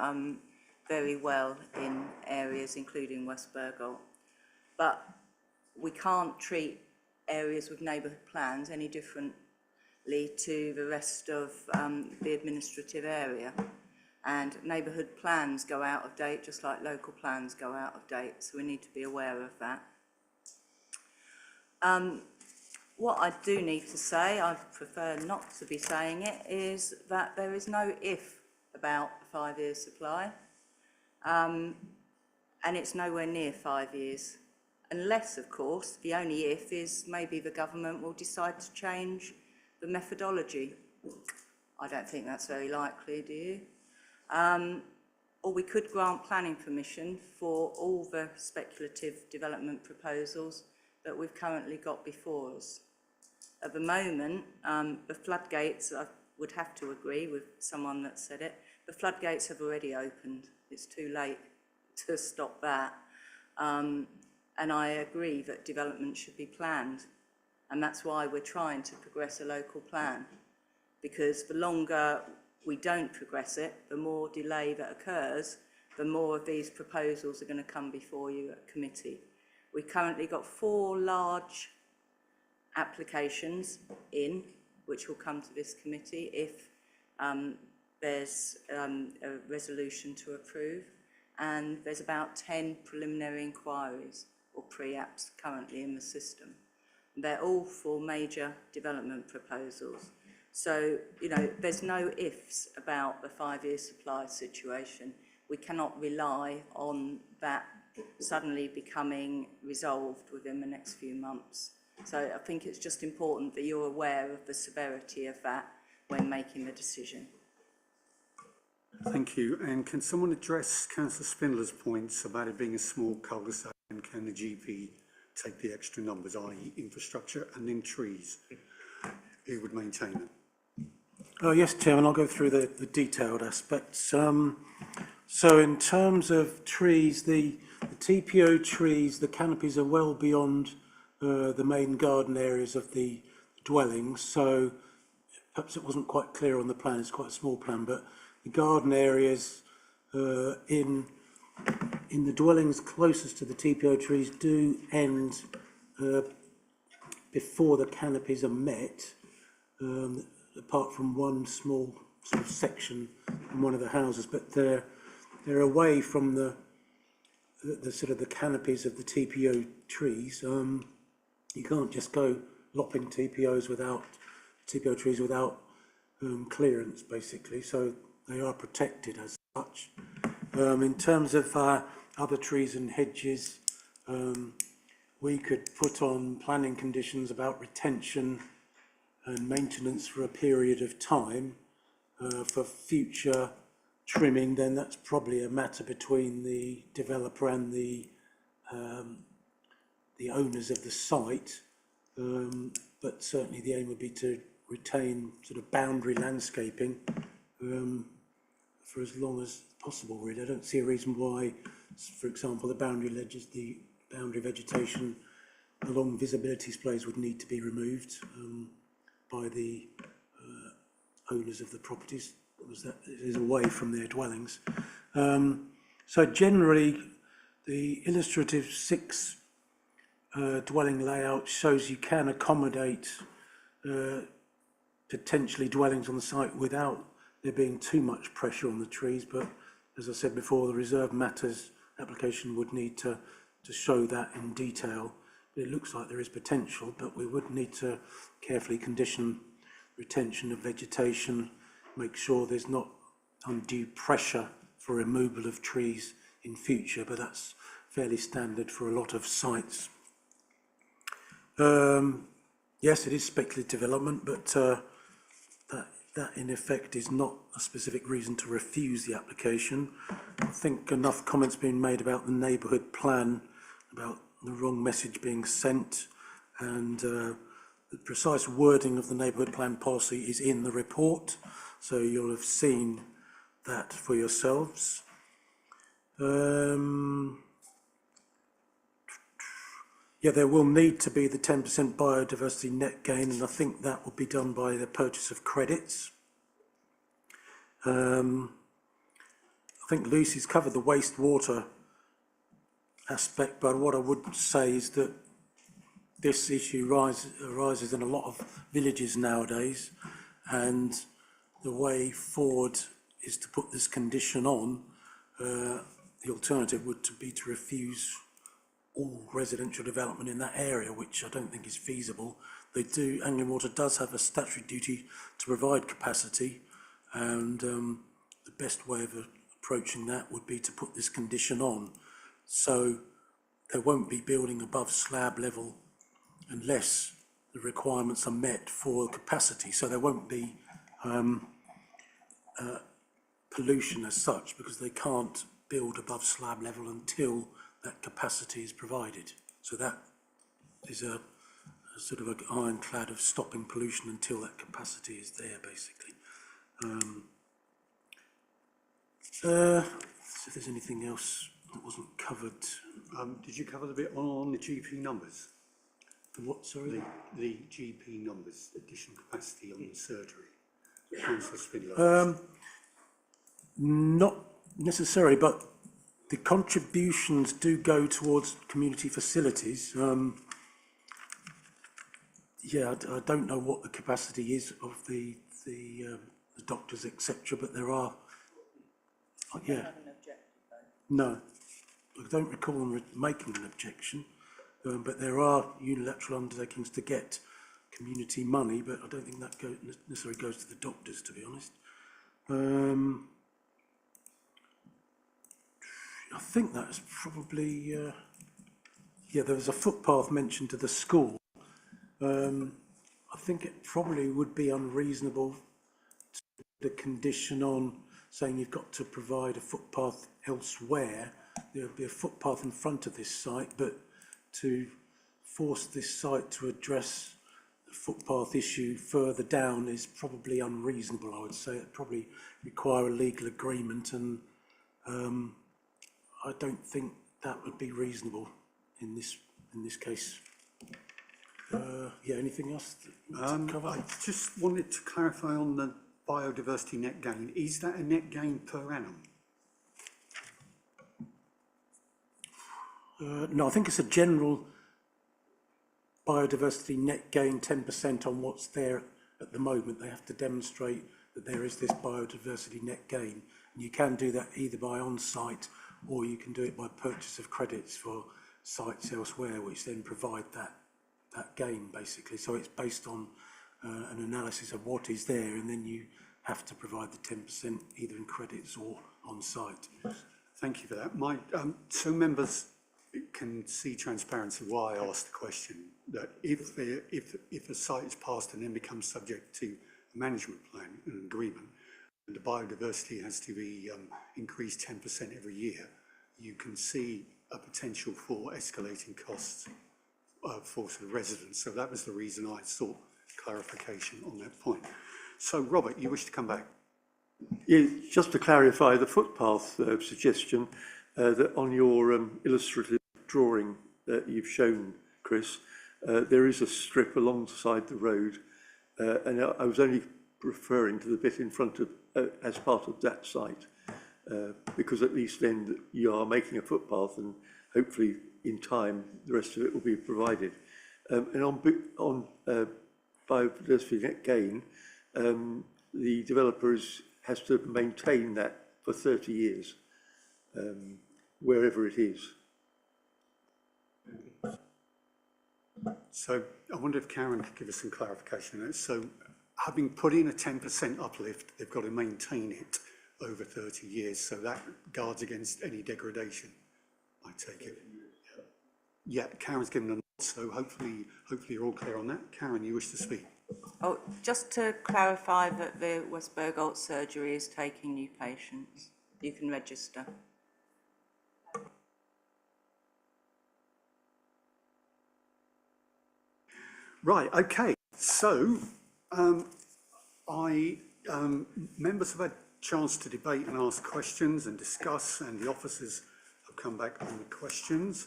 O: very well in areas including West Burgolt. But we can't treat areas with neighbourhood plans any differently to the rest of the administrative area. And neighbourhood plans go out of date just like local plans go out of date, so we need to be aware of that. What I do need to say, I prefer not to be saying it, is that there is no if about the 5 years supply, and it's nowhere near 5 years. Unless, of course, the only if is maybe the government will decide to change the methodology. I don't think that's very likely, do you? Or we could grant planning permission for all the speculative development proposals that we've currently got before us. At the moment, the floodgates, I would have to agree with someone that said it, the floodgates have already opened. It's too late to stop that. And I agree that development should be planned. And that's why we're trying to progress a local plan. Because the longer we don't progress it, the more delay that occurs, the more of these proposals are going to come before you at committee. We've currently got 4 large applications in, which will come to this committee if there's a resolution to approve, and there's about 10 preliminary inquiries or pre-apps currently in the system. They're all for major development proposals. So, you know, there's no ifs about the 5-year supply situation. We cannot rely on that suddenly becoming resolved within the next few months. So I think it's just important that you're aware of the severity of that when making the decision.
A: Thank you. And can someone address Councillor Spindler's points about it being a small cul-de-sac, and can the GP take the extra numbers, i.e. infrastructure, and then trees? Who would maintain them?
J: Oh, yes, Chairman, I'll go through the detailed aspects. So in terms of trees, the TPO trees, the canopies are well beyond the main garden areas of the dwellings. So perhaps it wasn't quite clear on the plan, it's quite a small plan, but the garden areas in the dwellings closest to the TPO trees do end before the canopies are met, apart from one small sort of section in one of the houses, but they're away from the sort of the canopies of the TPO trees. You can't just go lopping TPO trees without clearance, basically. So they are protected as such. In terms of other trees and hedges, we could put on planning conditions about retention and maintenance for a period of time. For future trimming, then that's probably a matter between the developer and the owners of the site. But certainly the aim would be to retain sort of boundary landscaping for as long as possible, really. I don't see a reason why, for example, the boundary ledges, the boundary vegetation along visibility displays would need to be removed by the owners of the properties, because that is away from their dwellings. So generally, the illustrative 6 dwelling layout shows you can accommodate potentially dwellings on the site without there being too much pressure on the trees, but as I said before, the reserved matters application would need to show that in detail. It looks like there is potential, but we would need to carefully condition retention of vegetation, make sure there's not undue pressure for removal of trees in future, but that's fairly standard for a lot of sites. Yes, it is speculative development, but that in effect is not a specific reason to refuse the application. I think enough comments been made about the neighbourhood plan, about the wrong message being sent, and the precise wording of the neighbourhood plan policy is in the report, so you'll have seen that for yourselves. Yeah, there will need to be the 10% biodiversity net gain, and I think that will be done by the purchase of credits. I think Lucy's covered the wastewater aspect, but what I would say is that this issue arises in a lot of villages nowadays, and the way forward is to put this condition on. The alternative would be to refuse all residential development in that area, which I don't think is feasible. Anglian Water does have a statutory duty to provide capacity, and the best way of approaching that would be to put this condition on. So there won't be building above slab level unless the requirements are met for capacity. So there won't be pollution as such, because they can't build above slab level until that capacity is provided. So that is a sort of an ironclad of stopping pollution until that capacity is there, basically. If there's anything else that wasn't covered.
A: Did you cover the bit on the GP numbers?
J: The what, sorry?
A: The GP numbers, additional capacity on the surgery. Councillor Spindler.
J: Not necessarily, but the contributions do go towards community facilities. Yeah, I don't know what the capacity is of the doctors, etc., but there are. Yeah. No, I don't recall them making an objection, but there are unilateral undertakings to get community money, but I don't think that necessarily goes to the doctors, to be honest. I think that's probably, yeah, there was a footpath mentioned to the school. I think it probably would be unreasonable to put a condition on saying you've got to provide a footpath elsewhere. There would be a footpath in front of this site, but to force this site to address the footpath issue further down is probably unreasonable, I would say. It probably require a legal agreement, and I don't think that would be reasonable in this case. Yeah, anything else to cover?
A: I just wanted to clarify on the biodiversity net gain. Is that a net gain per annum?
J: No, I think it's a general biodiversity net gain 10% on what's there at the moment. They have to demonstrate that there is this biodiversity net gain. And you can do that either by on-site or you can do it by purchase of credits for sites elsewhere, which then provide that gain, basically. So it's based on an analysis of what is there, and then you have to provide the 10% either in credits or on-site.
A: Thank you for that. So members can see transparency why I asked the question, that if a site is passed and then becomes subject to a management plan and an agreement, and the biodiversity has to be increased 10% every year, you can see a potential for escalating costs for the residents. So that was the reason I sought clarification on that point. So Robert, you wish to come back?
C: Yeah, just to clarify the footpath suggestion, that on your illustrative drawing that you've shown, Chris, there is a strip alongside the road, and I was only referring to the bit in front of, as part of that site, because at least then you are making a footpath, and hopefully in time the rest of it will be provided. And on biodiversity net gain, the developer has to maintain that for 30 years, wherever it is.
A: So I wonder if Karen could give us some clarification on that. So having put in a 10% uplift, they've got to maintain it over 30 years, so that guards against any degradation, I take it. Yeah, Karen's given a nod, so hopefully you're all clear on that. Karen, you wish to speak?
O: Oh, just to clarify that the West Bergholt surgery is taking new patients. You can register.
A: Right, okay. So, members have had a chance to debate and ask questions and discuss, and the officers have come back on the questions.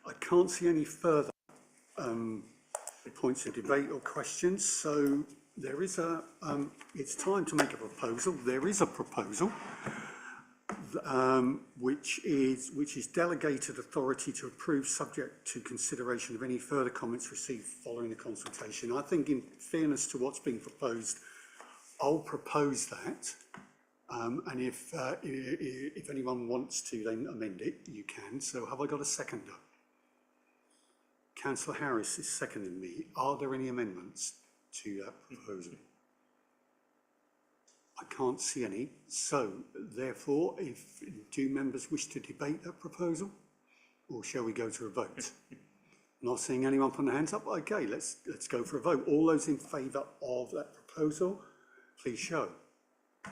A: I can't see any further points of debate or questions, so there is it's time to make a proposal. There is a proposal which is delegated authority to approve subject to consideration of any further comments received following the consultation. I think in fairness to what's being proposed, I'll propose that, and if anyone wants to then amend it, you can. So have I got a seconder? Councillor Harris is seconding me. Are there any amendments to that proposal? I can't see any. So therefore, do members wish to debate that proposal, or shall we go to a vote? Not seeing anyone put their hands up. Okay, let's go for a vote. All those in favour of that proposal, please show.
M: 2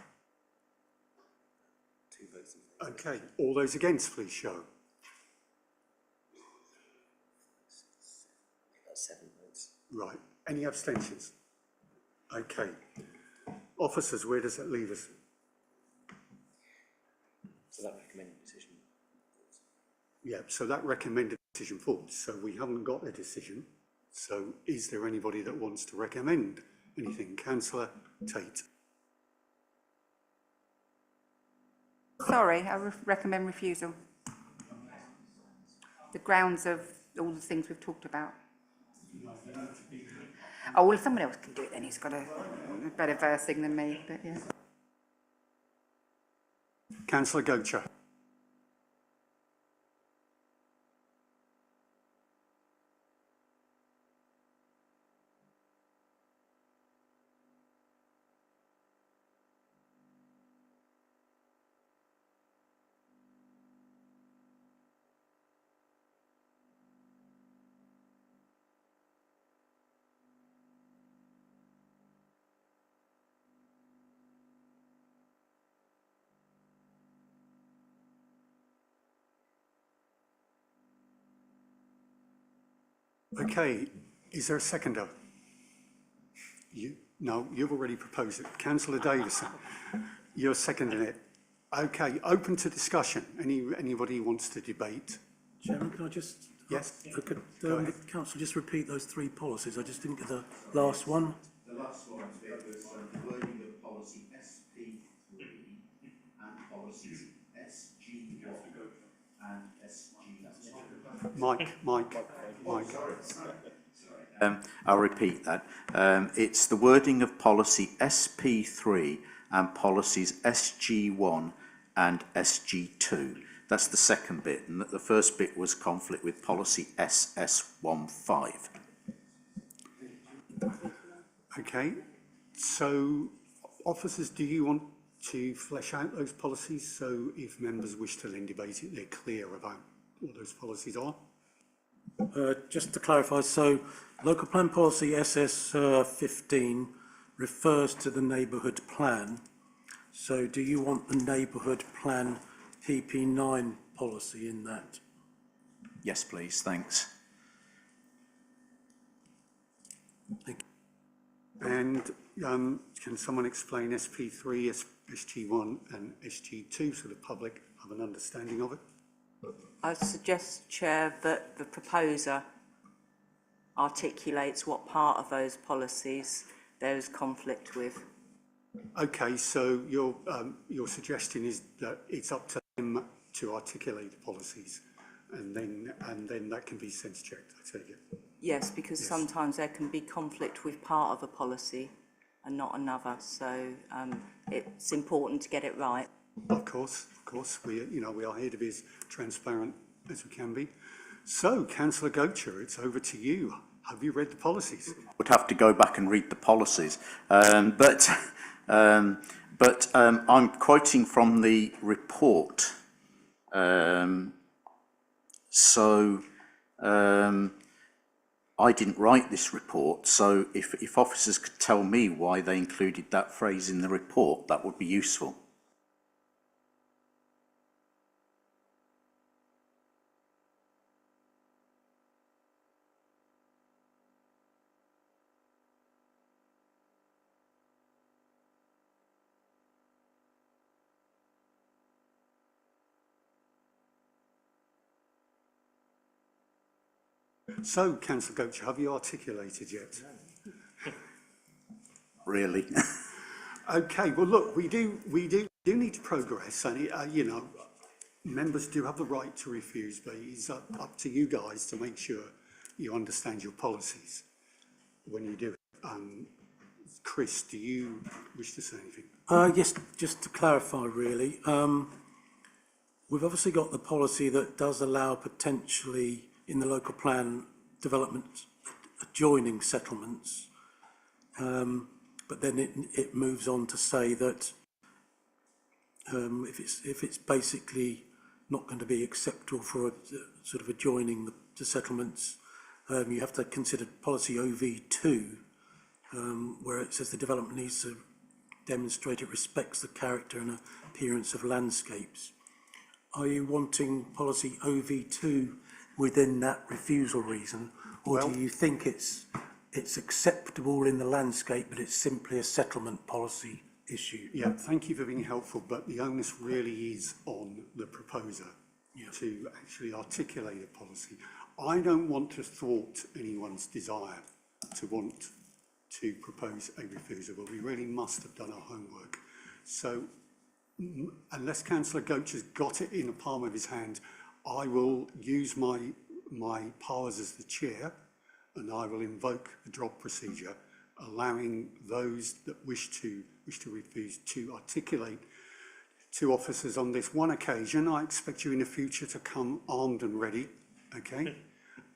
M: votes in favour.
A: Okay, all those against, please show.
M: 7 votes.
A: Right, any abstentions? Okay. Officers, where does that leave us?
M: So that recommended decision.
A: Yeah, so that recommended decision falls. So we haven't got a decision. So is there anybody that wants to recommend anything? Councillor Tate.
H: Sorry, I recommend refusal. The grounds of all the things we've talked about. Oh, well, someone else can do it then. He's got a better versing than me, but yeah.
A: Councillor Gocher. Okay, is there a seconder? No, you've already proposed it. Councillor Davison, you're seconding it. Okay, open to discussion. Anybody who wants to debate?
J: Chairman, can I just...
A: Yes.
J: Could Council just repeat those three policies? I just didn't get the last one.
P: The last one was the wording of policy SP3 and policies SG1 and SG2.
A: Mike.
P: I'll repeat that. It's the wording of policy SP3 and policies SG1 and SG2. That's the second bit, and the first bit was conflict with policy SS15.
A: Okay, so officers, do you want to flesh out those policies so if members wish to then debate it, they're clear about what those policies are?
J: Just to clarify, so local plan policy SS15 refers to the neighbourhood plan. So do you want the neighbourhood plan PP9 policy in that?
P: Yes, please, thanks.
J: Thank you.
A: And can someone explain SP3, SG1 and SG2 so the public have an understanding of it?
O: I suggest, Chair, that the proposer articulates what part of those policies there is conflict with.
A: Okay, so your suggestion is that it's up to them to articulate the policies, and then that can be sense checked, I take it.
O: Yes, because sometimes there can be conflict with part of a policy and not another, so it's important to get it right.
A: Of course, we are here to be as transparent as we can be. So, Councillor Gocher, it's over to you. Have you read the policies?
P: Would have to go back and read the policies, but I'm quoting from the report. I didn't write this report, so if officers could tell me why they included that phrase in the report, that would be useful.
A: So, Councillor Gocher, have you articulated yet?
P: Really?
A: Okay, well look, we do need to progress, and members do have the right to refuse, but it's up to you guys to make sure you understand your policies when you do it. Chris, do you wish to say anything?
J: Yes, just to clarify really, we've obviously got the policy that does allow potentially in the local plan development adjoining settlements, but then it moves on to say that if it's basically not going to be acceptable for sort of adjoining the settlements, you have to consider policy OV2, where it says the development needs to demonstrate it respects the character and appearance of landscapes. Are you wanting policy OV2 within that refusal reason, or do you think it's acceptable in the landscape, but it's simply a settlement policy issue?
A: Yeah, thank you for being helpful, but the onus really is on the proposer to actually articulate a policy. I don't want to thwart anyone's desire to want to propose a refusal, but we really must have done our homework. So, unless Councillor Gocher's got it in the palm of his hand, I will use my powers as the chair, and I will invoke the drop procedure, allowing those that wish to refuse to articulate to officers on this one occasion. I expect you in the future to come armed and ready, okay?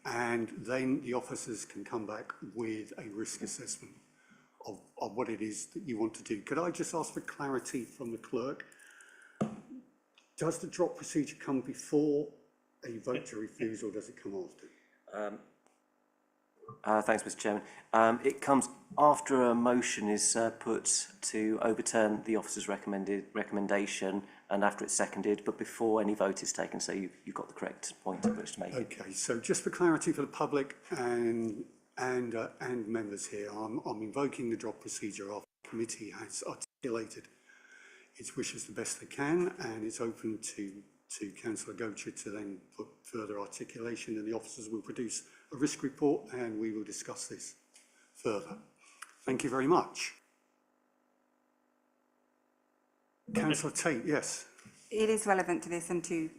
A: And then the officers can come back with a risk assessment of what it is that you want to do. Could I just ask for clarity from the clerk? Does the drop procedure come before a vote to refuse, or does it come after?
M: Thanks, Mr. Chairman. It comes after a motion is put to overturn the officer's recommendation, and after it's seconded, but before any vote is taken. So you've got the correct point at which to make it.
A: Okay, so just for clarity for the public and members here, I'm invoking the drop procedure after the committee has articulated its wishes the best they can, and it's open to Councillor Gocher to then put further articulation, and the officers will produce a risk report and we will discuss this further. Thank you very much. Councillor Tate, yes.
H: It is relevant to this and to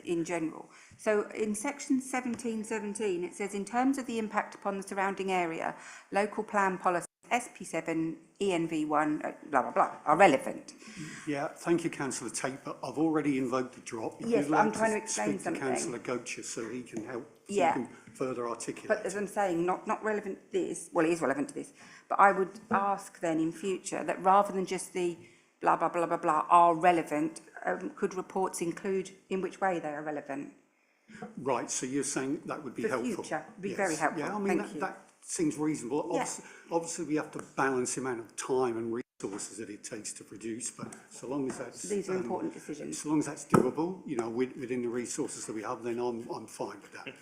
H: in general. So in section 1717, it says, in terms of the impact upon the surrounding area, local plan policies SP7, ENV1, blah, blah, blah, are relevant.
A: Yeah, thank you, Councillor Tate, but I've already invoked the drop.
H: Yes, but I'm trying to explain
A: speak
H: something.
A: to Councillor Gocher so he can help, so
H: Yeah.
A: he can further articulate.
H: But as I'm saying, not relevant to this, well, it is relevant to this, but I would ask then in future that rather than just the blah, blah, blah, blah, blah, are relevant, could reports include in which way they are relevant?
A: Right, so you're saying that would be
H: For
A: helpful?
H: future, be very helpful.
A: Yeah, I mean,
H: Thank you.
A: that seems reasonable.
H: Yeah.
A: Obviously, we have to balance the amount of time and resources that it takes to produce, but so long as that's...
H: These are important decisions.
A: So long as that's doable, you know, within the resources that we have, then I'm fine with that.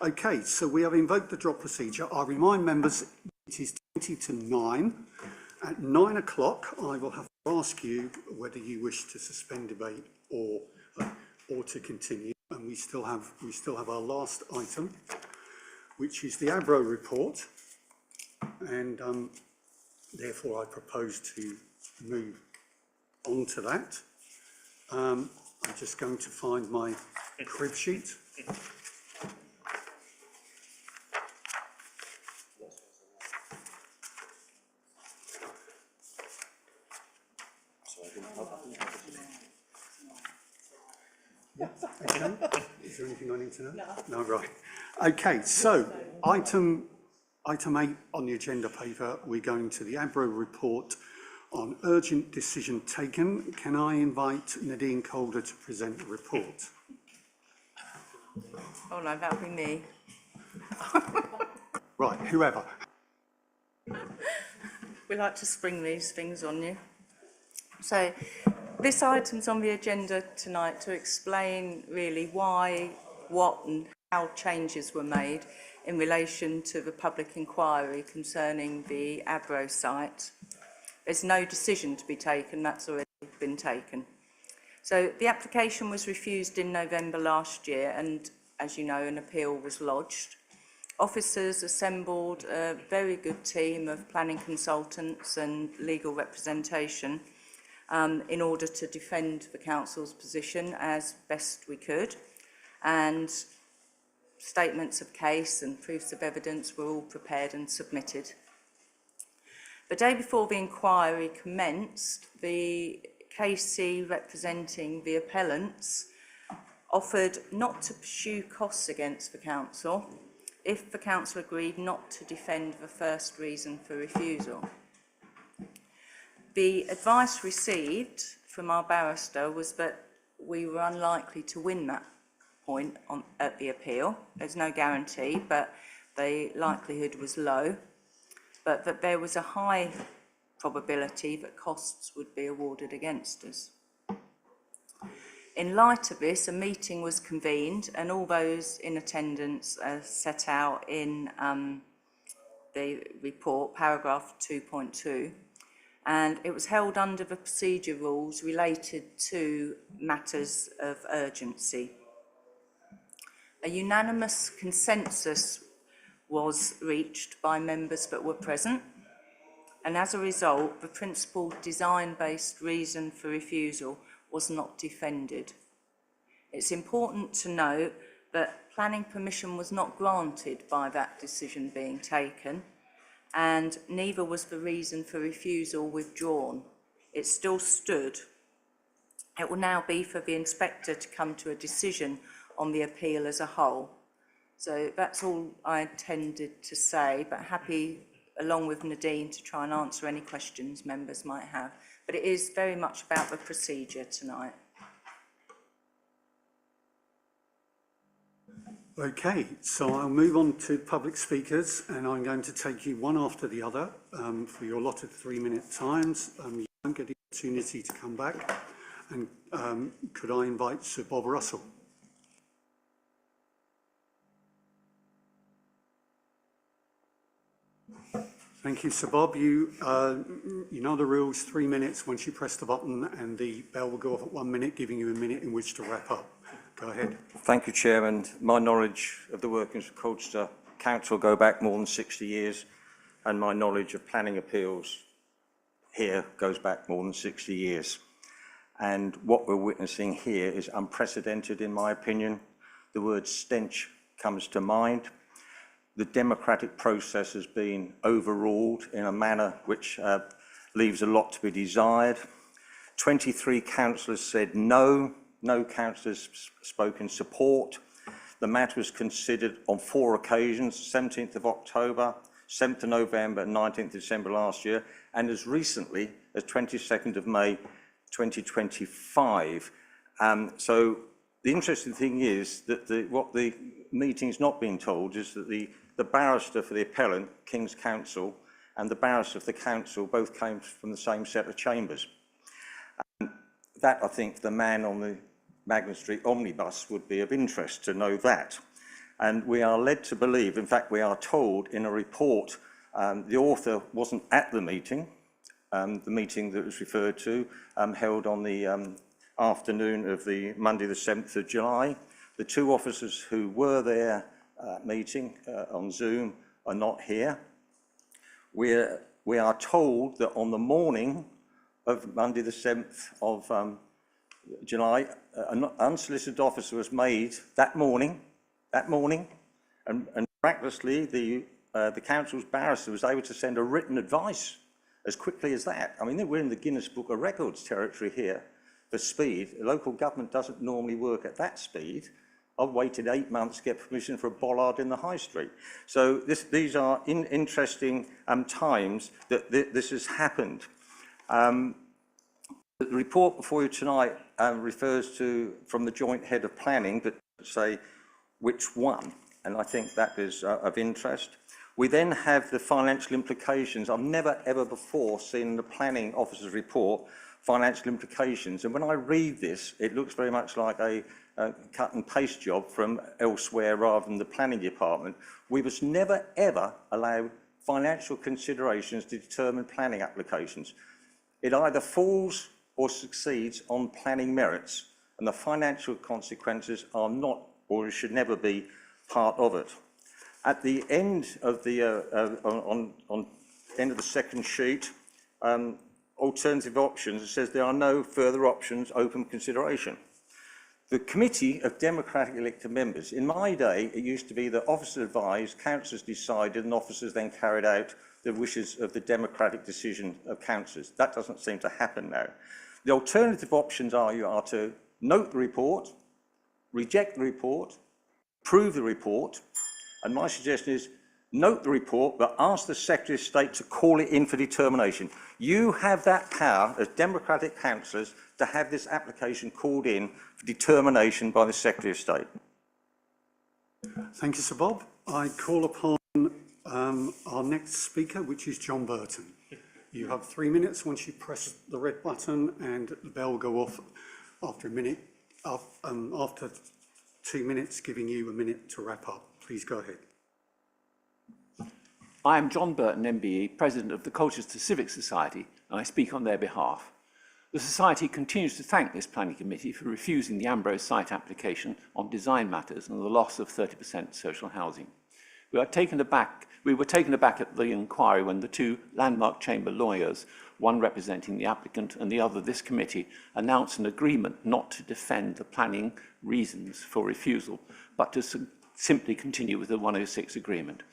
A: Okay, so we have invoked the drop procedure. I remind members it is 20 to 9. At 9 o'clock, I will have to ask you whether you wish to suspend debate or to continue. And we still have our last item, which is the ABRO report. And therefore, I propose to move on to that. I'm just going to find my crib sheet. Yeah, okay. Is there anything I need to know? No, right. Okay, so item 8 on the agenda paper, we're going to the ABRO report on urgent decision taken. Can I invite Nadine Calder to present the report?
O: Oh no, that would be me.
A: Right, whoever.
O: We like to spring these things on you. So this item's on the agenda tonight to explain really why, what and how changes were made in relation to the public inquiry concerning the ABRO site. There's no decision to be taken, that's already been taken. So the application was refused in November last year, and as you know, an appeal was lodged. Officers assembled a very good team of planning consultants and legal representation in order to defend the council's position as best we could, and statements of case and proofs of evidence were all prepared and submitted. The day before the inquiry commenced, the KC representing the appellants offered not to pursue costs against the council if the council agreed not to defend the first reason for refusal. The advice received from our barrister was that we were unlikely to win that point at the appeal. There's no guarantee, but the likelihood was low, but that there was a high probability that costs would be awarded against us. In light of this, a meeting was convened, and all those in attendance are set out in the report, paragraph 2.2, and it was held under the procedure rules related to matters of urgency. A unanimous consensus was reached by members that were present, and as a result, the principal design-based reason for refusal was not defended. It's important to note that planning permission was not granted by that decision being taken, and neither was the reason for refusal withdrawn. It still stood. It will now be for the inspector to come to a decision on the appeal as a whole. So that's all I intended to say, but happy, along with Nadine, to try and answer any questions members might have. But it is very much about the procedure tonight.
A: Okay, so I'll move on to public speakers, and I'm going to take you one after the other for your allotted 3-minute times. You won't get the opportunity to come back. And could I invite Sir Bob Russell? Thank you, Sir Bob. You know the rules, 3 minutes once you press the button, and the bell will go off at 1 minute, giving you a minute in which to wrap up. Go ahead.
U: Thank you, Chairman. My knowledge of the workings of Colchester Council go back more than 60 years, and my knowledge of planning appeals here goes back more than 60 years. And what we're witnessing here is unprecedented, in my opinion. The word stench comes to mind. The democratic process has been overruled in a manner which leaves a lot to be desired. 23 councillors said no. No councillors spoke in support. The matter was considered on 4 occasions, 17th of October, 7th of November and 19th of December last year, and as recently as 22nd of May 2025. So the interesting thing is that what the meeting's not been told is that the barrister for the appellant, King's Counsel, and the barrister for the council both came from the same set of chambers. That, I think, the man on the Magnet Street omnibus would be of interest to know that. And we are led to believe, in fact, we are told in a report, the author wasn't at the meeting that was referred to, held on the afternoon of the Monday the 7th of July. The 2 officers who were there meeting on Zoom are not here. We are told that on the morning of Monday the 7th of July, an unsolicited officer was made that morning, and miraculously the council's barrister was able to send a written advice as quickly as that. I mean, we're in the Guinness Book of Records territory here for speed. Local government doesn't normally work at that speed. I've waited 8 months to get permission for a bollard in the high street. So these are interesting times that this has happened. The report before you tonight refers to, from the joint head of planning, but say which one, and I think that is of interest. We then have the financial implications. I've never ever before seen the planning officer's report financial implications, and when I read this, it looks very much like a cut and paste job from elsewhere rather than the planning department. We must never ever allow financial considerations to determine planning applications. It either falls or succeeds on planning merits, and the financial consequences are not, or should never be, part of it. At the end of the end of the second sheet, alternative options, it says there are no further options open for consideration. The committee of democratically elected members, in my day, it used to be that officers advised, councillors decided, and officers then carried out the wishes of the democratic decision of councillors. That doesn't seem to happen now. The alternative options are to note the report, reject the report, approve the report, and my suggestion is note the report, but ask the Secretary of State to call it in for determination. You have that power as democratic councillors to have this application called in for determination by the Secretary of State.
A: Thank you, Sir Bob. I call upon our next speaker, which is John Burton. You have 3 minutes once you press the red button, and the bell will go off after a minute, after 2 minutes, giving you a minute to wrap up. Please go ahead.
V: I am John Burton, MBE, President of the Colchester Civic Society, and I speak on their behalf. The Society continues to thank this Planning Committee for refusing the Ambrose site application on design matters and the loss of 30% social housing. We were taken aback at the inquiry when the 2 Landmark Chamber lawyers, one representing the applicant and the other this committee, announced an agreement not to defend the planning reasons for refusal, but to simply continue with the 106 agreement.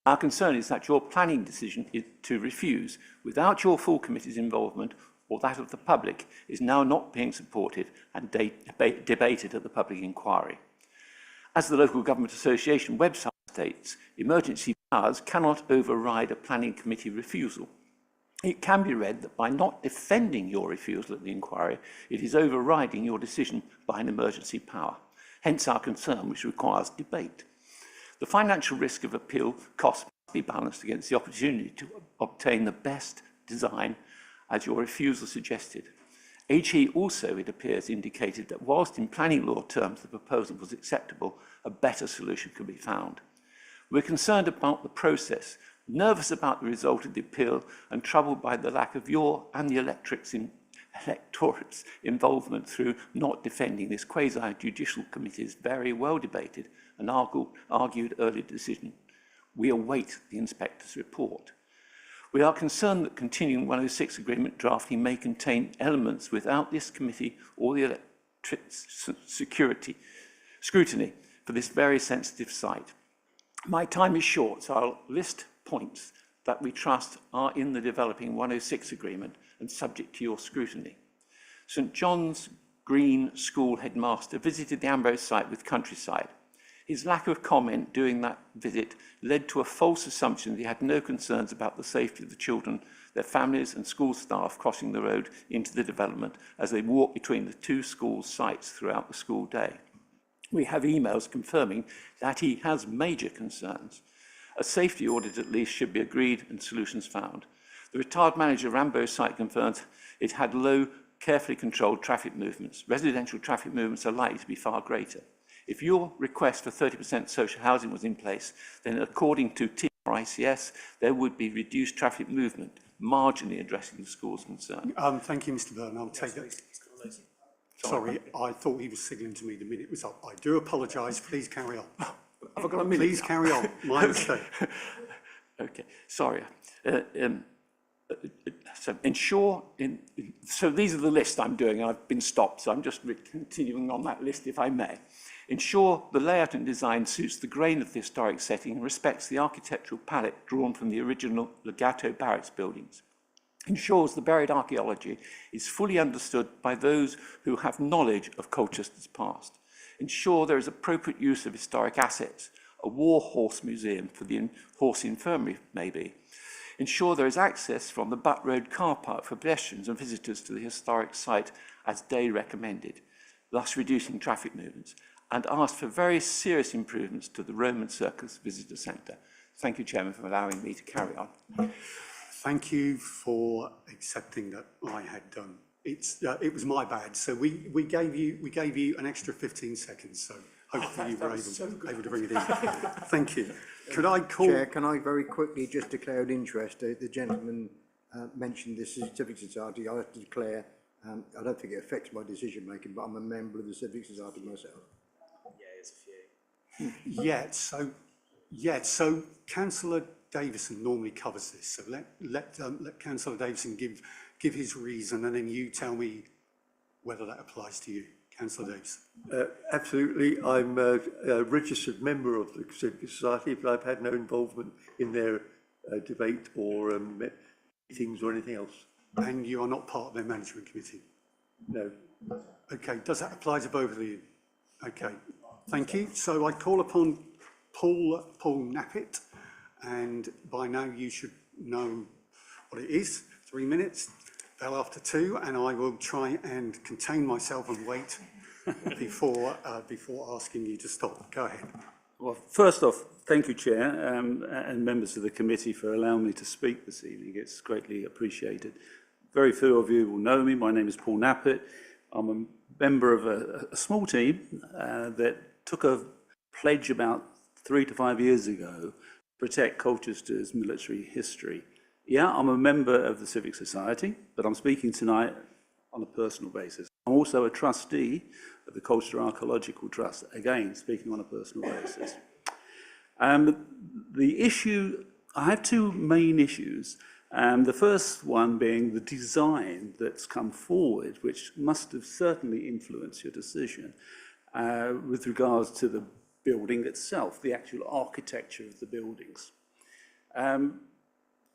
V: Our concern is that your planning decision to refuse, without your full committee's involvement or that of the public, is now not being supported and debated at the public inquiry. As the Local Government Association website states, emergency powers cannot override a planning committee refusal. It can be read that by not defending your refusal at the inquiry, it is overriding your decision by an emergency power. Hence our concern, which requires debate. The financial risk of appeal costs must be balanced against the opportunity to obtain the best design, as your refusal suggested. HE also, it appears, indicated that whilst in planning law terms the proposal was acceptable, a better solution could be found. We're concerned about the process, nervous about the result of the appeal, and troubled by the lack of your and the electorate's involvement through not defending this quasi-judicial committee's very well-debated and argued early decision. We await the inspector's report. We are concerned that continuing 106 agreement drafting may contain elements without this committee or the electorate scrutiny for this very sensitive site. My time is short, so I'll list points that we trust are in the developing 106 agreement and subject to your scrutiny. St John's Green School headmaster visited the Ambrose site with Countryside. His lack of comment during that visit led to a false assumption that he had no concerns about the safety of the children, their families and school staff crossing the road into the development as they walked between the two school sites throughout the school day. We have emails confirming that he has major concerns. A safety audit at least should be agreed and solutions found. The retired manager of Ambrose site confirms it had low, carefully controlled traffic movements. Residential traffic movements are likely to be far greater. If your request for 30% social housing was in place, then according to TRICS, there would be reduced traffic movement, marginally addressing the school's concern.
A: Thank you, Mr. Byrne. I'll take that. Sorry, I thought he was signalling to me the minute was up. I do apologise. Please carry on.
V: Have I got a minute?
A: Please carry on. My mistake.
V: Okay, sorry. So these are the list I'm doing. I've been stopped, so I'm just continuing on that list, if I may. Ensure the layout and design suits the grain of the historic setting and respects the architectural palette drawn from the original Legato Barracks buildings. Ensures the buried archaeology is fully understood by those who have knowledge of Colchester's past. Ensure there is appropriate use of historic assets, a war horse museum for the horse infirmary, maybe. Ensure there is access from the Butt Road car park for pedestrians and visitors to the historic site as Day recommended, thus reducing traffic movements, and ask for very serious improvements to the Roman Circus Visitor Centre. Thank you, Chairman, for allowing me to carry on.
A: Thank you for accepting that I had done. It was my bad. So we gave you an extra 15 seconds. So hopefully you were able to bring it in. Thank you. Could I call?
I: Chair, can I very quickly just declare an interest? The gentleman mentioned the Civic Society. I have to declare. I don't think it affects my decision making, but I'm a member of the Civic Society myself.
A: So Councillor Davison normally covers this. So let Councillor Davison give his reason, and then you tell me whether that applies to you. Councillor Davison.
C: Absolutely. I'm a registered member of the Civic Society, but I've had no involvement in their debate or meetings or anything else.
A: And you are not part of their management committee?
C: No.
A: Okay. Does that apply to both of you? Okay. Thank you. So I call upon Paul Nappett, and by now you should know what it is. 3 minutes, bell after 2, and I will try and contain myself and wait before asking you to stop. Go ahead.
D: Well, first off, thank you, Chair, and members of the committee for allowing me to speak this evening. It's greatly appreciated. Very few of you will know me. My name is Paul Nappett. I'm a member of a small team that took a pledge about 3 to 5 years ago to protect Colchester's military history. Yeah, I'm a member of the Civic Society, but I'm speaking tonight on a personal basis. I'm also a trustee of the Colchester Archaeological Trust, again, speaking on a personal basis. The issue, I have two main issues. The first one being the design that's come forward, which must have certainly influenced your decision. with regards to the building itself, the actual architecture of the buildings.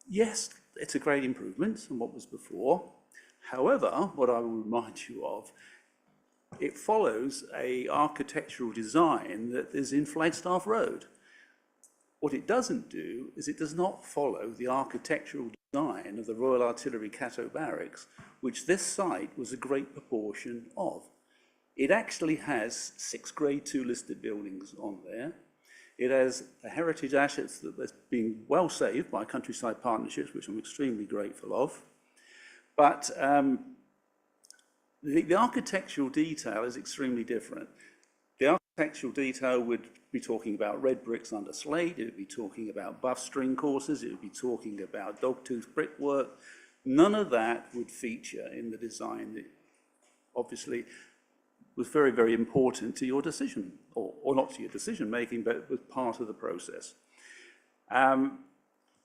D: Yes, it's a great improvement from what was before. However, what I will remind you of, it follows a architectural design that is in Flagstaff Road. What it doesn't do is it does not follow the architectural design of the Royal Artillery Cateau Barracks, which this site was a great proportion of. It actually has 6 Grade 2 listed buildings on there. It has the heritage assets that are being well saved by Countryside Partnerships, which I'm extremely grateful of. But the architectural detail is extremely different. The architectural detail would be talking about red bricks under slate, it would be talking about buff string courses, it would be talking about dogtooth brickwork. None of that would feature in the design that obviously was very, very important to your decision, or not to your decision making, but was part of the process.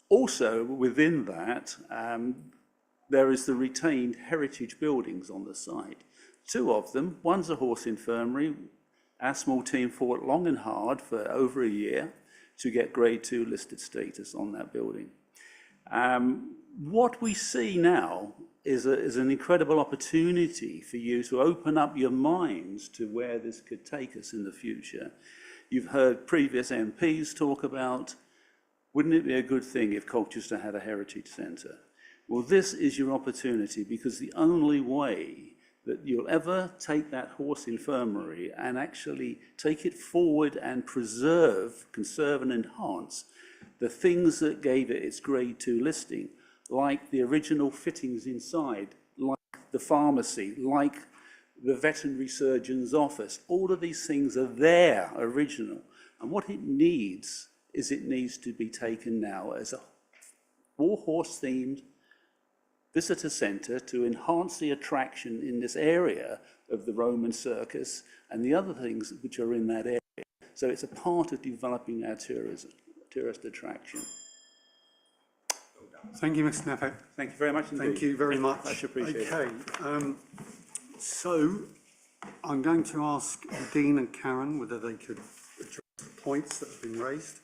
D: Also within that, there is the retained heritage buildings on the site. 2 of them, one's a horse infirmary. Our small team fought long and hard for over a year to get Grade 2 listed status on that building. What we see now is an incredible opportunity for you to open up your minds to where this could take us in the future. You've heard previous MPs talk about, wouldn't it be a good thing if Colchester had a heritage centre? Well, this is your opportunity, because the only way that you'll ever take that horse infirmary and actually take it forward and preserve, conserve and enhance the things that gave it its Grade 2 listing, like the original fittings inside, like the pharmacy, like the veterinary surgeon's office. All of these things are there, original. And what it needs is it needs to be taken now as a war horse themed visitor centre to enhance the attraction in this area of the Roman circus and the other things which are in that area. So it's a part of developing our tourist attraction.
A: Thank you, Mr. Knappett.
D: Thank you very much indeed.
A: Thank you very much.
D: Much appreciated.
A: Okay, so I'm going to ask Dean and Karen whether they could address the points that have been raised.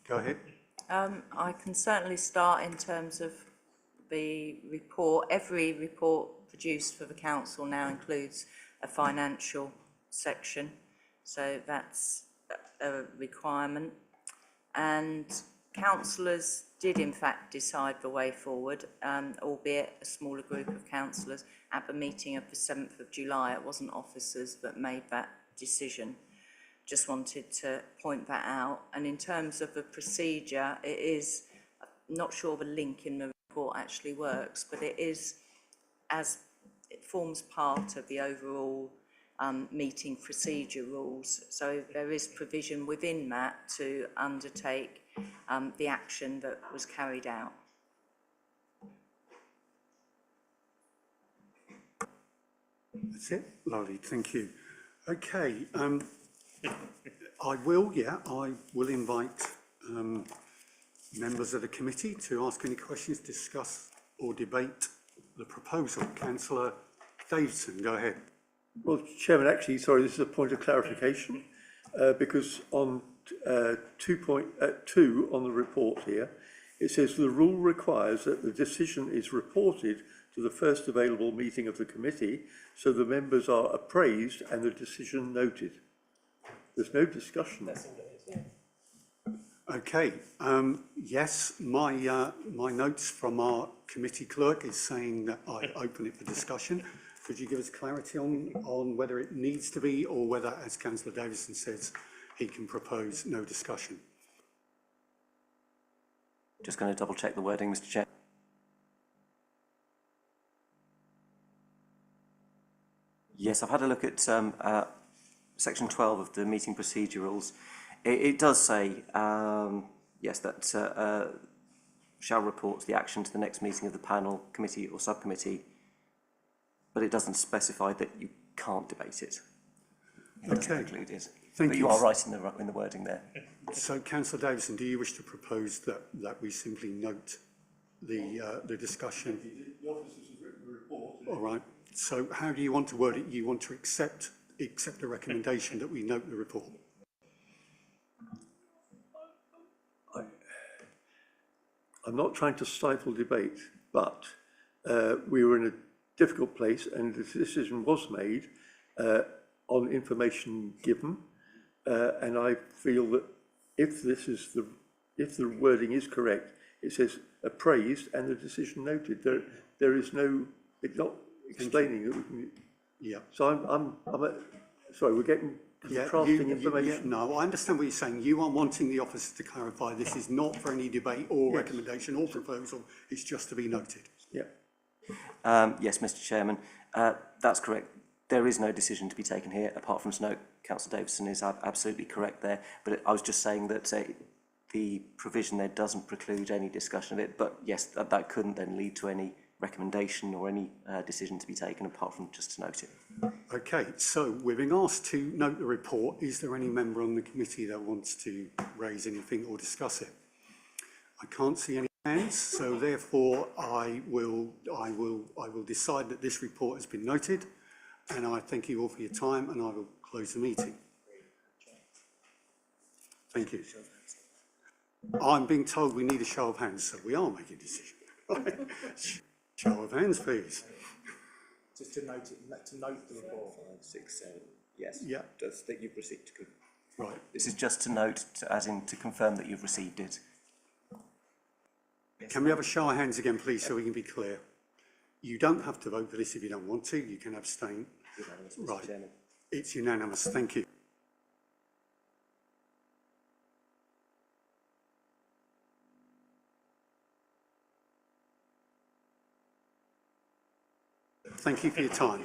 A: Go ahead.
O: I can certainly start in terms of the report. Every report produced for the council now includes a financial section, so that's a requirement. And councillors did in fact decide the way forward, albeit a smaller group of councillors at the meeting of the 7th of July. It wasn't officers that made that decision. Just wanted to point that out. And in terms of the procedure, it is, I'm not sure the link in the report actually works, but it is, as it forms part of the overall meeting procedure rules. So there is provision within that to undertake the action that was carried out.
A: That's it. Lovely, thank you. Okay, I will invite members of the committee to ask any questions, discuss or debate the proposal. Councillor Davidson, go ahead.
C: Well, Chairman, actually, sorry, this is a point of clarification, because on 2.2 on the report here, it says the rule requires that the decision is reported to the first available meeting of the committee, so the members are appraised and the decision noted. There's no discussion.
A: Okay, yes, my notes from our committee clerk is saying that I open it for discussion. Could you give us clarity on whether it needs to be, or whether, as Councillor Davison says, he can propose no discussion?
M: Just going to double check the wording, Mr. Chair. Yes, I've had a look at section 12 of the meeting procedure rules. It does say, yes, that shall report the action to the next meeting of the panel, committee or subcommittee, but it doesn't specify that you can't debate it. It doesn't include it.
A: Thank
M: but
A: you.
M: You are right in the wording there.
A: So, Councillor Davison, do you wish to propose that we simply note the discussion?
C: The officers have written the report.
A: All right. So how do you want to word it? You want to accept the recommendation that we note the report?
C: I'm not trying to stifle debate, but we were in a difficult place and the decision was made on information given. And I feel that if the wording is correct, it says appraised and the decision noted. There is no, it's not explaining that we can.
A: Yeah.
C: So sorry, we're getting contrasting information.
A: No, I understand what you're saying. You are wanting the officer to clarify this is not for any debate or recommendation or proposal. It's just to be noted.
C: Yeah.
E: Yes, Mr. Chairman, that's correct. There is no decision to be taken here, apart from to note Councillor Davison is absolutely correct there. But I was just saying that the provision there doesn't preclude any discussion of it. But yes, that couldn't then lead to any recommendation or any decision to be taken, apart from just to note it.
A: Okay, so we're being asked to note the report. Is there any member on the committee that wants to raise anything or discuss it? I can't see any hands, so therefore I will decide that this report has been noted, and I thank you all for your time, and I will close the meeting. Thank you. I'm being told we need a show of hands, so we are making a decision. Show of hands, please.
B: Just to note it, to note the report.
M: 5, 6, 7. Yes.
A: Yeah.
M: Does that you've received?
A: Right.
E: This is just to note, as in to confirm that you've received it.
A: Can we have a show of hands again, please, so we can be clear? You don't have to vote for this if you don't want to. You can abstain.
M: Unanimous, Mr.
A: Right.
M: Chairman.
A: It's unanimous. Thank you. Thank you for your time.